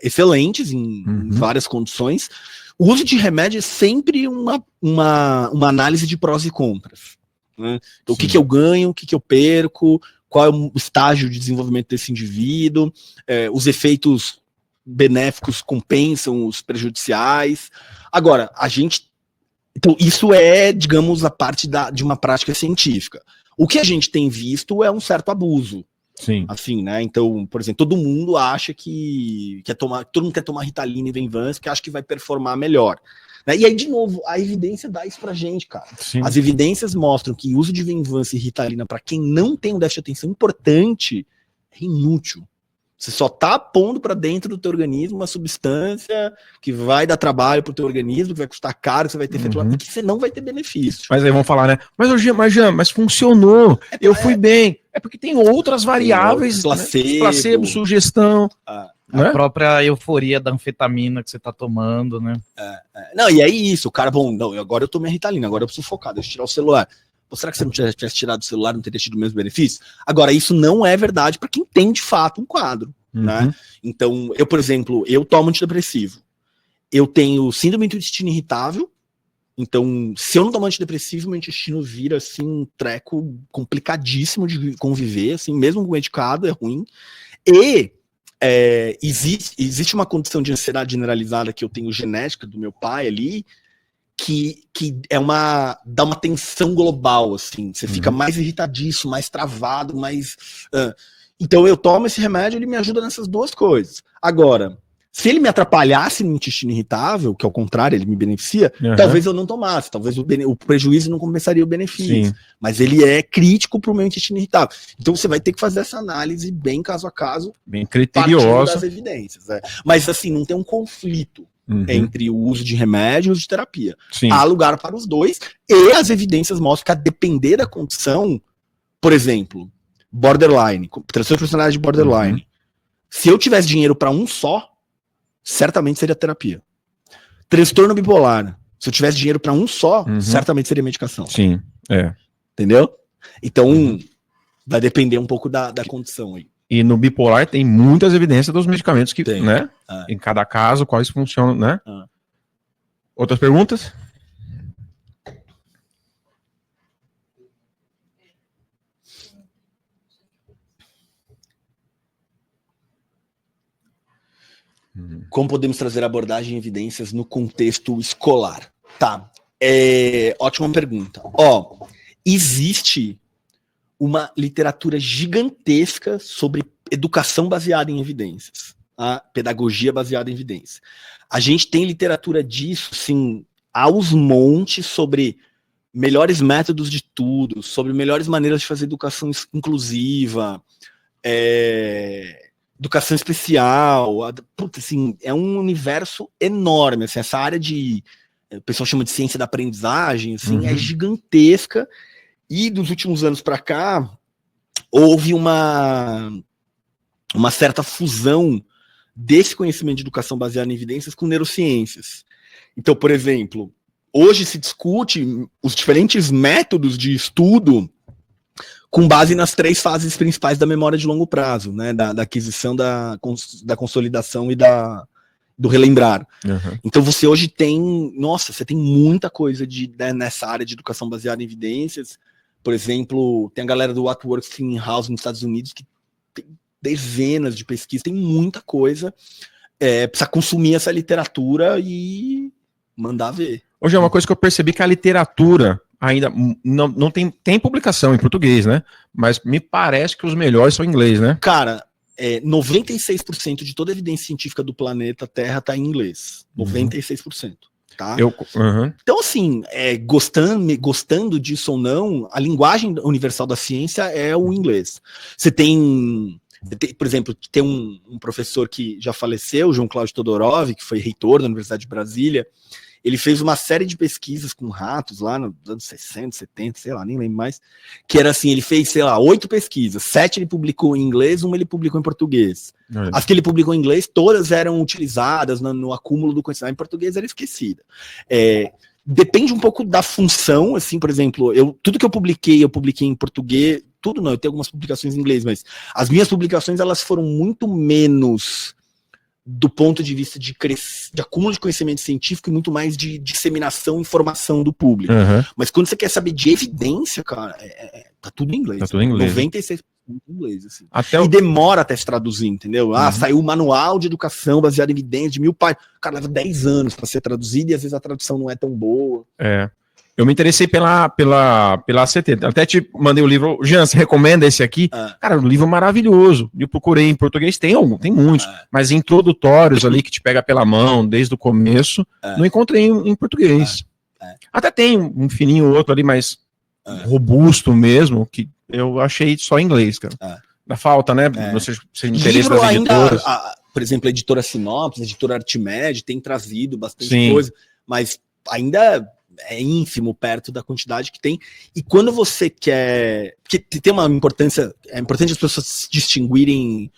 excelentes em várias condições. O uso de remédio é sempre uma análise de prós e contras. Né? Então, o que eu ganho, o que eu perco, qual é o estágio de desenvolvimento desse indivíduo, os efeitos benéficos compensam os prejudiciais. Agora, então, isso é, digamos, a parte de uma prática científica. O que a gente tem visto é um certo abuso. Sim. Assim, né? Então, por exemplo, todo mundo acha todo mundo quer tomar Ritalina e Venvanse, que acha que vai performar melhor. Né? E aí, de novo, a evidência dá isso pra gente, cara. Sim. As evidências mostram que o uso de Venvanse e Ritalina para quem não tem um déficit de atenção importante é inútil. Você só tá pondo para dentro do teu organismo uma substância que vai dar trabalho pro teu organismo, que vai custar caro, que você vai ter feito lá, porque você não vai ter benefício. Mas aí vão falar, né? Mas funcionou, eu fui bem. É porque tem outras variáveis, placebo, sugestão. A própria euforia da anfetamina que você tá tomando, né? Não, e aí isso, o cara, agora eu tomei a Ritalina, agora eu preciso focar, deixa eu tirar o celular. Ou será que se não tivesse tirado o celular, não teria tido o mesmo benefício? Agora, isso não é verdade para quem tem, de fato, um quadro. Né? Então, eu, por exemplo, eu tomo antidepressivo. Eu tenho síndrome do intestino irritável. Então, se eu não tomo antidepressivo, meu intestino vira, assim, um treco complicadíssimo de conviver, assim, mesmo com medicado, é ruim. E existe uma condição de ansiedade generalizada que eu tenho genética do meu pai ali, que dá uma tensão global, assim, você fica mais irritadíssimo, mais travado, mais... Então eu tomo esse remédio, ele me ajuda nessas duas coisas. Agora, se ele me atrapalhasse no intestino irritável, que ao contrário, ele me beneficia, talvez eu não tomasse, talvez o prejuízo não compensaria o benefício. Sim. Mas ele é crítico para o meu intestino irritável. Então você vai ter que fazer essa análise bem caso a caso, bem criteriosa das evidências. Mas assim, não tem um conflito entre o uso de remédio e o uso de terapia. Sim. Há lugar para os dois, e as evidências mostram que a depender da condição, por exemplo, borderline, transtorno de personalidade de borderline, se eu tivesse dinheiro para um só, certamente seria terapia. Transtorno bipolar, se eu tivesse dinheiro para um só, certamente seria medicação. Sim, entendeu? Então, vai depender um pouco da condição aí. E no bipolar tem muitas evidências dos medicamentos que, né? Em cada caso, quais funcionam, né? Outras perguntas? Como podemos trazer abordagem e evidências no contexto escolar? Tá. Ótima pergunta. existe uma literatura gigantesca sobre educação baseada em evidências, a pedagogia baseada em evidências. A gente tem literatura disso, sim, aos montes, sobre melhores métodos de tudo, sobre melhores maneiras de fazer educação inclusiva, educação especial. Puta, assim, é um universo enorme. Assim, essa área de, o pessoal chama de ciência da aprendizagem, assim, é gigantesca. E dos últimos anos para cá, houve uma certa fusão desse conhecimento de educação baseada em evidências com neurociências. Então, por exemplo, hoje se discute os diferentes métodos de estudo com base nas 3 fases principais da memória de longo prazo, né? Da aquisição, da consolidação e do relembrar. Então você hoje tem, você tem muita coisa nessa área de educação baseada em evidências. Por exemplo, tem a galera do What Works in House nos Estados Unidos que tem dezenas de pesquisas, tem muita coisa. Precisa consumir essa literatura e mandar ver. Hoje é uma coisa que eu percebi, que a literatura ainda não tem publicação em português, né? Mas me parece que os melhores são em inglês, né? Cara, 96% de toda a evidência científica do planeta Terra está em inglês. 96%. Tá? Então, assim, gostando disso ou não, a linguagem universal da ciência é o inglês. Você tem, por exemplo, tem um professor que já faleceu, João Cláudio Todorov, que foi reitor da Universidade de Brasília. Ele fez uma série de pesquisas com ratos lá nos anos 60, 70, sei lá, nem lembro mais, que era assim, ele fez, 8 pesquisas, 7 ele publicou em inglês, 1 ele publicou em português. As que ele publicou em inglês, todas eram utilizadas no acúmulo do conhecimento, em português era esquecida. Depende um pouco da função, assim, por exemplo, tudo que eu publiquei em português, tudo não, eu tenho algumas publicações em inglês, mas as minhas publicações, elas foram muito menos do ponto de vista de acúmulo de conhecimento científico e muito mais de disseminação e informação do público. Mas quando você quer saber de evidência, cara, tá tudo em inglês. Tá tudo em inglês. 96% em inglês. Assim. E demora até se traduzir, entendeu? Saiu o manual de educação baseado em evidência de 1000 páginas. Cara, leva 10 anos para ser traduzido e às vezes a tradução não é tão boa. Eu me interessei pela ACT. Até te mandei o livro. Jean, você recomenda esse aqui? Cara, um livro maravilhoso. Eu procurei em português, tem muitos, mas introdutórios ali que te pega pela mão desde o começo. Não encontrei em português. Até tem um fininho outro ali, mais robusto mesmo, que eu achei só em inglês, cara. Da falta, né? Você interessa das editoras. Por exemplo, a editora Sinopse, a editora Artimed tem trazido bastante coisa, mas ainda é ínfimo perto da quantidade que tem. E quando você quer... Porque tem uma importância... É importante as pessoas distinguirem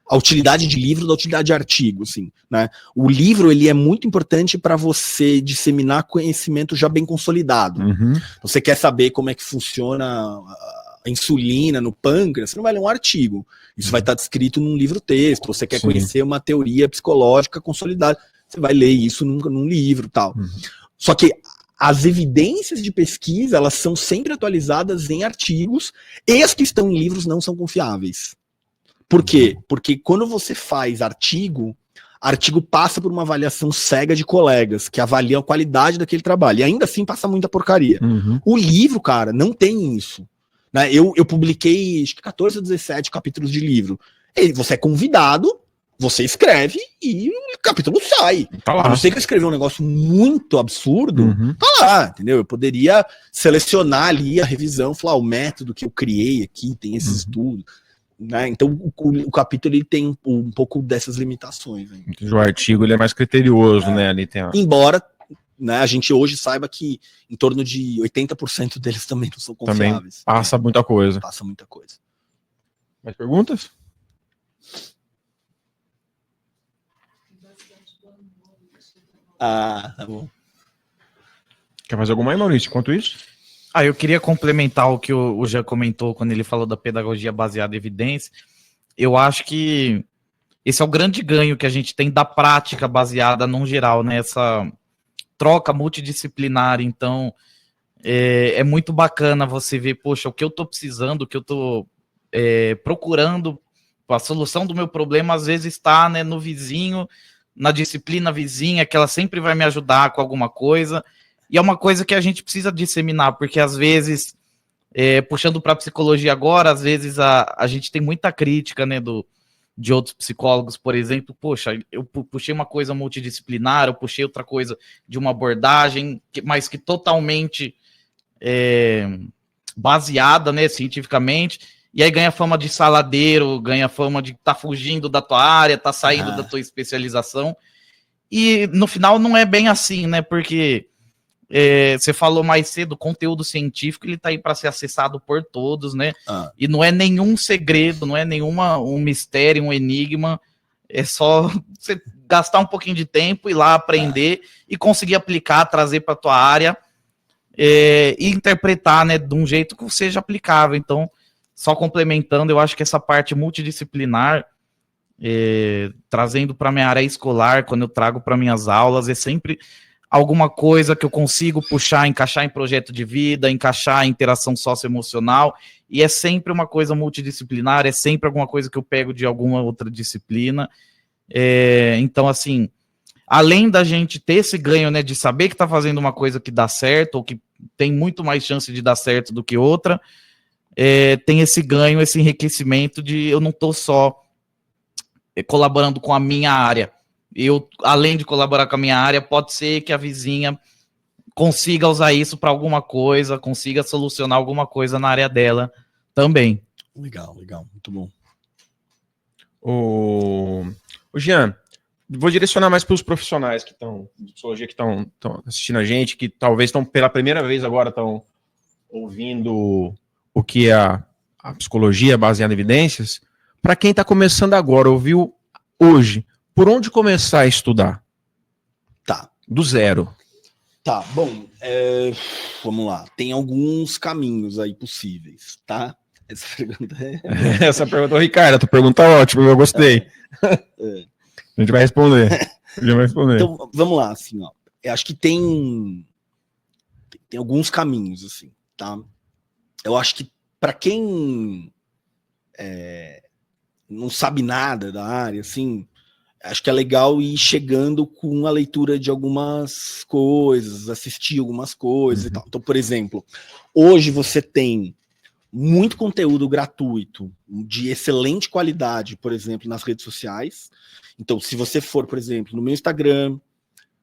a utilidade de livro da utilidade de artigo, assim, né? O livro, ele é muito importante para você disseminar conhecimento já bem consolidado. Você quer saber como é que funciona a insulina no pâncreas, você não vai ler um artigo. Isso vai estar descrito num livro-texto. Você quer conhecer uma teoria psicológica consolidada, você vai ler isso num livro e tal. Só que as evidências de pesquisa, elas são sempre atualizadas em artigos, e as que estão em livros não são confiáveis. Por quê? Porque quando você faz artigo passa por uma avaliação cega de colegas, que avaliam a qualidade daquele trabalho, e ainda assim passa muita porcaria. O livro, cara, não tem isso. Né? Eu publiquei, acho que 14 ou 17 capítulos de livro. E você é convidado, você escreve e o capítulo sai. Tá lá. A não ser que eu escrevi um negócio muito absurdo, tá lá, entendeu? Eu poderia selecionar ali a revisão, falar, o método que eu criei aqui tem esse estudo. Né? Então o capítulo ele tem um pouco dessas limitações. Hein? O artigo ele é mais criterioso, né? Ali tem Embora, né, a gente hoje saiba que em torno de 80% deles também não são confiáveis. Também passa muita coisa. Passa muita coisa. Mais perguntas? Tá bom. Quer fazer alguma aí, Maurício, enquanto isso? Eu queria complementar o que o Jean comentou quando ele falou da pedagogia baseada em evidência. Eu acho que esse é o grande ganho que a gente tem da prática baseada num geral, né? Essa troca multidisciplinar. Então, é muito bacana você ver, poxa, o que eu estou precisando, o que eu estou procurando, a solução do meu problema, às vezes está, né, no vizinho, na disciplina vizinha, que ela sempre vai me ajudar com alguma coisa. E é uma coisa que a gente precisa disseminar, porque às vezes puxando para a psicologia agora, às vezes a gente tem muita crítica, né, de outros psicólogos, por exemplo, poxa, eu puxei uma coisa multidisciplinar, eu puxei outra coisa de uma abordagem, mas que totalmente baseada, né, cientificamente, e aí ganha fama de saladeiro, ganha fama de tá fugindo da tua área, tá saindo da tua especialização, e no final não é bem assim, né, porque você falou mais cedo, o conteúdo científico ele tá aí para ser acessado por todos, né? E não é nenhum segredo, não é um mistério, um enigma. É só você gastar um pouquinho de tempo, ir lá aprender e conseguir aplicar, trazer para tua área e interpretar, né, de um jeito que seja aplicável. Então, só complementando, eu acho que essa parte multidisciplinar, trazendo para minha área escolar, quando eu trago para minhas aulas, é sempre alguma coisa que eu consigo puxar, encaixar em projeto de vida, encaixar em interação socioemocional, e é sempre uma coisa multidisciplinar, é sempre alguma coisa que eu pego de alguma outra disciplina. Então, assim, além da gente ter esse ganho, né, de saber que está fazendo uma coisa que dá certo, ou que tem muito mais chance de dar certo do que outra, tem esse ganho, esse enriquecimento de eu não estou só colaborando com a minha área. Eu, além de colaborar com a minha área, pode ser que a vizinha consiga usar isso para alguma coisa, consiga solucionar alguma coisa na área dela também. Legal, muito bom. O Jean, vou direcionar mais para os profissionais que estão de psicologia, que estão assistindo a gente, que talvez estão pela primeira vez agora estão ouvindo o que é a psicologia baseada em evidências. Para quem está começando agora, ouviu hoje, por onde começar a estudar? Tá. Do zero. Tá, bom, vamos lá. Tem alguns caminhos aí possíveis, tá? Essa pergunta Essa pergunta é o Ricardo, a tua pergunta é ótima, eu gostei. A gente vai responder. Então, vamos lá, assim, ó. Eu acho que tem alguns caminhos, assim, tá? Eu acho que para quem não sabe nada da área, assim, acho que é legal ir chegando com a leitura de algumas coisas, assistir algumas coisas e tal. Então, por exemplo, hoje você tem muito conteúdo gratuito, de excelente qualidade, por exemplo, nas redes sociais. Então, se você for, por exemplo, no meu Instagram,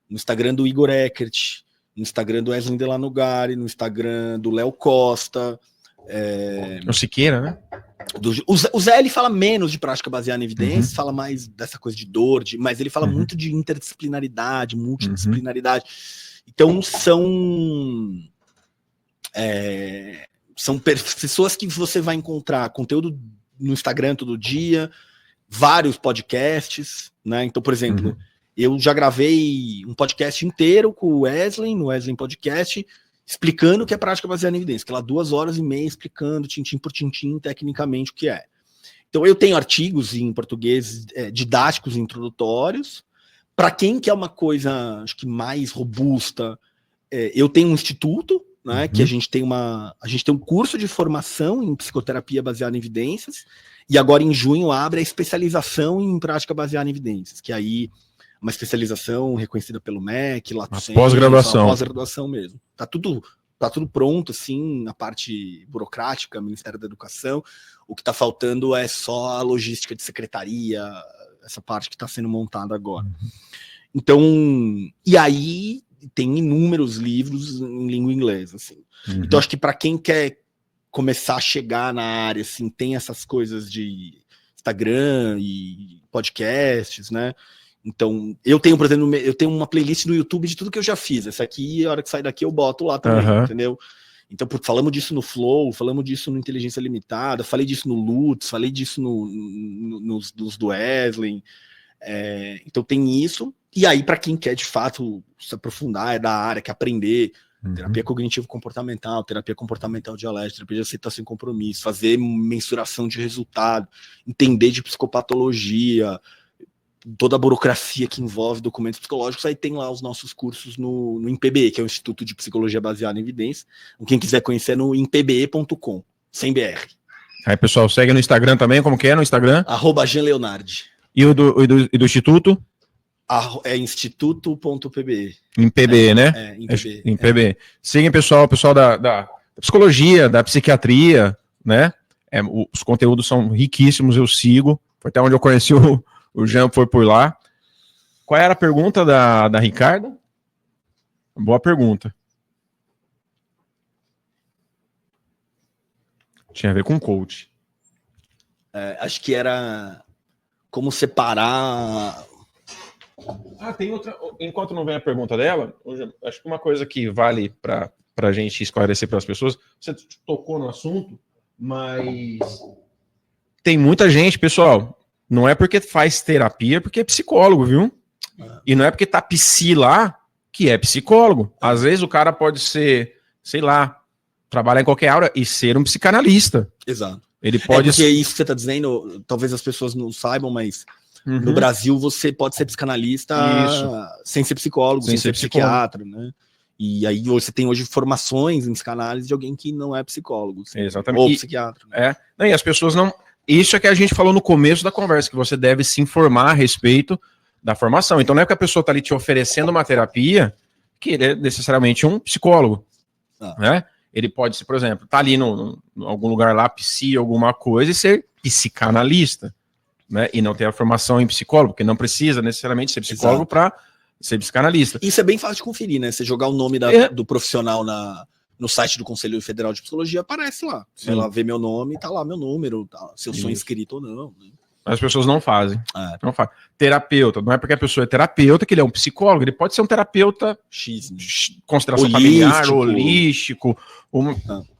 no Instagram do Igor Eckert, no Instagram do Wesley Delanogari, no Instagram do Léo Costa... O Siqueira, né? O Zé, ele fala menos de prática baseada em evidências, fala mais dessa coisa de dor, mas ele fala muito de interdisciplinaridade, multidisciplinaridade. Então, são pessoas que você vai encontrar conteúdo no Instagram todo dia, vários podcasts, né? Então, por exemplo, eu já gravei um podcast inteiro com o Wesley, no Wesley Podcast, explicando o que é prática baseada em evidência, que lá 2h30 explicando, tintim por tintim, tecnicamente, o que é. Então, eu tenho artigos em português didáticos e introdutórios. Para quem quer uma coisa, acho que mais robusta, eu tenho um instituto, né, que a gente tem um curso de formação em psicoterapia baseada em evidências, e agora em junho abre a especialização em prática baseada em evidências, que aí uma especialização reconhecida pelo MEC, lá pós-graduação. Pós-graduação mesmo. Tá tudo pronto, assim, na parte burocrática, Ministério da Educação. O que está faltando é só a logística de secretaria, essa parte que está sendo montada agora. Então, e aí tem inúmeros livros em língua inglesa, assim. Então, acho que para quem quer começar a chegar na área, assim, tem essas coisas de Instagram e podcasts, né? Então, eu tenho, por exemplo, uma playlist no YouTube de tudo que eu já fiz. Essa aqui, a hora que sai daqui, eu boto lá também, entendeu? Então, falamos disso no Flow, falamos disso no Inteligência Limitada, falei disso no Lutz, falei disso nos do Wesley. Então, tem isso. E aí, para quem quer, de fato, se aprofundar, da área, quer aprender, terapia cognitivo-comportamental, terapia comportamental dialética, terapia de aceitação e compromisso, fazer mensuração de resultado, entender de psicopatologia, toda a burocracia que envolve documentos psicológicos, aí tem lá os nossos cursos no INPBE, que é o Instituto de Psicologia Baseada em Evidência. Quem quiser conhecer é no impbe.com, sem BR. Aí, pessoal, segue no Instagram também, como que é no Instagram? @GenLeonardi. E o do Instituto? É instituto.pbe. Em PBE, né? Em PBE. Em PBE. Sigam, pessoal da psicologia, da psiquiatria, né? Os conteúdos são riquíssimos, eu sigo. Foi até onde eu conheci o Jean, foi por lá. Qual era a pergunta da Ricardo? Boa pergunta. Tinha a ver com coach. Acho que era como separar... Tem outra. Enquanto não vem a pergunta dela, acho que uma coisa que vale para a gente esclarecer para as pessoas, você tocou no assunto, mas tem muita gente, pessoal, não é porque faz terapia, porque é psicólogo, viu? E não é porque tá psi lá que é psicólogo. Às vezes o cara pode ser, sei lá, trabalhar em qualquer área e ser um psicanalista. Exato. Ele pode... porque isso que você está dizendo, talvez as pessoas não saibam, mas no Brasil você pode ser psicanalista sem ser psicólogo, sem ser psiquiatra, né? E aí você tem hoje formações em psicanálise de alguém que não é psicólogo. Exatamente. Ou psiquiatra. Né? E as pessoas não... Isso é que a gente falou no começo da conversa, que você deve se informar a respeito da formação. Então não é que a pessoa está ali te oferecendo uma terapia que ele é necessariamente um psicólogo, né? Ele pode ser, por exemplo, tá ali em algum lugar lá, psi, alguma coisa, e ser psicanalista, né? E não ter a formação em psicólogo, porque não precisa necessariamente ser psicólogo para ser psicanalista. Isso é bem fácil de conferir, né? Você jogar o nome do profissional no site do Conselho Federal de Psicologia, aparece lá. Ela vê meu nome, tá lá meu número, tá, se eu sou inscrito ou não. Né? As pessoas não fazem. Não fazem. Terapeuta, não é porque a pessoa é terapeuta que ele é um psicólogo, ele pode ser um terapeuta X, né? Constelação familiar, holístico,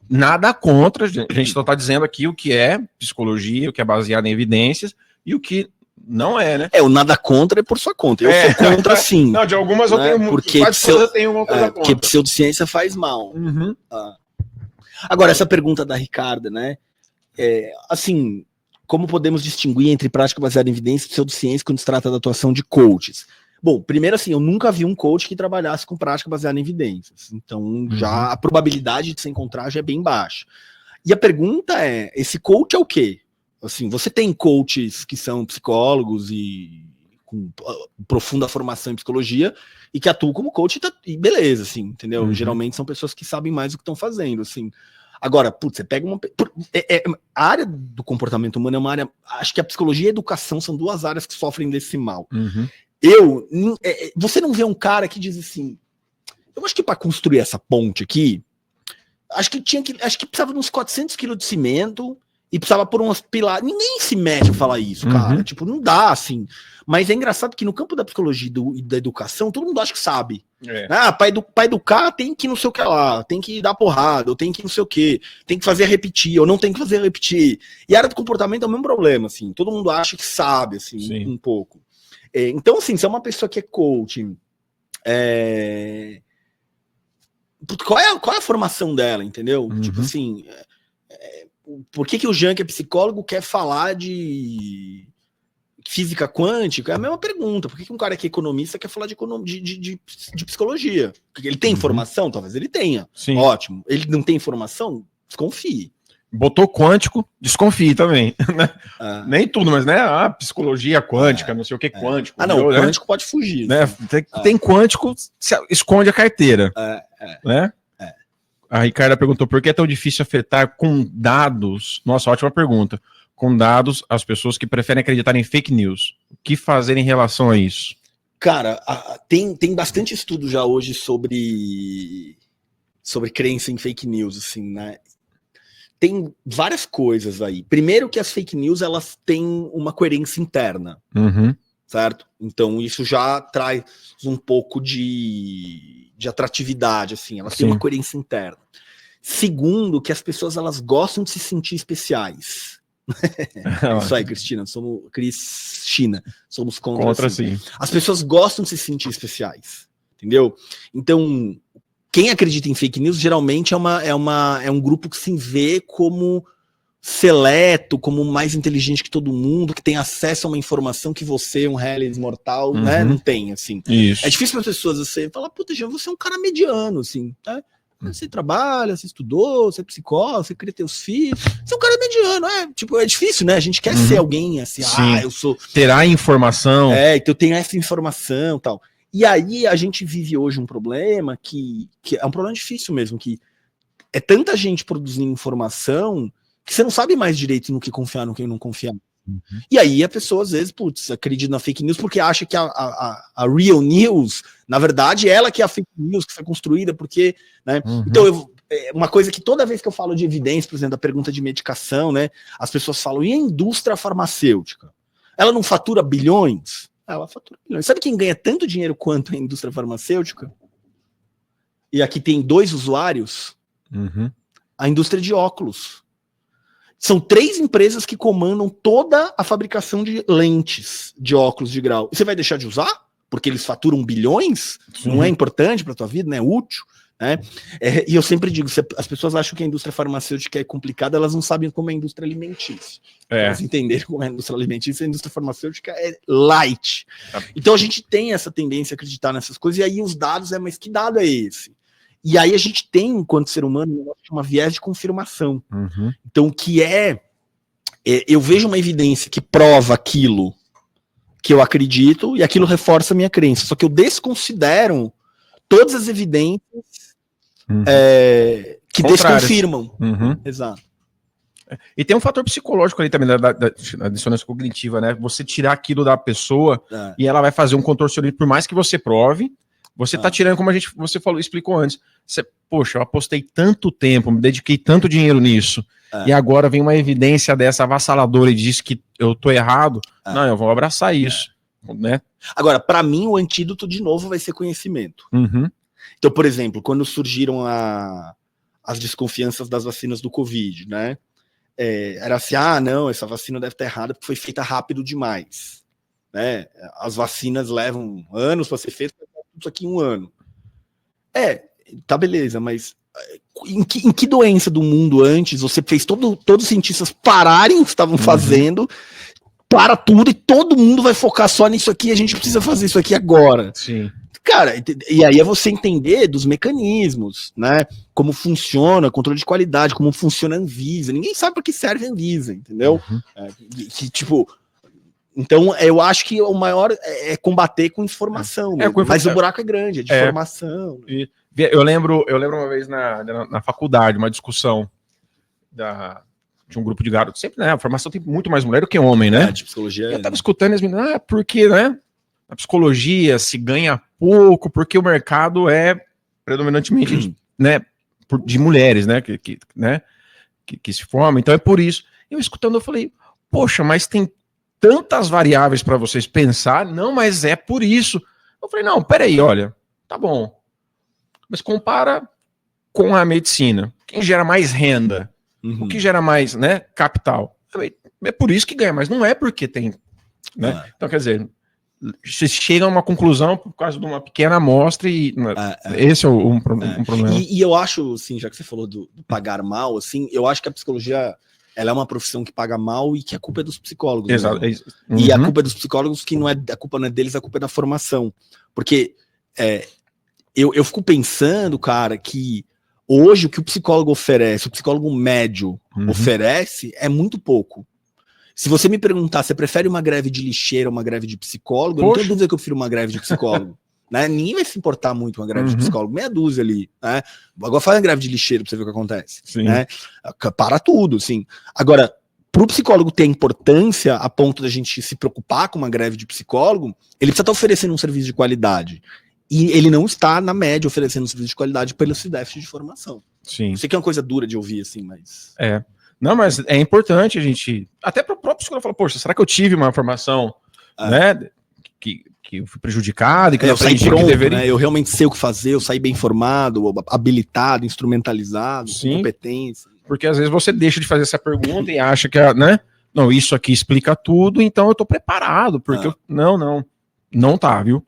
nada contra, a gente só está dizendo aqui o que é psicologia, o que é baseado em evidências e o que não é, né? O nada contra é por sua conta. Eu sou contra sim. Não, de algumas eu tenho porque eu tenho uma coisa contra. Porque pseudociência faz mal. Agora, essa pergunta da Ricarda, né? Assim, como podemos distinguir entre prática baseada em evidência e pseudociência quando se trata da atuação de coaches? Bom, primeiro assim, eu nunca vi um coach que trabalhasse com prática baseada em evidências. Então, já a probabilidade de se encontrar já é bem baixa. E a pergunta é, esse coach é o quê? Assim, você tem coaches que são psicólogos e com profunda formação em psicologia e que atuam como coach e beleza, assim, entendeu? Geralmente são pessoas que sabem mais o que estão fazendo, assim. Agora, putz, você pega a área do comportamento humano é uma área... Acho que a psicologia e a educação são duas áreas que sofrem desse mal. Você não vê um cara que diz assim, eu acho que para construir essa ponte aqui, acho que precisava de uns 400 quilos de cimento e precisava por umas pilares. Ninguém se mete a falar isso, cara. Tipo, não dá, assim. Mas é engraçado que no campo da psicologia e da educação, todo mundo acha que sabe. Para educar tem que não sei o que lá, tem que dar porrada, ou tem que não sei o que, tem que fazer repetir, ou não tem que fazer repetir. E a área do comportamento é o mesmo problema, assim. Todo mundo acha que sabe, assim, um pouco. Então, assim, se é uma pessoa que é coaching, qual é a formação dela, entendeu? Tipo assim, por que o Jean, que é psicólogo, quer falar de física quântica? É a mesma pergunta. Por que um cara que é economista quer falar de psicologia? Porque ele tem informação? Talvez ele tenha. Sim. Ótimo. Ele não tem informação? Desconfie. Botou quântico, desconfie também. Nem tudo, mas né? Psicologia quântica, não sei o que quântico. Não, o quântico pode fugir. Né? Tem quântico, esconde a carteira. Né? A Ricarda perguntou por que é tão difícil afetar com dados. Nossa, ótima pergunta. Com dados as pessoas que preferem acreditar em fake news. O que fazer em relação a isso? Cara, tem bastante estudo já hoje sobre crença em fake news, assim, né? Tem várias coisas aí. Primeiro que as fake news, elas têm uma coerência interna, certo? Então isso já traz um pouco de atratividade, assim. Elas têm uma coerência interna. Segundo, que as pessoas, elas gostam de se sentir especiais. Isso aí, Cristina, somos contra sim. As pessoas gostam de se sentir especiais, entendeu? Então, quem acredita em fake news geralmente é um grupo que se vê como seleto, como mais inteligente que todo mundo, que tem acesso a uma informação que você, um Hellis mortal, né, não tem, assim. Isso. É difícil para as pessoas você falar, puta, Jean, você é um cara mediano, assim, né? Você trabalha, você estudou, você é psicólogo, você cria teus filhos, você é um cara mediano, tipo, é difícil, né? A gente quer ser alguém assim, eu sou... Terá informação. Então eu tenho essa informação e tal. E aí a gente vive hoje um problema que é um problema difícil mesmo, que é tanta gente produzindo informação que você não sabe mais direito no que confiar, no que não confiar. E aí a pessoa, às vezes, acredita na fake news porque acha que a real news, na verdade, ela que é a fake news que foi construída, porque, né? Então, uma coisa que toda vez que eu falo de evidência, por exemplo, da pergunta de medicação, né? As pessoas falam, e a indústria farmacêutica? Ela não fatura bilhões? Ela fatura bilhões. Sabe quem ganha tanto dinheiro quanto a indústria farmacêutica? E aqui tem 2 usuários. A indústria de óculos. São 3 empresas que comandam toda a fabricação de lentes de óculos de grau. E você vai deixar de usar? Porque eles faturam bilhões? Sim. Não é importante para a tua vida, não é útil? Né? E eu sempre digo, as pessoas acham que a indústria farmacêutica é complicada, elas não sabem como é a indústria alimentícia. Elas entenderem como é a indústria alimentícia, a indústria farmacêutica é light. Então a gente tem essa tendência a acreditar nessas coisas, e aí os dados mas que dado é esse? E aí a gente tem, enquanto ser humano, uma viés de confirmação. Então o que eu vejo uma evidência que prova aquilo que eu acredito, e aquilo reforça a minha crença, só que eu desconsidero todas as evidências que desconfirmam. Exato. E tem um fator psicológico ali também da dissonância cognitiva, né? Você tirar aquilo da pessoa e ela vai fazer um contorcionismo, por mais que você prove, você tá tirando, como você falou, explicou antes. Poxa, eu apostei tanto tempo, me dediquei tanto dinheiro nisso, e agora vem uma evidência dessa avassaladora e diz que eu tô errado. Não, eu vou abraçar isso, né? Agora, para mim, o antídoto, de novo, vai ser conhecimento. Então, por exemplo, quando surgiram as desconfianças das vacinas do Covid, né? Era assim, não, essa vacina deve estar errada porque foi feita rápido demais. Né? As vacinas levam anos para ser feitas, isso aqui em 1 ano. Tá beleza, mas em que doença do mundo antes você fez todos os cientistas pararem o que estavam fazendo, para tudo, e todo mundo vai focar só nisso aqui, a gente precisa fazer isso aqui agora. Sim. Cara, e aí é você entender dos mecanismos, né? Como funciona, controle de qualidade, como funciona a Anvisa. Ninguém sabe para que serve a Anvisa, entendeu? Então, eu acho que o maior é combater com informação. Mas o buraco é grande, é de informação. Eu lembro uma vez na faculdade, uma discussão de um grupo de garotos. Sempre, né? A formação tem muito mais mulher do que homem, né? De psicologia. Eu tava escutando as meninas, porque, né? A psicologia se ganha pouco, porque o mercado é predominantemente né, de mulheres, né? Que se formam. Então é por isso. Eu escutando, eu falei, poxa, mas tem tantas variáveis para vocês pensar, não, mas é por isso. Eu falei, não, peraí, olha, tá bom. Mas compara com a medicina. Quem gera mais renda? O que gera mais, né, capital? É por isso que ganha, mas não é porque tem, né? Então, quer dizer, você chega a uma conclusão por causa de uma pequena amostra e esse é um problema. E eu acho, assim, já que você falou do pagar mal, assim, eu acho que a psicologia, ela é uma profissão que paga mal e que a culpa é dos psicólogos. Exato. Né? E a culpa é dos psicólogos, que a culpa não é deles, a culpa é da formação. Porque eu fico pensando, cara, que hoje o que o psicólogo oferece, o psicólogo médio oferece, é muito pouco. Se você me perguntar, você prefere uma greve de lixeira ou uma greve de psicólogo, eu não tenho dúvida que eu prefiro uma greve de psicólogo. Né? Ninguém vai se importar muito com uma greve de psicólogo, meia dúzia ali. Né? Agora faz uma greve de lixeira pra você ver o que acontece. Né? Para tudo, assim. Agora, pro psicólogo ter importância a ponto da gente se preocupar com uma greve de psicólogo, ele precisa estar oferecendo um serviço de qualidade. E ele não está, na média, oferecendo um serviço de qualidade pelo esse déficit de formação. Sim. Sei que é uma coisa dura de ouvir, assim, mas... Não, mas é importante a gente... Até para o próprio psicólogo falar, poxa, será que eu tive uma formação, né, que eu fui prejudicado e que eu saí pronto, que deveria... né? Eu realmente sei o que fazer, eu saí bem informado, habilitado, instrumentalizado, com competência. Porque às vezes você deixa de fazer essa pergunta e acha que, né, não, isso aqui explica tudo, então eu tô preparado, porque não tá, viu?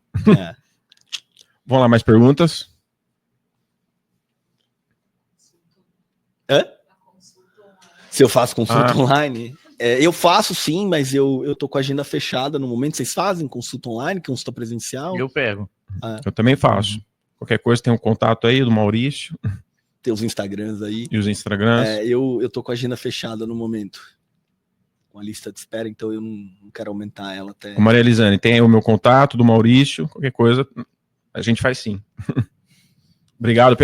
Vamos lá, mais perguntas? Se eu faço consulta online? Eu faço sim, mas eu tô com a agenda fechada no momento. Vocês fazem consulta online, consulta presencial? Eu pego. Eu também faço. Qualquer coisa tem um contato aí do Maurício. Tem os Instagrams aí. E os Instagrams. Eu tô com a agenda fechada no momento. Com a lista de espera, então eu não quero aumentar ela até... Maria Elisane, tem aí o meu contato do Maurício. Qualquer coisa, a gente faz sim. Obrigado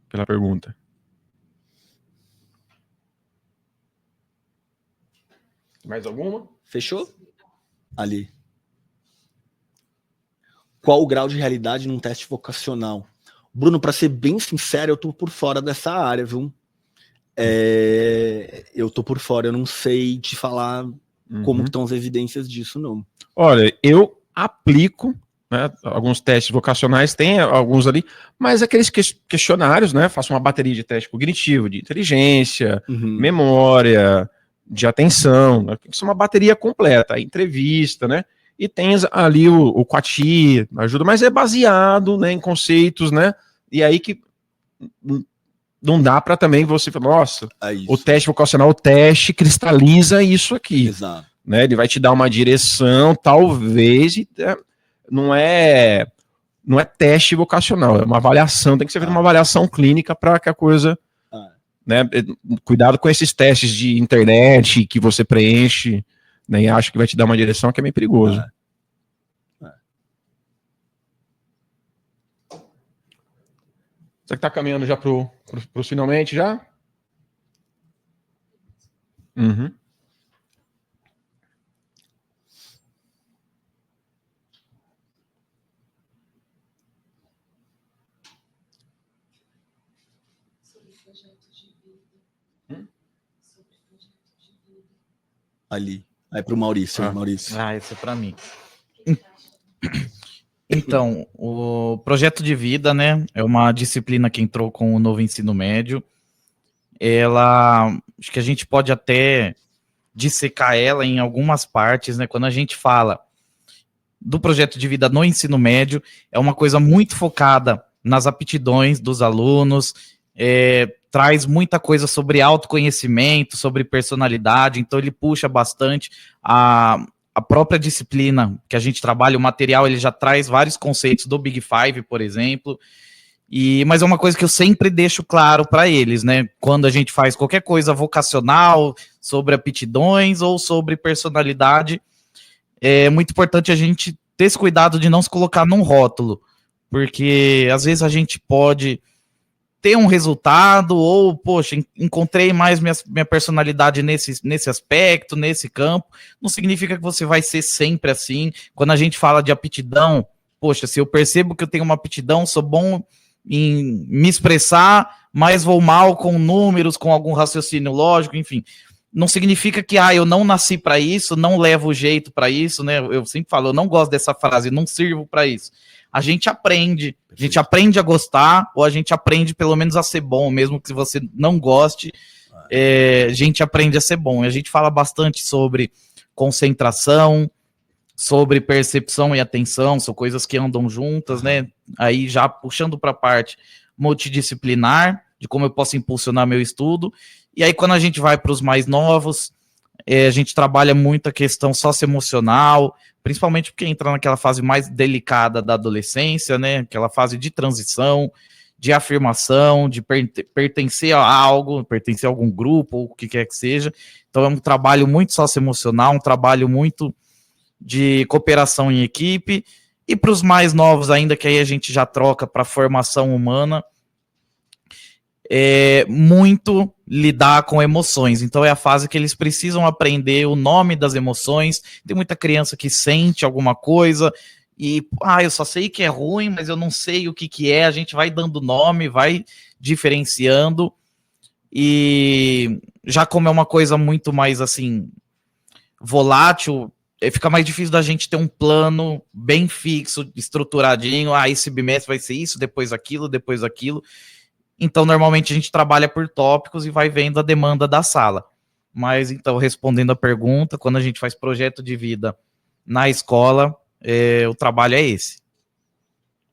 pela pergunta. Mais alguma? Fechou? Ali. Qual o grau de realidade num teste vocacional? Bruno, para ser bem sincero, eu tô por fora dessa área, viu? Eu tô por fora, eu não sei te falar como estão as evidências disso, não. Olha, eu aplico, né, alguns testes vocacionais, tem alguns ali, mas aqueles questionários, né? Faço uma bateria de teste cognitivo, de inteligência, memória, de atenção, né, isso é uma bateria completa, a entrevista, né? E tem ali o QATI, ajuda, mas é baseado, né, em conceitos, né? E aí que não dá para também você falar, nossa, o teste vocacional, o teste cristaliza isso aqui. Exato. Né? Ele vai te dar uma direção, talvez, não é teste vocacional, é uma avaliação, tem que ser feita uma avaliação clínica para que a coisa, né? Cuidado com esses testes de internet que você preenche, né, e acha que vai te dar uma direção, que é meio perigoso. Você que tá caminhando já pro finalmente já? Ali. Aí pro Maurício. Maurício. Esse é para mim. Então, o projeto de vida, né, é uma disciplina que entrou com o novo ensino médio. Acho que a gente pode até dissecar ela em algumas partes, né? Quando a gente fala do projeto de vida no ensino médio, é uma coisa muito focada nas aptidões dos alunos, traz muita coisa sobre autoconhecimento, sobre personalidade, então ele puxa bastante a própria disciplina que a gente trabalha, o material, ele já traz vários conceitos do Big Five, por exemplo, mas é uma coisa que eu sempre deixo claro para eles, né? Quando a gente faz qualquer coisa vocacional, sobre aptidões ou sobre personalidade, é muito importante a gente ter esse cuidado de não se colocar num rótulo, porque às vezes a gente pode ter um resultado, ou, poxa, encontrei mais minha personalidade nesse aspecto, nesse campo, não significa que você vai ser sempre assim. Quando a gente fala de aptidão, poxa, se eu percebo que eu tenho uma aptidão, sou bom em me expressar, mas vou mal com números, com algum raciocínio lógico, enfim, não significa que eu não nasci para isso, não levo jeito para isso, né? Eu sempre falo, eu não gosto dessa frase, não sirvo para isso. A gente aprende a gostar, ou a gente aprende pelo menos a ser bom, mesmo que você não goste, a gente aprende a ser bom. E a gente fala bastante sobre concentração, sobre percepção e atenção, são coisas que andam juntas, né? Aí já puxando para a parte multidisciplinar, de como eu posso impulsionar meu estudo. E aí quando a gente vai para os mais novos, a gente trabalha muito a questão socioemocional, principalmente porque entra naquela fase mais delicada da adolescência, né? Aquela fase de transição, de afirmação, de pertencer a algo, pertencer a algum grupo, ou o que quer que seja. Então é um trabalho muito socioemocional, um trabalho muito de cooperação em equipe. E para os mais novos ainda, que aí a gente já troca para formação humana, muito lidar com emoções. Então é a fase que eles precisam aprender o nome das emoções. Tem muita criança que sente alguma coisa e eu só sei que é ruim, mas eu não sei o que é. A gente vai dando nome, vai diferenciando, e já como é uma coisa muito mais assim volátil, fica mais difícil da gente ter um plano bem fixo, estruturadinho. Esse bimestre vai ser isso, depois aquilo. Então, normalmente a gente trabalha por tópicos e vai vendo a demanda da sala. Mas, então, respondendo a pergunta, quando a gente faz projeto de vida na escola, o trabalho é esse.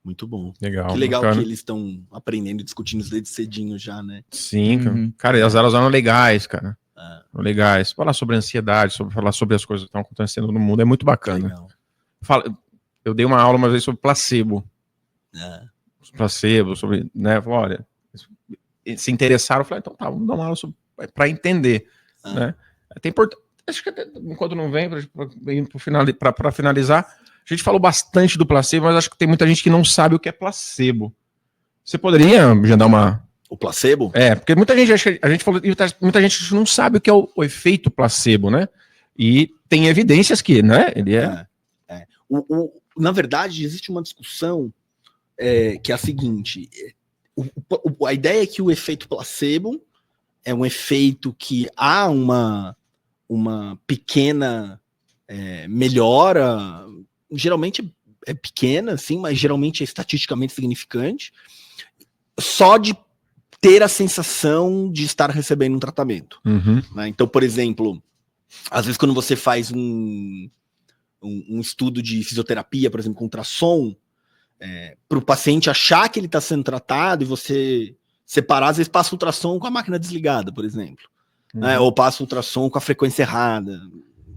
Muito bom. Legal. Que legal que eles estão aprendendo e discutindo isso desde cedinho já, né? Sim, cara. E as aulas eram legais, cara. Legais. Falar sobre ansiedade, falar sobre as coisas que estão acontecendo no mundo é muito bacana. Eu dei uma aula uma vez sobre placebo. Placebo, sobre, né? Olha, se interessaram, eu falei, então tá, vamos dar uma aula para entender, né? Tem acho que até, enquanto não vem, para finalizar, a gente falou bastante do placebo, mas acho que tem muita gente que não sabe o que é placebo. Você poderia já dar uma O placebo? Porque muita gente acha, a gente falou, muita gente não sabe o que é o efeito placebo, né? E tem evidências que, né? Ele na verdade, existe uma discussão que é a seguinte: a ideia é que o efeito placebo é um efeito que há uma pequena melhora, geralmente é pequena, assim, mas geralmente é estatisticamente significante, só de ter a sensação de estar recebendo um tratamento. Né? Então, por exemplo, às vezes quando você faz um estudo de fisioterapia, por exemplo, com ultrassom, para o paciente achar que ele está sendo tratado e você separar, às vezes passa ultrassom com a máquina desligada, por exemplo. Né? Ou passa ultrassom com a frequência errada,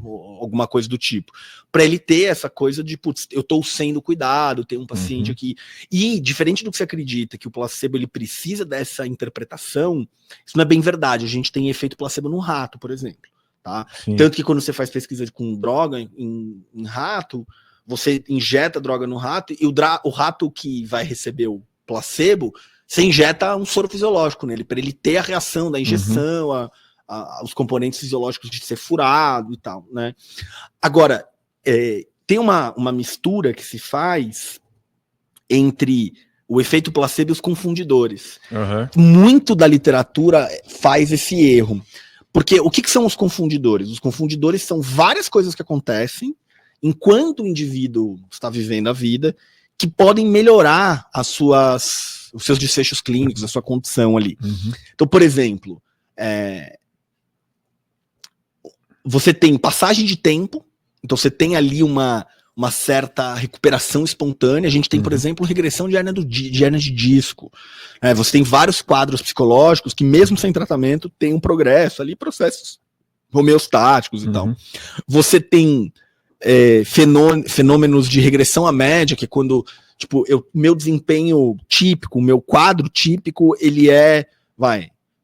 ou alguma coisa do tipo. Para ele ter essa coisa de, putz, eu estou sendo cuidado, tem um paciente aqui. E, diferente do que você acredita, que o placebo ele precisa dessa interpretação, isso não é bem verdade. A gente tem efeito placebo no rato, por exemplo. Tá? Tanto que quando você faz pesquisa com droga em rato, você injeta droga no rato e o rato que vai receber o placebo, você injeta um soro fisiológico nele, para ele ter a reação da injeção, os componentes fisiológicos de ser furado e tal, né? Agora, tem uma mistura que se faz entre o efeito placebo e os confundidores. Muito da literatura faz esse erro. Porque o que são os confundidores? Os confundidores são várias coisas que acontecem enquanto o indivíduo está vivendo a vida, que podem melhorar os seus desfechos clínicos, a sua condição ali. Então, por exemplo, você tem passagem de tempo, então você tem ali uma certa recuperação espontânea. A gente tem, por exemplo, regressão de hérnia de disco. Você tem vários quadros psicológicos que, mesmo sem tratamento, tem um progresso ali, processos homeostáticos e tal. Você tem fenômenos de regressão à média, que é quando, tipo, meu desempenho típico, meu quadro típico, ele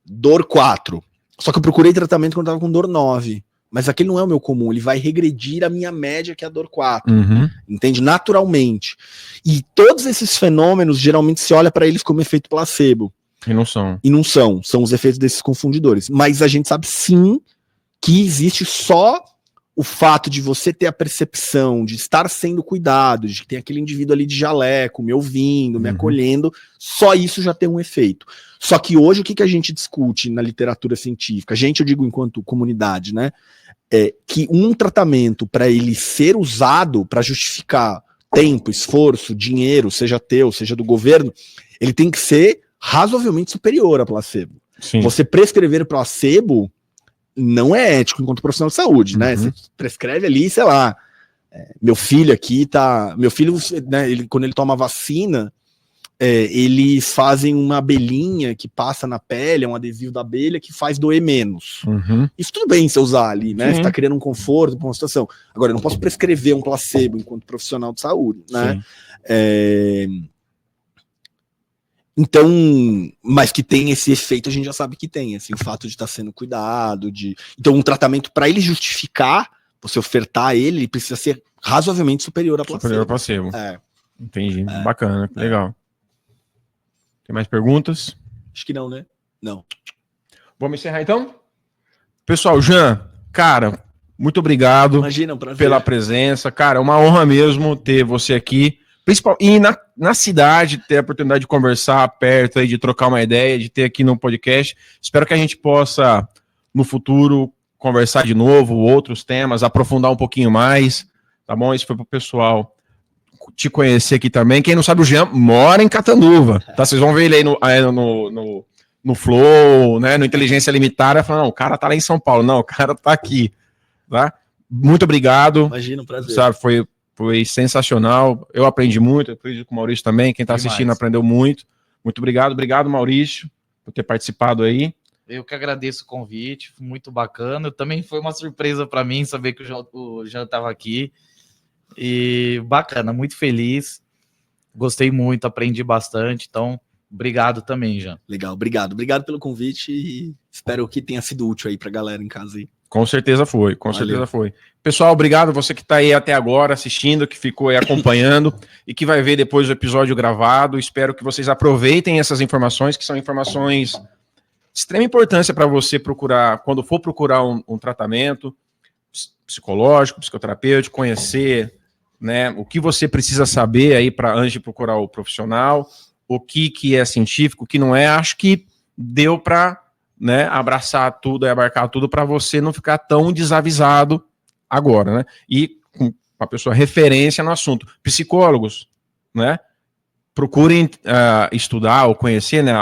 dor 4. Só que eu procurei tratamento quando eu tava com dor 9. Mas aquele não é o meu comum, ele vai regredir a minha média, que é a dor 4. Entende? Naturalmente. E todos esses fenômenos, geralmente se olha para eles como efeito placebo. E não são. São os efeitos desses confundidores. Mas a gente sabe sim que existe só o fato de você ter a percepção de estar sendo cuidado, de que tem aquele indivíduo ali de jaleco, me ouvindo, me acolhendo, só isso já tem um efeito. Só que hoje o que a gente discute na literatura científica, eu digo enquanto comunidade, né, que um tratamento, para ele ser usado para justificar tempo, esforço, dinheiro, seja teu, seja do governo, ele tem que ser razoavelmente superior a placebo. Sim. Você prescrever placebo não é ético enquanto profissional de saúde, né? Você prescreve ali, sei lá, meu filho aqui né, quando ele toma vacina, eles fazem uma abelhinha que passa na pele, é um adesivo da abelha que faz doer menos. Isso tudo bem você usar ali, né? Você tá criando um conforto para uma situação. Agora, eu não posso prescrever um placebo enquanto profissional de saúde, né? Então, mas que tem esse efeito, a gente já sabe que tem, assim, o fato de estar sendo cuidado, então um tratamento, para ele justificar, você ofertar ele precisa ser razoavelmente superior a placebo. Superior a placebo. Entendi, bacana, legal. Tem mais perguntas? Acho que não, né? Não. Vamos encerrar então? Pessoal, Jean, cara, muito obrigado. Imagina, um prazer. Pela presença, cara, é uma honra mesmo ter você aqui. E na cidade, ter a oportunidade de conversar perto, aí, de trocar uma ideia, de ter aqui no podcast. Espero que a gente possa, no futuro, conversar de novo, outros temas, aprofundar um pouquinho mais, tá bom? Isso foi pro pessoal te conhecer aqui também. Quem não sabe, o Jean mora em Catanduva, tá? Vocês vão ver ele aí no Flow, né, no Inteligência Limitada, falando, não, o cara tá lá em São Paulo. Não, o cara tá aqui, tá? Muito obrigado. Imagina, um prazer. Sabe, foi sensacional, eu aprendi muito, eu aprendi com o Maurício também, quem está assistindo aprendeu muito. Muito obrigado, Maurício, por ter participado aí. Eu que agradeço o convite, muito bacana. Também foi uma surpresa para mim saber que o Jean estava aqui. E bacana, muito feliz. Gostei muito, aprendi bastante. Então, obrigado também, Jean. Legal, obrigado. Obrigado pelo convite e espero que tenha sido útil aí para a galera em casa aí. Com certeza foi, com certeza foi. Pessoal, obrigado você que está aí até agora assistindo, que ficou aí acompanhando e que vai ver depois o episódio gravado. Espero que vocês aproveitem essas informações, que são informações de extrema importância para você procurar, quando for procurar um tratamento psicológico, psicoterapêutico, conhecer, né, o que você precisa saber aí para antes de procurar o profissional, o que é científico, o que não é. Acho que deu para, né, abraçar tudo e abarcar tudo para você não ficar tão desavisado agora, né? E com uma pessoa referência no assunto. Psicólogos, né? Procurem estudar ou conhecer, né,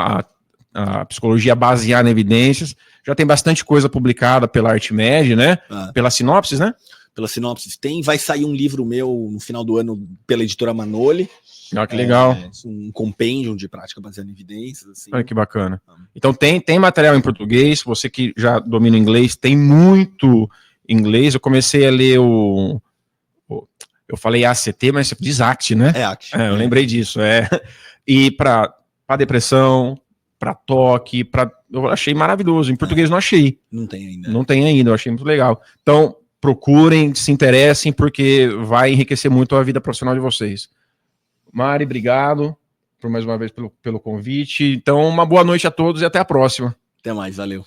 a psicologia baseada em evidências. Já tem bastante coisa publicada pela Artmed, né? Pela Sinopsis, né? Pela Sinopsis tem. Vai sair um livro meu no final do ano pela editora Manoli. Ah, que legal. Um compêndio de prática baseada em evidências. Assim. Olha que bacana. Então tem material em português, você que já domina o inglês, tem muito inglês. Eu comecei a ler eu falei ACT, mas você diz ACT, né? É ACT. Eu lembrei disso. E para depressão, para toque, eu achei maravilhoso. Em português não achei. Não tem ainda. Não tem ainda, eu achei muito legal. Então, procurem, se interessem, porque vai enriquecer muito a vida profissional de vocês. Mari, obrigado por mais uma vez pelo convite. Então, uma boa noite a todos e até a próxima. Até mais, valeu.